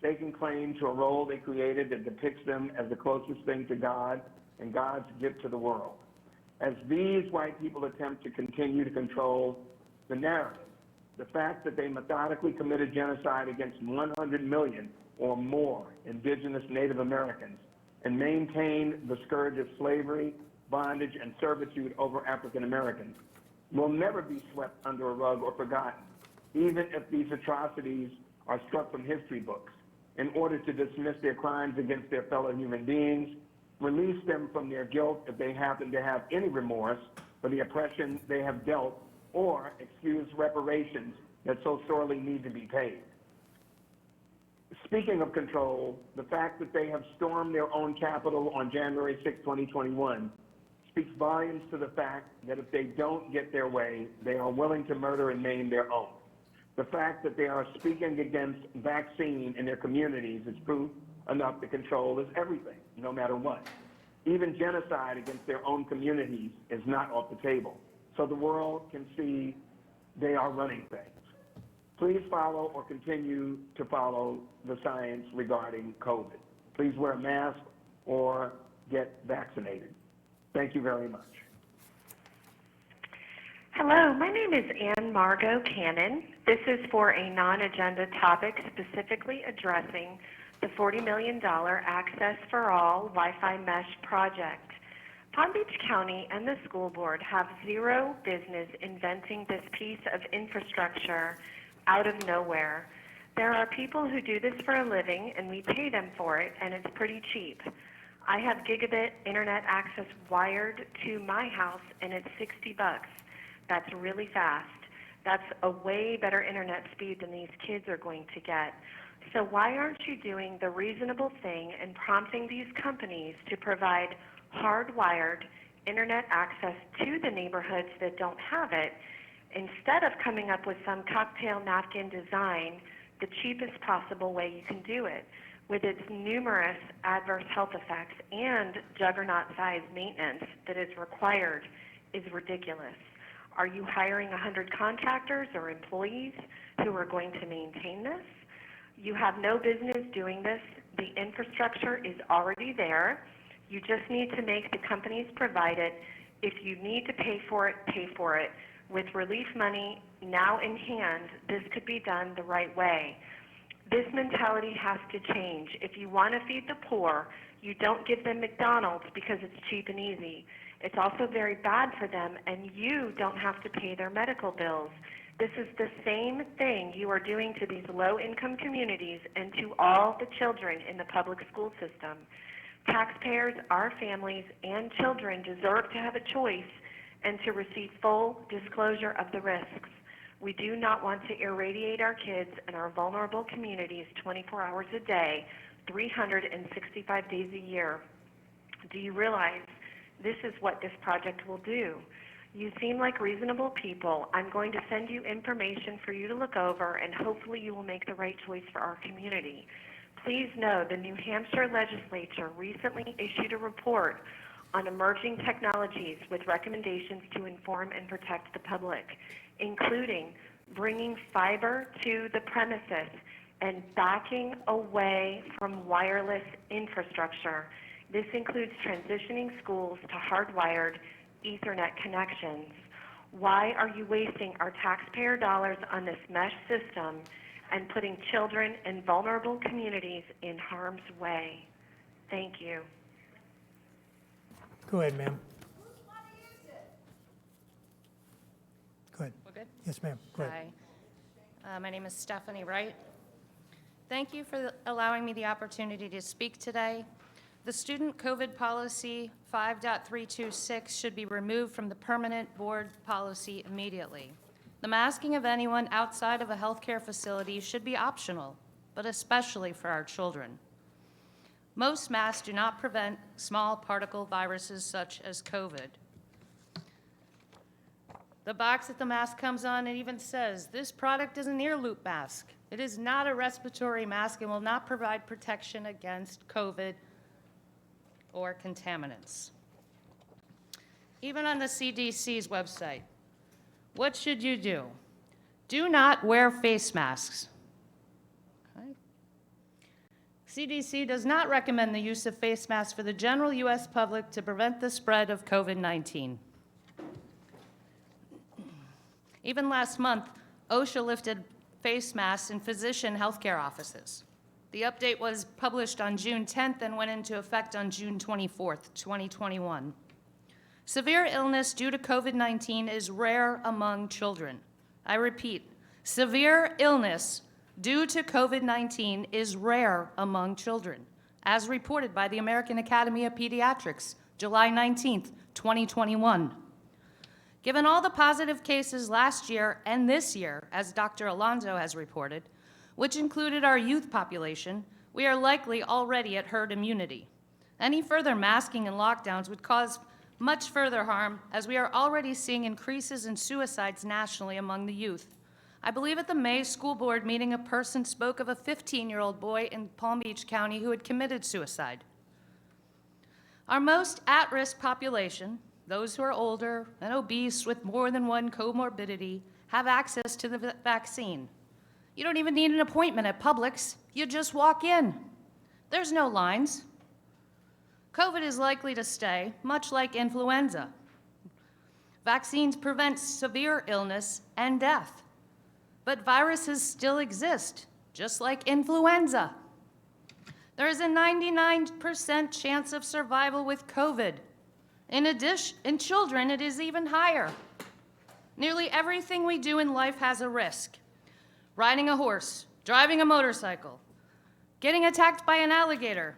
staking claim to a role they created that depicts them as the closest thing to God and God's gift to the world. As these white people attempt to continue to control the narrative, the fact that they methodically committed genocide against 100 million or more indigenous Native Americans and maintain the scourge of slavery, bondage, and servitude over African Americans will never be swept under a rug or forgotten, even if these atrocities are struck from history books, in order to dismiss their crimes against their fellow human beings, release them from their guilt if they happen to have any remorse for the oppression they have dealt or excuse reparations that so sorely need to be paid. Speaking of control, the fact that they have stormed their own Capitol on January 6, 2021, speaks volumes to the fact that if they don't get their way, they are willing to murder and maim their own. The fact that they are speaking against vaccine in their communities is proof enough that control is everything, no matter what. Even genocide against their own communities is not off the table. So the world can see they are running things. Please follow or continue to follow the science regarding COVID. Please wear a mask or get vaccinated. Thank you very much. Hello, my name is Ann Margot Cannon. This is for a non-agenda topic specifically addressing the $40 million Access for All Wi-Fi Mesh project. Palm Beach County and the school board have zero business inventing this piece of infrastructure out of nowhere. There are people who do this for a living and we pay them for it, and it's pretty cheap. I have gigabit internet access wired to my house and it's $60. That's really fast. That's a way better internet speed than these kids are going to get. So why aren't you doing the reasonable thing and prompting these companies to provide hardwired internet access to the neighborhoods that don't have it, instead of coming up with some cocktail napkin design, the cheapest possible way you can do it, with its numerous adverse health effects and juggernaut-sized maintenance that is required, is ridiculous. Are you hiring 100 contractors or employees who are going to maintain this? You have no business doing this. The infrastructure is already there. You just need to make the companies provide it. If you need to pay for it, pay for it. With relief money now in hand, this could be done the right way. This mentality has to change. If you want to feed the poor, you don't give them McDonald's because it's cheap and easy. It's also very bad for them, and you don't have to pay their medical bills. This is the same thing you are doing to these low-income communities and to all the children in the public school system. Taxpayers, our families, and children deserve to have a choice and to receive full disclosure of the risks. We do not want to irradiate our kids and our vulnerable communities 24 hours a day, 365 days a year. Do you realize this is what this project will do? You seem like reasonable people. I'm going to send you information for you to look over, and hopefully you will make the right choice for our community. Please know the New Hampshire legislature recently issued a report on emerging technologies with recommendations to inform and protect the public, including bringing fiber to the premises and backing away from wireless infrastructure. This includes transitioning schools to hardwired Ethernet connections. Why are you wasting our taxpayer dollars on this mesh system and putting children and vulnerable communities in harm's way? Thank you. Go ahead, ma'am. Go ahead. We're good? Yes, ma'am. Go ahead. Hi. My name is Stephanie Wright. Thank you for allowing me the opportunity to speak today. The student COVID policy 5.326 should be removed from the permanent board policy immediately. The masking of anyone outside of a healthcare facility should be optional, but especially for our children. Most masks do not prevent small particle viruses such as COVID. The box that the mask comes on, it even says, this product is an ear loop mask. It is not a respiratory mask and will not provide protection against COVID or contaminants. Even on the CDC's website, what should you do? Do not wear face masks. Okay. CDC does not recommend the use of face masks for the general U.S. public to prevent the spread of COVID-19. Even last month, OSHA lifted face masks in physician healthcare offices. The update was published on June 10th and went into effect on June 24th, 2021. Severe illness due to COVID-19 is rare among children. I repeat, severe illness due to COVID-19 is rare among children, as reported by the American Academy of Pediatrics, July 19th, 2021. Given all the positive cases last year and this year, as Dr. Alonso has reported, which included our youth population, we are likely already at herd immunity. Any further masking and lockdowns would cause much further harm, as we are already seeing increases in suicides nationally among the youth. I believe at the May school board meeting, a person spoke of a 15-year-old boy in Palm Beach County who had committed suicide. Our most at-risk population, those who are older and obese with more than one comorbidity, have access to the vaccine. You don't even need an appointment at Publix. You just walk in. There's no lines. COVID is likely to stay, much like influenza. Vaccines prevent severe illness and death, but viruses still exist, just like influenza. There is a 99% chance of survival with COVID. In addition, in children, it is even higher. Nearly everything we do in life has a risk. Riding a horse, driving a motorcycle, getting attacked by an alligator.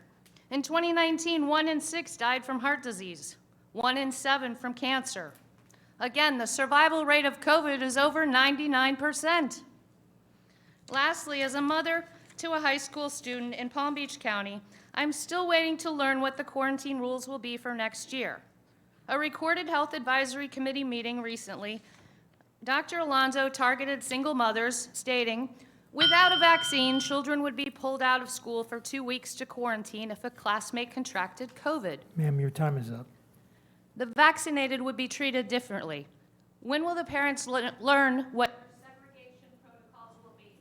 In 2019, 1 in 6 died from heart disease, 1 in 7 from cancer. Again, the survival rate of COVID is over 99%. Lastly, as a mother to a high school student in Palm Beach County, I'm still waiting to learn what the quarantine rules will be for next year. A recorded Health Advisory Committee meeting recently, Dr. Alonso targeted single mothers, stating, without a vaccine, children would be pulled out of school for 2 weeks to quarantine if a classmate contracted COVID. Ma'am, your time is up. The vaccinated would be treated differently. When will the parents learn what segregation protocols will be?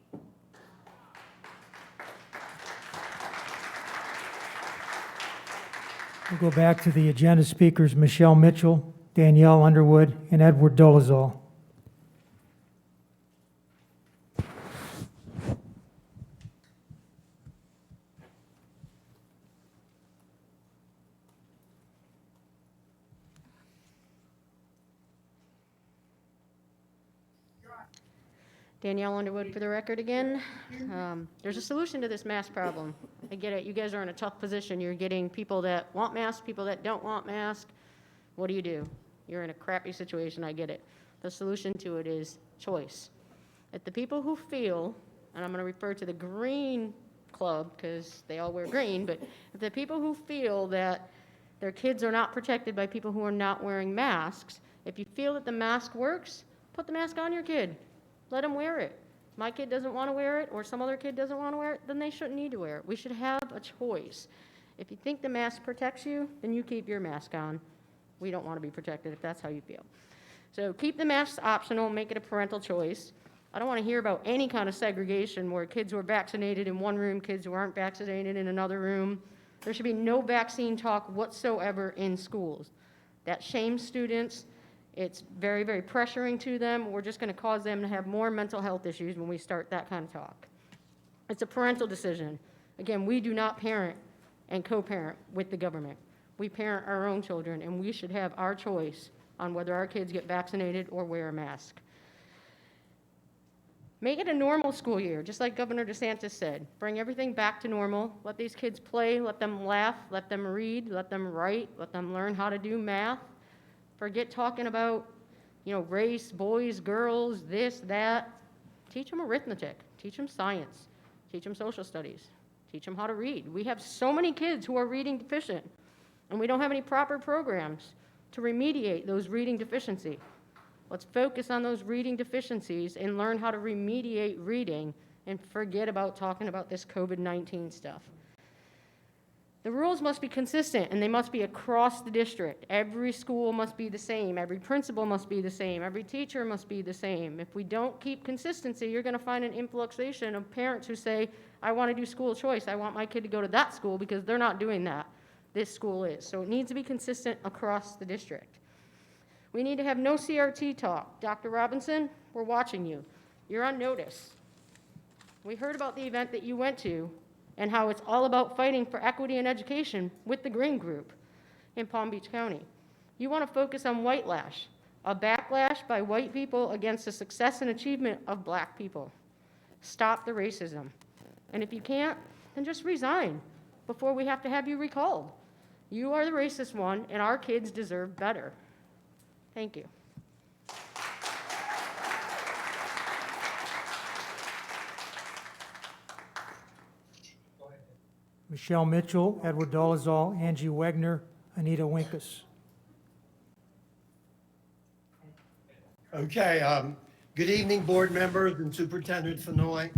We'll go back to the agenda speakers, Michelle Mitchell, Danielle Underwood, and Edward Dolezal. Danielle Underwood for the record again. There's a solution to this mask problem. I get it. You guys are in a tough position. You're getting people that want masks, people that don't want masks. What do? You're in a crappy situation. I get it. The solution to it is choice. If the people who feel, and I'm going to refer to the Green Club because they all wear green, but if the people who feel that their kids are not protected by people who are not wearing masks, if you feel that the mask works, put the mask on your kid. Let them wear it. My kid doesn't want to wear it, or some other kid doesn't want to wear it, then they shouldn't need to wear it. We should have a choice. If you think the mask protects you, then you keep your mask on. We don't want to be protected if that's how you feel. So keep the masks optional, make it a parental choice. I don't want to hear about any kind of segregation where kids who are vaccinated in one room, kids who aren't vaccinated in another room. There should be no vaccine talk whatsoever in schools. That shames students. It's very, very pressuring to them. We're just going to cause them to have more mental health issues when we start that kind of talk. It's a parental decision. Again, we do not parent and co-parent with the government. We parent our own children, and we should have our choice on whether our kids get vaccinated or wear a mask. Make it a normal school year, just like Governor DeSantis said. Bring everything back to normal. Let these kids play, let them laugh, let them read, let them write, let them learn how to do math. Forget talking about, race, boys, girls, this, that. Teach them arithmetic. Teach them science. Teach them social studies. Teach them how to read. We have so many kids who are reading deficient, and we don't have any proper programs to remediate those reading deficiencies. Let's focus on those reading deficiencies and learn how to remediate reading and forget about talking about this COVID-19 stuff. The rules must be consistent, and they must be across the district. Every school must be the same. Every principal must be the same. Every teacher must be the same. If we don't keep consistency, you're going to find an influxation of parents who say, I want to do school choice. I want my kid to go to that school because they're not doing that. This school is. So it needs to be consistent across the district. We need to have no CRT talk. Dr. Robinson, we're watching you. You're on notice. We heard about the event that you went to and how it's all about fighting for equity in education with the Green Group in Palm Beach County. You want to focus on whitelash, a backlash by white people against the success and achievement of black people. Stop the racism. And if you can't, then just resign before we have to have you recalled. You are the racist one, and our kids deserve better. Thank you. Michelle Mitchell, Edward Dolezal, Angie Wegner, Anita Winkus. Okay, good evening, board members and Superintendent Fenoy.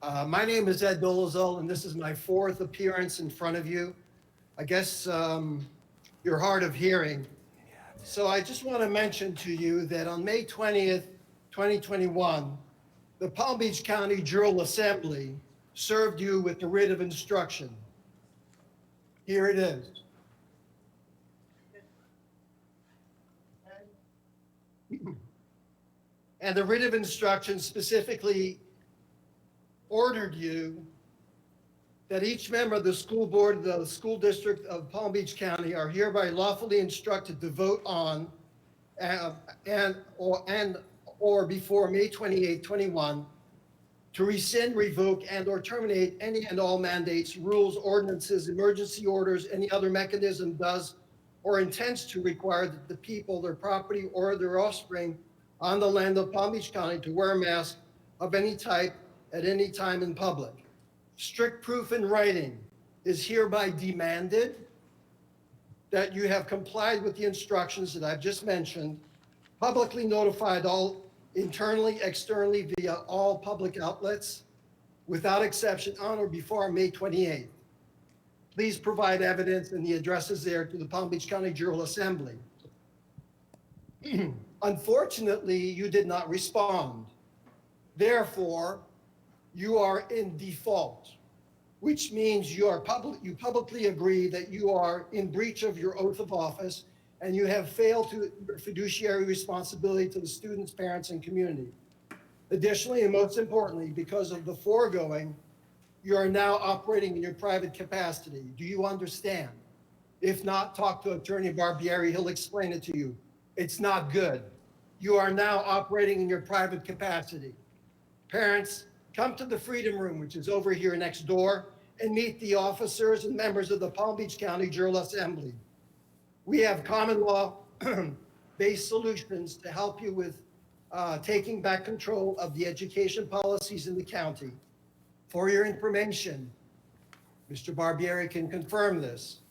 My name is Ed Dolezal, and this is my 4th appearance in front of you. I guess you're hard of hearing. So I just want to mention to you that on May 20th, 2021, the Palm Beach County General Assembly served you with the writ of instruction. Here it is. And the writ of instruction specifically ordered you that each member of the school board of the school district of Palm Beach County are hereby lawfully instructed to vote on or before May 28, 21, to rescind, revoke, and/or terminate any and all mandates, rules, ordinances, emergency orders, any other mechanism does or intends to require that the people, their property, or their offspring on the land of Palm Beach County to wear a mask of any type at any time in public. Strict proof in writing is hereby demanded that you have complied with the instructions that I've just mentioned, publicly notified all internally, externally, via all public outlets, without exception, on or before May 28th. Please provide evidence, and the address is there, to the Palm Beach County General Assembly. Unfortunately, you did not respond. Therefore, you are in default, which means you publicly agree that you are in breach of your oath of office and you have failed to your fiduciary responsibility to the students, parents, and community. Additionally, and most importantly, because of the foregoing, you are now operating in your private capacity. Do you understand? If not, talk to Attorney Barbieri. He'll explain it to you. It's not good. You are now operating in your private capacity. Parents, come to the Freedom Room, which is over here next door, and meet the officers and members of the Palm Beach County General Assembly. We have common law-based solutions to help you with taking back control of the education policies in the county. For your information, Mr. Barbieri can confirm this.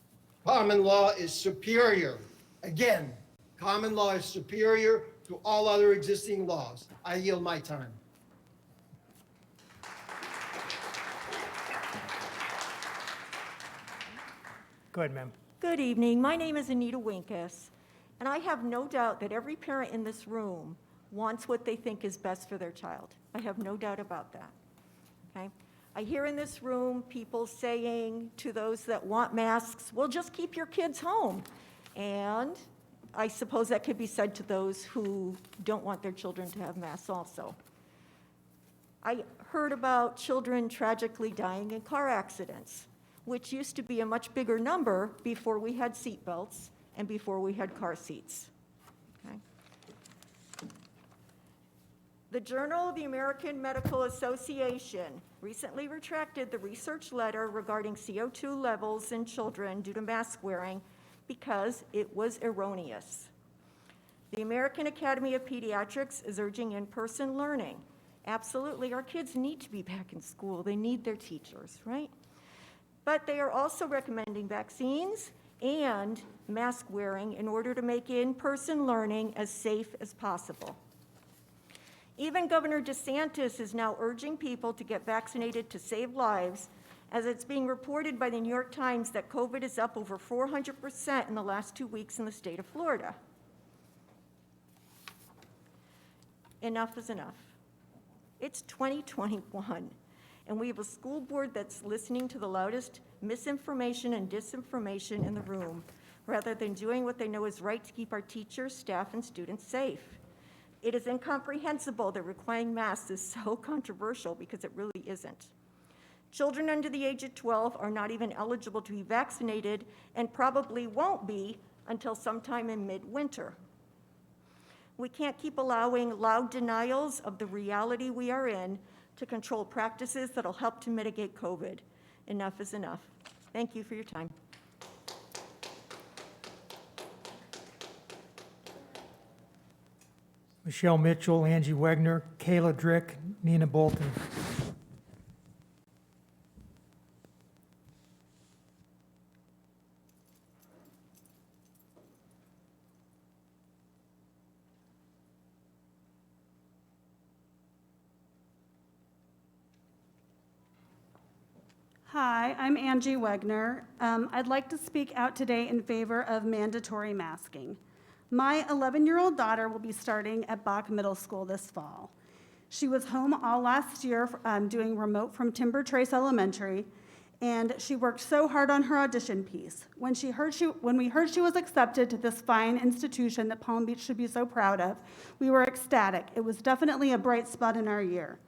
Common law is superior. Again, common law is superior to all other existing laws. I yield my time. Go ahead, ma'am. Good evening. My name is Anita Winkus, and I have no doubt that every parent in this room wants what they think is best for their child. I have no doubt about that. Okay? I hear in this room people saying to those that want masks, well, just keep your kids home. And I suppose that could be said to those who don't want their children to have masks also. I heard about children tragically dying in car accidents, which used to be a much bigger number before we had seat belts and before we had car seats. Okay? The Journal of the American Medical Association recently retracted the research letter regarding CO2 levels in children due to mask wearing because it was erroneous. The American Academy of Pediatrics is urging in-person learning. Absolutely, our kids need to be back in school. They need their teachers, right? But they are also recommending vaccines and mask wearing in order to make in-person learning as safe as possible. Even Governor DeSantis is now urging people to get vaccinated to save lives, as it's being reported by the New York Times that COVID is up over 400% in the last 2 weeks in the state of Florida. Enough is enough. It's 2021. And we have a school board that's listening to the loudest misinformation and disinformation in the room, rather than doing what they know is right to keep our teachers, staff, and students safe. It is incomprehensible that requiring masks is so controversial, because it really isn't. Children under the age of 12 are not even eligible to be vaccinated and probably won't be until sometime in midwinter. We can't keep allowing loud denials of the reality we are in to control practices that'll help to mitigate COVID. Enough is enough. Thank you for your time. Michelle Mitchell, Angie Wegner, Kayla Drick, Nina Bolton. Hi, I'm Angie Wegner. I'd like to speak out today in favor of mandatory masking. My 11-year-old daughter will be starting at Bach Middle School this fall. She was home all last year doing remote from Timber Trace Elementary, and she worked so hard on her audition piece. When we heard she was accepted to this fine institution that Palm Beach should be so proud of, we were ecstatic. It was definitely a bright spot in our year.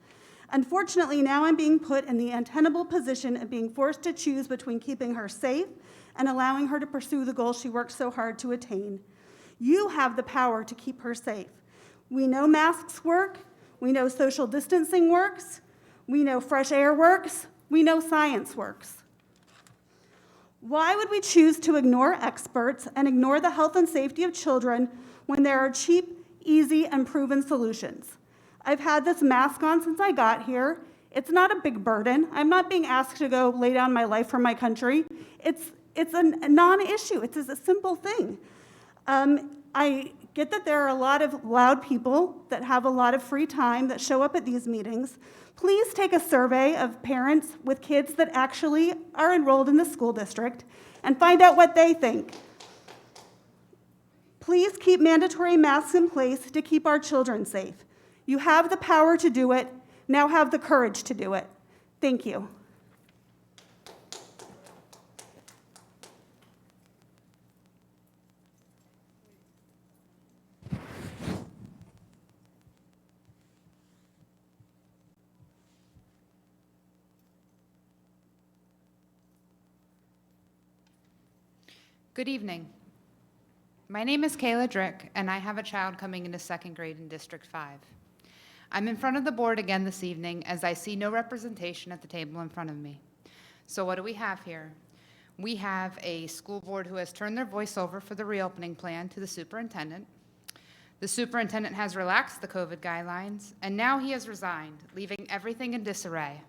Unfortunately, now I'm being put in the untenable position of being forced to choose between keeping her safe and allowing her to pursue the goal she worked so hard to attain. You have the power to keep her safe. We know masks work. We know social distancing works. We know fresh air works. We know science works. Why would we choose to ignore experts and ignore the health and safety of children when there are cheap, easy, and proven solutions? I've had this mask on since I got here. It's not a big burden. I'm not being asked to go lay down my life for my country. It's a non-issue. It's a simple thing. I get that there are a lot of loud people that have a lot of free time that show up at these meetings. Please take a survey of parents with kids that actually are enrolled in the school district and find out what they think. Please keep mandatory masks in place to keep our children safe. You have the power to do it. Now have the courage to do it. Thank you. Good evening. My name is Kayla Drick, and I have a child coming into second grade in District 5. I'm in front of the board again this evening as I see no representation at the table in front of me. So what do we have here? We have a school board who has turned their voice over for the reopening plan to the superintendent. The superintendent has relaxed the COVID guidelines, and now he has resigned, leaving everything in disarray.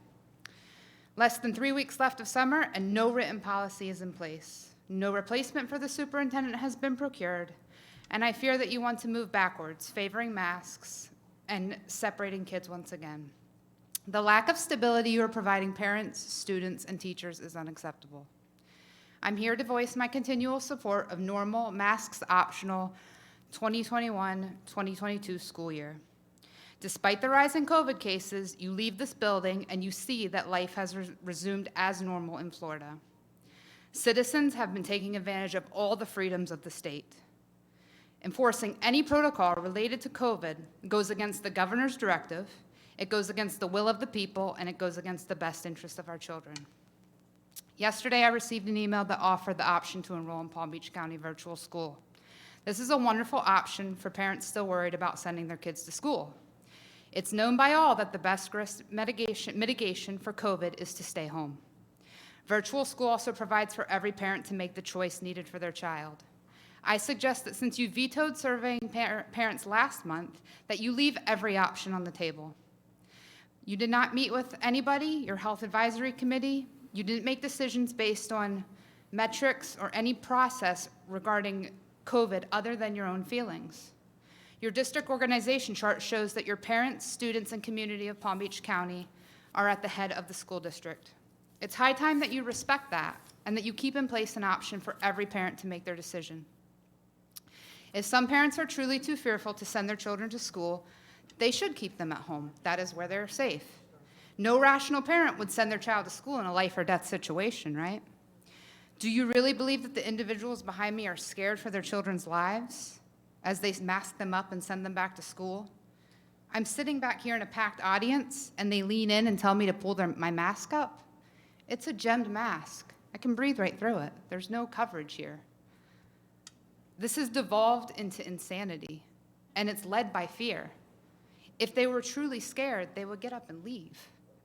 Less than 3 weeks left of summer, and no written policy is in place. No replacement for the superintendent has been procured, and I fear that you want to move backwards, favoring masks and separating kids once again. The lack of stability you are providing parents, students, and teachers is unacceptable. I'm here to voice my continual support of normal, masks optional 2021-2022 school year. Despite the rise in COVID cases, you leave this building and you see that life has resumed as normal in Florida. Citizens have been taking advantage of all the freedoms of the state. Enforcing any protocol related to COVID goes against the governor's directive, it goes against the will of the people, and it goes against the best interest of our children. Yesterday, I received an email that offered the option to enroll in Palm Beach County virtual school. This is a wonderful option for parents still worried about sending their kids to school. It's known by all that the best risk mitigation for COVID is to stay home. Virtual school also provides for every parent to make the choice needed for their child. I suggest that since you vetoed surveying parents last month, that you leave every option on the table. You did not meet with anybody, your health advisory committee. You didn't make decisions based on metrics or any process regarding COVID other than your own feelings. Your district organization chart shows that your parents, students, and community of Palm Beach County are at the head of the school district. It's high time that you respect that and that you keep in place an option for every parent to make their decision. If some parents are truly too fearful to send their children to school, they should keep them at home. That is where they're safe. No rational parent would send their child to school in a life or death situation, right? Do you really believe that the individuals behind me are scared for their children's lives as they mask them up and send them back to school? I'm sitting back here in a packed audience and they lean in and tell me to pull my mask up. It's a gemmed mask. I can breathe right through it. There's no coverage here. This has devolved into insanity, and it's led by fear. If they were truly scared, they would get up and leave.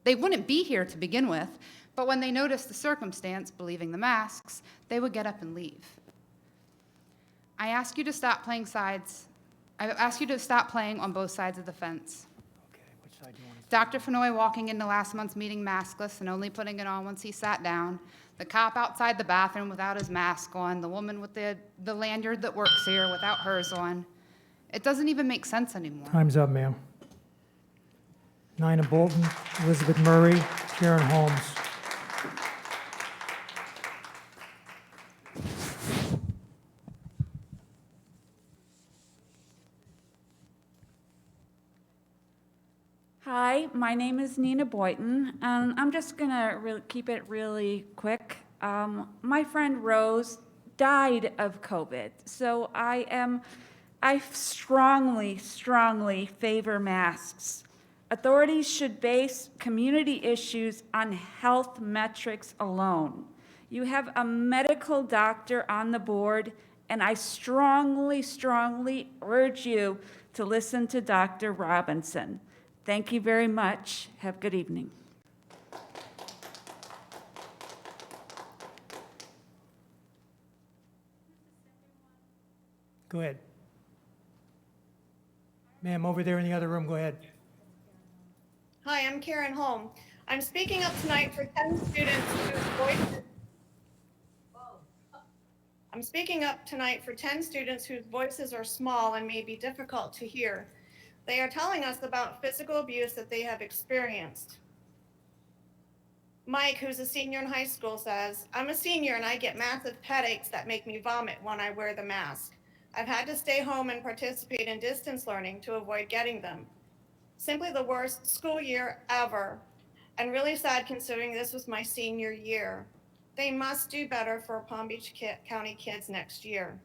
They wouldn't be here to begin with, but when they noticed the circumstance, believing the masks, they would get up and leave. I ask you to stop playing sides. I ask you to stop playing on both sides of the fence. Dr. Fenoy walking into last month's meeting maskless and only putting it on once he sat down, the cop outside the bathroom without his mask on, the woman with the lanyard that works here without hers on. It doesn't even make sense anymore. Time's up, ma'am. Nina Bolton, Elizabeth Murray, Sharon Holmes. Hi, my name is Nina Boynton, and I'm just gonna keep it really quick. My friend Rose died of COVID, so I strongly, strongly favor masks. Authorities should base community issues on health metrics alone. You have a medical doctor on the board, and I strongly, strongly urge you to listen to Dr. Robinson. Thank you very much. Have a good evening. Go ahead. Ma'am, over there in the other room, go ahead. Hi, I'm Karen Holm. I'm speaking up tonight for 10 students whose voices are small and may be difficult to hear. They are telling us about physical abuse that they have experienced. Mike, who's a senior in high school, says, I'm a senior and I get massive headaches that make me vomit when I wear the mask. I've had to stay home and participate in distance learning to avoid getting them. Simply the worst school year ever, and really sad considering this was my senior year. They must do better for Palm Beach County kids next year.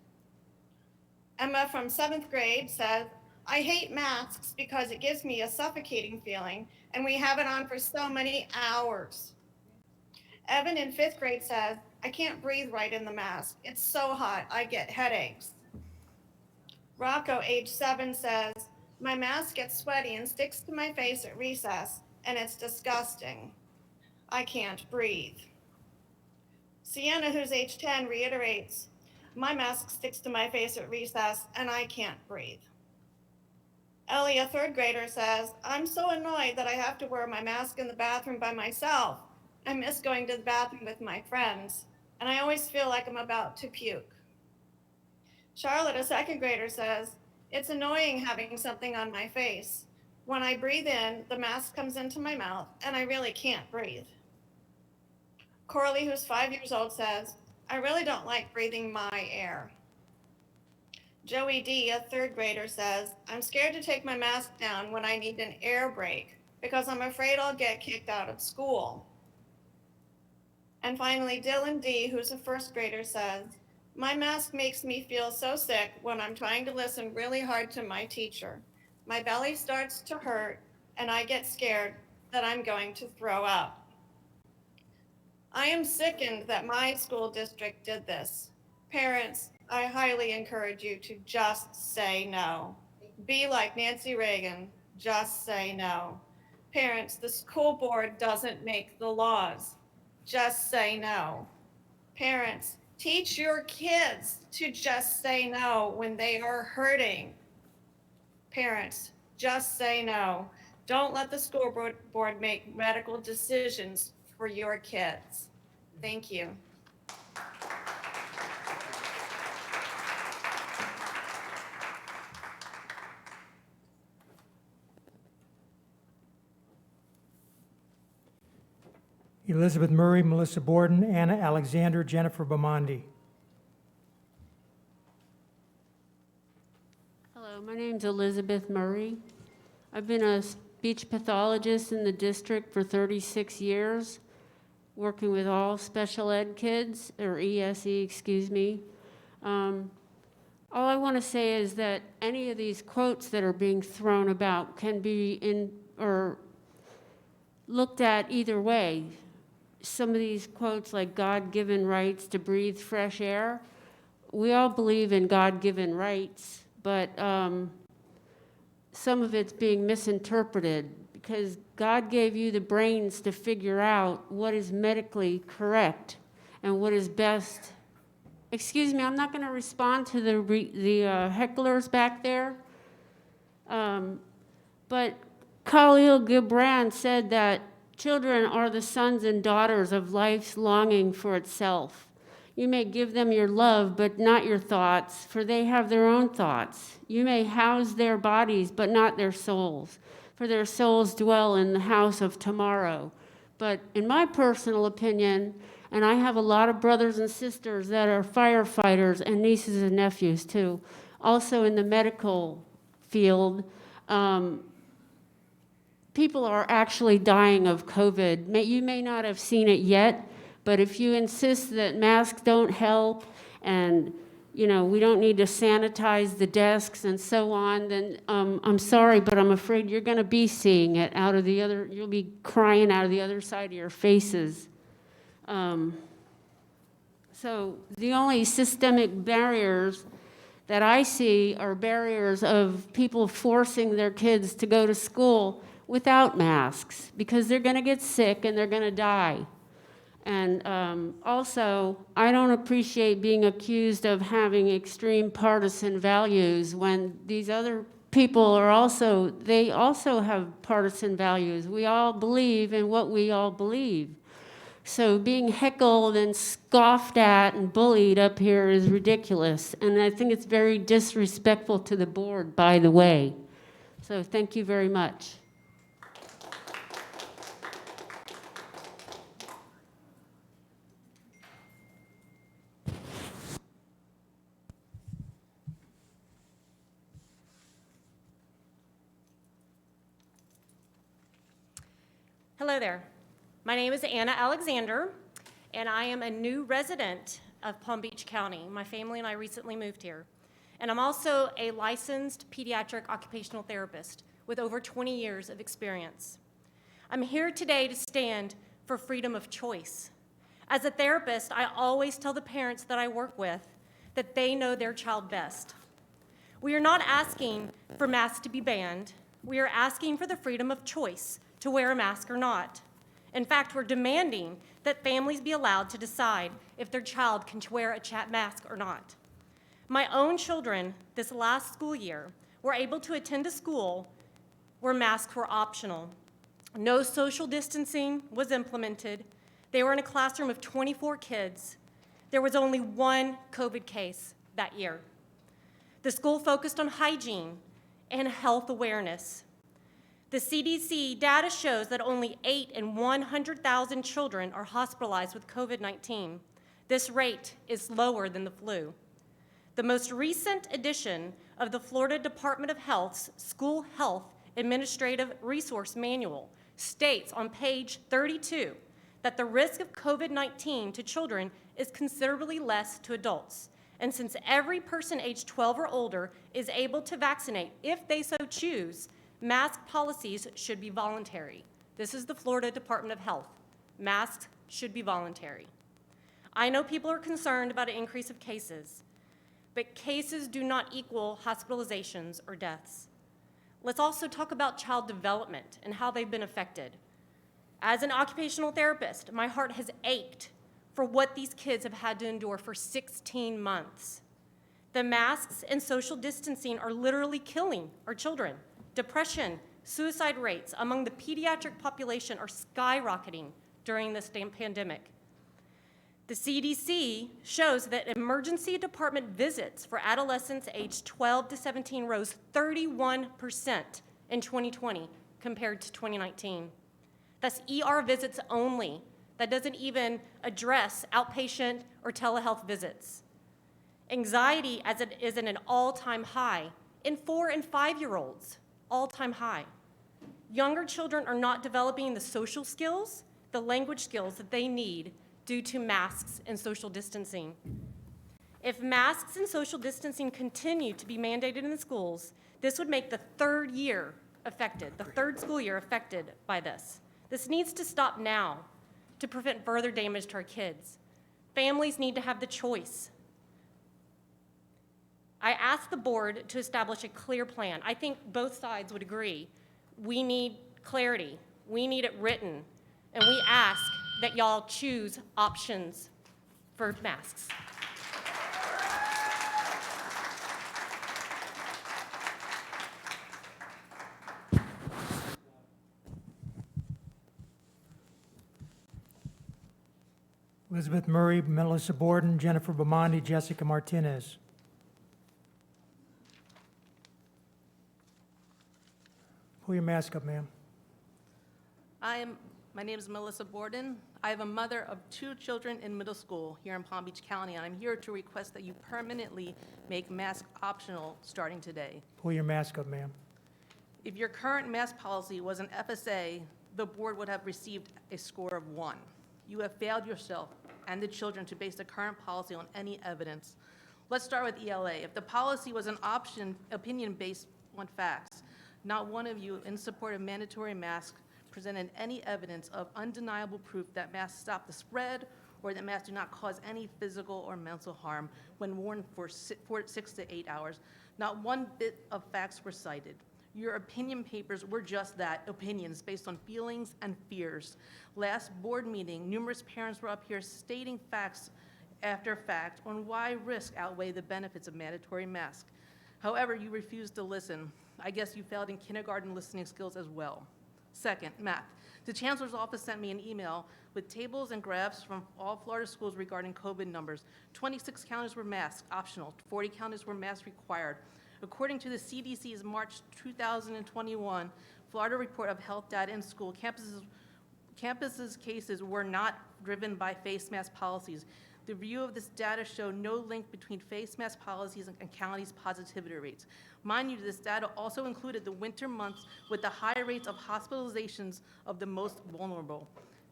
Emma from 7th grade says, I hate masks because it gives me a suffocating feeling, and we have it on for so many hours. Evan in 5th grade says, I can't breathe right in the mask. It's so hot, I get headaches. Rocco, age 7, says, my mask gets sweaty and sticks to my face at recess, and it's disgusting. I can't breathe. Sienna, who's age 10, reiterates, my mask sticks to my face at recess, and I can't breathe. Ellie, a 3rd grader, says, I'm so annoyed that I have to wear my mask in the bathroom by myself. I miss going to the bathroom with my friends, and I always feel like I'm about to puke. Charlotte, a 2nd grader, says, it's annoying having something on my face. When I breathe in, the mask comes into my mouth, and I really can't breathe. Corley, who's 5 years old, says, I really don't like breathing my air. Joey D, a 3rd grader, says, I'm scared to take my mask down when I need an air break because I'm afraid I'll get kicked out of school. And finally, Dylan D, who's a 1st grader, says, my mask makes me feel so sick when I'm trying to listen really hard to my teacher. My belly starts to hurt and I get scared that I'm going to throw up. I am sickened that my school district did this. Parents, I highly encourage you to just say no. Be like Nancy Reagan, just say no. Parents, the school board doesn't make the laws. Just say no. Parents, teach your kids to just say no when they are hurting. Parents, just say no. Don't let the school board make medical decisions for your kids. Thank you. Elizabeth Murray, Melissa Borden, Anna Alexander, Jennifer Bamondi. Hello, my name's Elizabeth Murray. I've been a speech pathologist in the district for 36 years, working with all special ed kids, or ESE, excuse me. All I want to say is that any of these quotes that are being thrown about can be in or looked at either way. Some of these quotes like God-given rights to breathe fresh air, we all believe in God-given rights, but some of it's being misinterpreted because God gave you the brains to figure out what is medically correct and what is best. Excuse me, I'm not going to respond to the hecklers back there, but Khalil Gibran said that children are the sons and daughters of life's longing for itself. You may give them your love, but not your thoughts, for they have their own thoughts. You may house their bodies, but not their souls, for their souls dwell in the house of tomorrow. But in my personal opinion, and I have a lot of brothers and sisters that are firefighters and nieces and nephews too, also in the medical field, people are actually dying of COVID. You may not have seen it yet, but if you insist that masks don't help and we don't need to sanitize the desks and so on, then I'm sorry, but I'm afraid you're going to be seeing it you'll be crying out of the other side of your faces. So the only systemic barriers that I see are barriers of people forcing their kids to go to school without masks because they're going to get sick and they're going to die. And also, I don't appreciate being accused of having extreme partisan values when these other people they also have partisan values. We all believe in what we all believe. So being heckled and scoffed at and bullied up here is ridiculous. And I think it's very disrespectful to the board, by the way. So thank you very much. Hello there. My name is Anna Alexander, and I am a new resident of Palm Beach County. My family and I recently moved here. And I'm also a licensed pediatric occupational therapist with over 20 years of experience. I'm here today to stand for freedom of choice. As a therapist, I always tell the parents that I work with that they know their child best. We are not asking for masks to be banned. We are asking for the freedom of choice to wear a mask or not. In fact, we're demanding that families be allowed to decide if their child can wear a mask or not. My own children this last school year were able to attend a school where masks were optional. No social distancing was implemented. They were in a classroom of 24 kids. There was only one COVID case that year. The school focused on hygiene and health awareness. The CDC data shows that only 8 in 100,000 children are hospitalized with COVID-19. This rate is lower than the flu. The most recent edition of the Florida Department of Health's School Health Administrative Resource Manual states on page 32 that the risk of COVID-19 to children is considerably less to adults. And since every person aged 12 or older is able to vaccinate if they so choose, mask policies should be voluntary. This is the Florida Department of Health. Masks should be voluntary. I know people are concerned about an increase of cases, but cases do not equal hospitalizations or deaths. Let's also talk about child development and how they've been affected. As an occupational therapist, my heart has ached for what these kids have had to endure for 16 months. The masks and social distancing are literally killing our children. Depression, suicide rates among the pediatric population are skyrocketing during this pandemic. The CDC shows that emergency department visits for adolescents aged 12 to 17 rose 31% in 2020 compared to 2019. That's ER visits only. That doesn't even address outpatient or telehealth visits. Anxiety is at an all-time high in 4 and 5-year-olds. All-time high. Younger children are not developing the social skills, the language skills that they need due to masks and social distancing. If masks and social distancing continue to be mandated in the schools, this would make the third school year affected by this. This needs to stop now to prevent further damage to our kids. Families need to have the choice. I asked the board to establish a clear plan. I think both sides would agree. We need clarity. We need it written. And we ask that y'all choose options for masks. Elizabeth Murray, Melissa Borden, Jennifer Bamondi, Jessica Martinez. Pull your mask up, ma'am. My name is Melissa Borden. I am a mother of 2 children in middle school here in Palm Beach County, and I'm here to request that you permanently make masks optional starting today. Pull your mask up, ma'am. If your current mask policy was an FSA, the board would have received a score of 1. You have failed yourself and the children to base the current policy on any evidence. Let's start with ELA. If the policy was an opinion based on facts, not one of you in support of mandatory masks presented any evidence of undeniable proof that masks stop the spread or that masks do not cause any physical or mental harm when worn for 6 to 8 hours. Not one bit of facts were cited. Your opinion papers were just that, opinions based on feelings and fears. Last board meeting, numerous parents were up here stating facts after fact on why risk outweigh the benefits of mandatory masks. However, you refused to listen. I guess you failed in kindergarten listening skills as well. Second, math. The Chancellor's office sent me an email with tables and graphs from all Florida schools regarding COVID numbers. 26 counties were mask optional, 40 counties were mask required. According to the CDC's March 2021 Florida Report of Health Data in School, campuses cases were not driven by face mask policies. The review of this data showed no link between face mask policies and counties' positivity rates. Mind you, this data also included the winter months with the high rates of hospitalizations of the most vulnerable.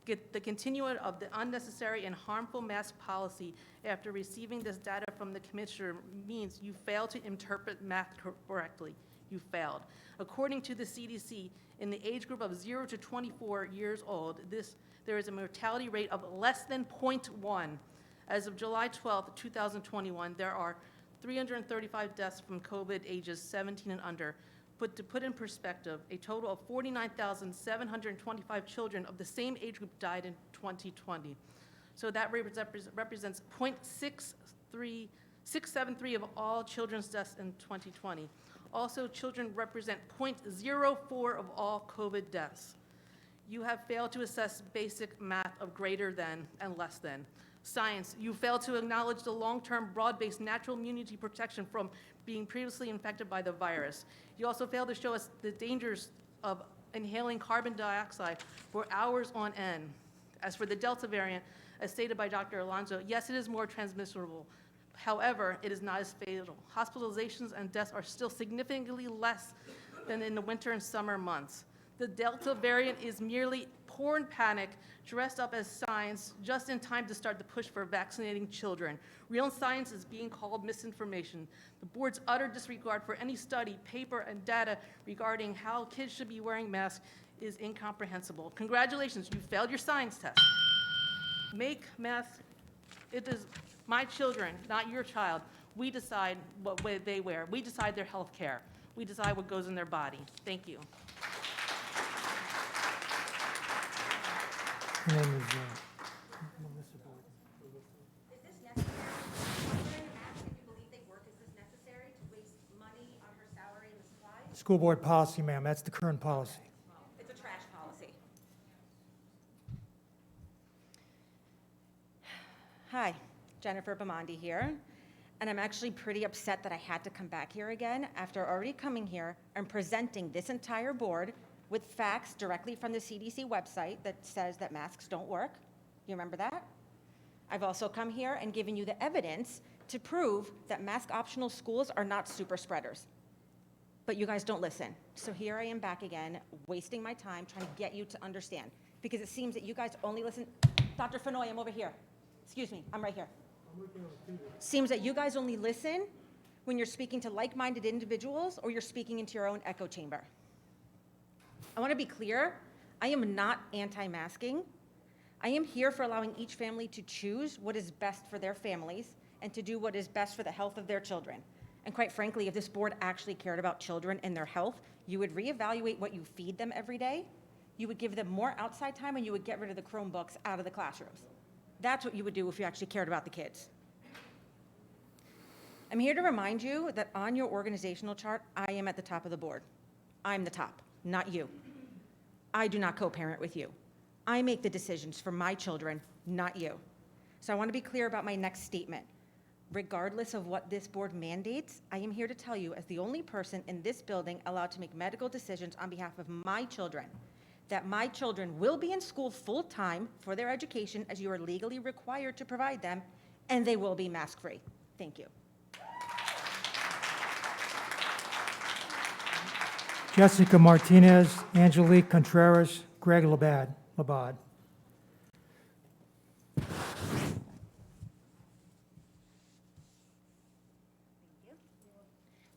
The continuation of the unnecessary and harmful mask policy after receiving this data from the Commissioner means you failed to interpret math correctly. You failed. According to the CDC, in the age group of 0 to 24 years old, there is a mortality rate of less than 0.1. As of July 12, 2021, there are 335 deaths from COVID ages 17 and under. But to put in perspective, a total of 49,725 children of the same age group died in 2020. So that represents 0.673 of all children's deaths in 2020. Also, children represent 0.04 of all COVID deaths. You have failed to assess basic math of greater than and less than. Science, you failed to acknowledge the long-term broad-based natural immunity protection from being previously infected by the virus. You also failed to show us the dangers of inhaling carbon dioxide for hours on end. As for the Delta variant, as stated by Dr. Alonso, yes, it is more transmissible. However, it is not as fatal. Hospitalizations and deaths are still significantly less than in the winter and summer months. The Delta variant is merely porn panic dressed up as science just in time to start the push for vaccinating children. Real science is being called misinformation. The board's utter disregard for any study, paper, and data regarding how kids should be wearing masks is incomprehensible. Congratulations, you failed your science test. Make masks, it is my children, not your child. We decide what way they wear. We decide their health care. We decide what goes in their body. Thank you. Her name is Melissa Boyd. Is this necessary? I'm wearing a mask if you believe they work. Is this necessary to waste money on her salary and the supplies? School board policy, ma'am, that's the current policy. It's a trash policy. Hi, Jennifer Bamondi here, and I'm actually pretty upset that I had to come back here again after already coming here and presenting this entire board with facts directly from the CDC website that says that masks don't work. You remember that? I've also come here and given you the evidence to prove that mask optional schools are not super spreaders. But you guys don't listen. So here I am back again, wasting my time trying to get you to understand, because it seems that you guys only listen. Dr. Fenoy, I'm over here. Excuse me, I'm right here. Seems that you guys only listen when you're speaking to like-minded individuals or you're speaking into your own echo chamber. I want to be clear, I am not anti-masking. I am here for allowing each family to choose what is best for their families and to do what is best for the health of their children. And quite frankly, if this board actually cared about children and their health, you would reevaluate what you feed them every day, you would give them more outside time, and you would get rid of the Chromebooks out of the classrooms. That's what you would do if you actually cared about the kids. I'm here to remind you that on your organizational chart, I am at the top of the board. I'm the top, not you. I do not co-parent with you. I make the decisions for my children, not you. So I want to be clear about my next statement. Regardless of what this board mandates, I am here to tell you, as the only person in this building allowed to make medical decisions on behalf of my children, that my children will be in school full-time for their education as you are legally required to provide them, and they will be mask-free. Thank you. Jessica Martinez, Angelique Contreras, Greg Labad.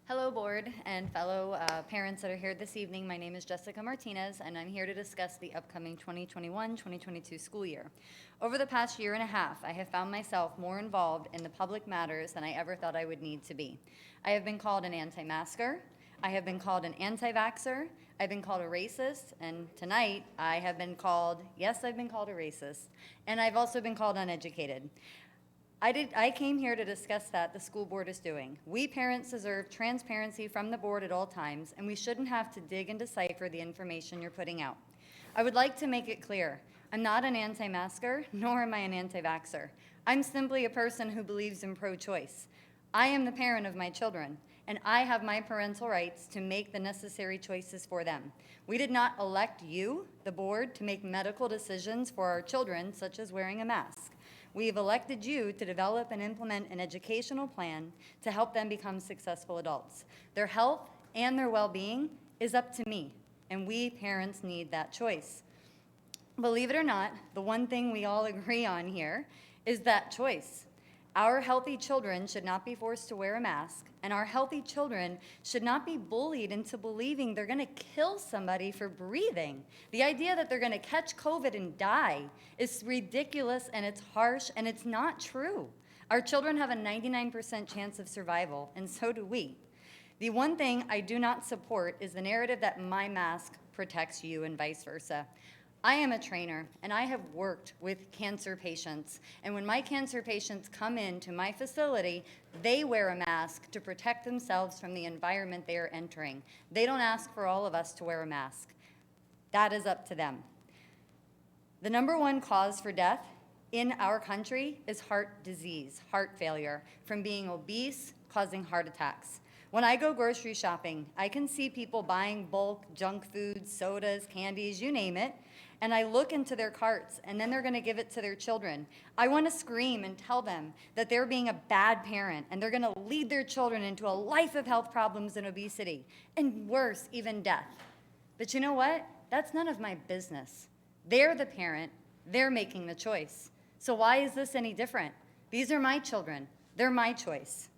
Hello, board and fellow parents that are here this evening. My name is Jessica Martinez, and I'm here to discuss the upcoming 2021-2022 school year. Over the past year and a half, I have found myself more involved in the public matters than I ever thought I would need to be. I have been called an anti-masker. I have been called an anti-vaxxer. I've been called a racist, and tonight I have been called, yes, I've been called a racist, and I've also been called uneducated. I came here to discuss that the school board is doing. We parents deserve transparency from the board at all times, and we shouldn't have to dig and decipher the information you're putting out. I would like to make it clear, I'm not an anti-masker, nor am I an anti-vaxxer. I'm simply a person who believes in pro-choice. I am the parent of my children, and I have my parental rights to make the necessary choices for them. We did not elect you, the board, to make medical decisions for our children, such as wearing a mask. We have elected you to develop and implement an educational plan to help them become successful adults. Their health and their well-being is up to me, and we parents need that choice. Believe it or not, the one thing we all agree on here is that choice. Our healthy children should not be forced to wear a mask, and our healthy children should not be bullied into believing they're gonna kill somebody for breathing. The idea that they're gonna catch COVID and die is ridiculous, and it's harsh, and it's not true. Our children have a 99% chance of survival, and so do we. The one thing I do not support is the narrative that my mask protects you and vice versa. I am a trainer, and I have worked with cancer patients. And when my cancer patients come into my facility, they wear a mask to protect themselves from the environment they are entering. They don't ask for all of us to wear a mask. That is up to them. The #1 cause for death in our country is heart disease, heart failure, from being obese, causing heart attacks. When I go grocery shopping, I can see people buying bulk junk foods, sodas, candies, you name it, and I look into their carts, and then they're gonna give it to their children. I wanna scream and tell them that they're being a bad parent, and they're gonna lead their children into a life of health problems and obesity, and worse, even death. But you know what? That's none of my business. They're the parent, they're making the choice. So why is this any different? These are my children, they're my choice.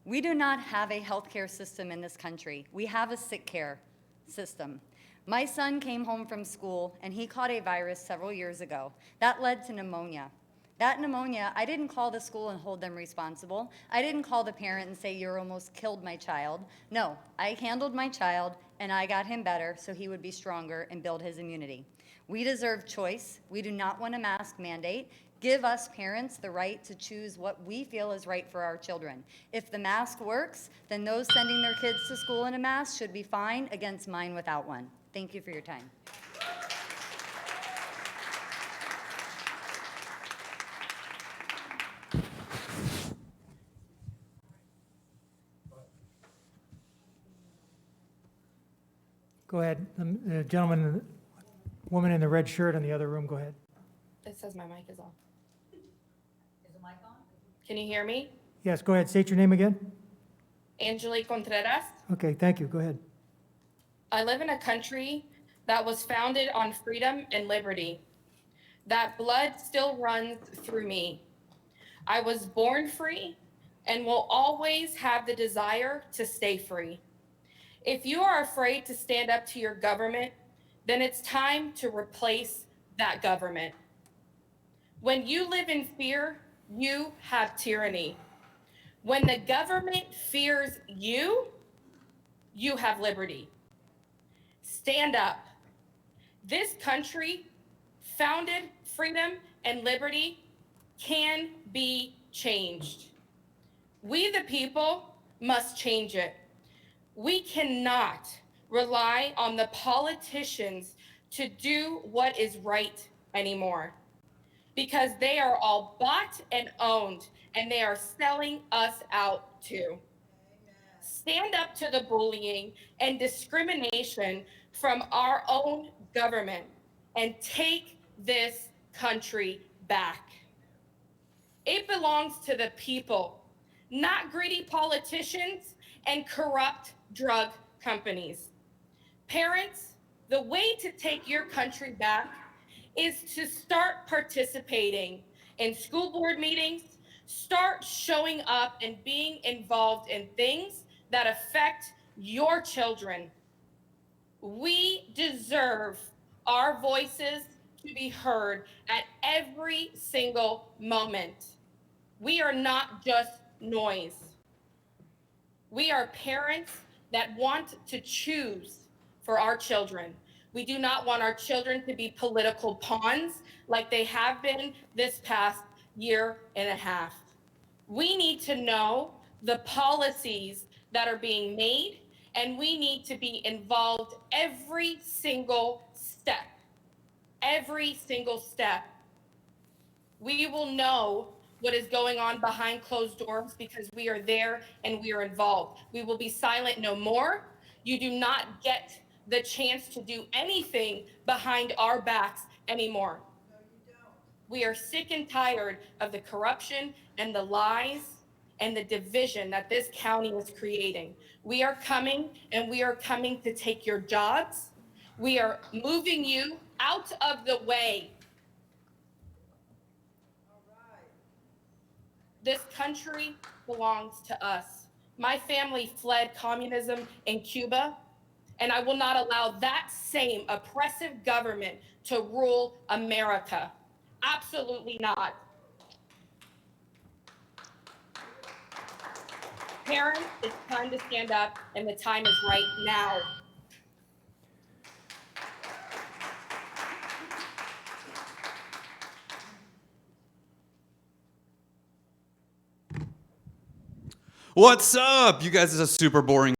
We do not have a healthcare system in this country. We have a sick care system. My son came home from school and he caught a virus several years ago. That led to pneumonia. That pneumonia, I didn't call the school and hold them responsible. I didn't call the parent and say, "You almost killed my child." No, I handled my child and I got him better so he would be stronger and build his immunity. We deserve choice. We do not want a mask mandate. Give us parents the right to choose what we feel is right for our children. If the mask works, then those sending their kids to school in a mask should be fine against mine without one. Thank you for your time. Go ahead. The gentleman, woman in the red shirt in the other room, go ahead. It says my mic is off. Is the mic on? Can you hear me? Yes, go ahead. State your name again. Angelique Contreras. Okay, thank you. Go ahead. I live in a country that was founded on freedom and liberty. That blood still runs through me. I was born free and will always have the desire to stay free. If you are afraid to stand up to your government, then it's time to replace that government. When you live in fear, you have tyranny. When the government fears you, you have liberty. Stand up. This country, founded freedom and liberty, can be changed. We, the people, must change it. We cannot rely on the politicians to do what is right anymore, because they are all bought and owned, and they are selling us out too. Stand up to the bullying and discrimination from our own government and take this country back. It belongs to the people, not greedy politicians and corrupt drug companies. Parents, the way to take your country back is to start participating in school board meetings, start showing up and being involved in things that affect your children. We deserve our voices to be heard at every single moment. We are not just noise. We are parents that want to choose for our children. We do not want our children to be political pawns like they have been this past year and a half. We need to know the policies that are being made, and we need to be involved every single step. Every single step. We will know what is going on behind closed doors because we are there and we are involved. We will be silent no more. You do not get the chance to do anything behind our backs anymore. No, you don't. We are sick and tired of the corruption and the lies and the division that this county is creating. We are coming, and we are coming to take your jobs. We are moving you out of the way. All right. This country belongs to us. My family fled communism in Cuba, and I will not allow that same oppressive government to rule America. Absolutely not. Parents, it's time to stand up, and the time is right now. What's up? You guys, this is a super boring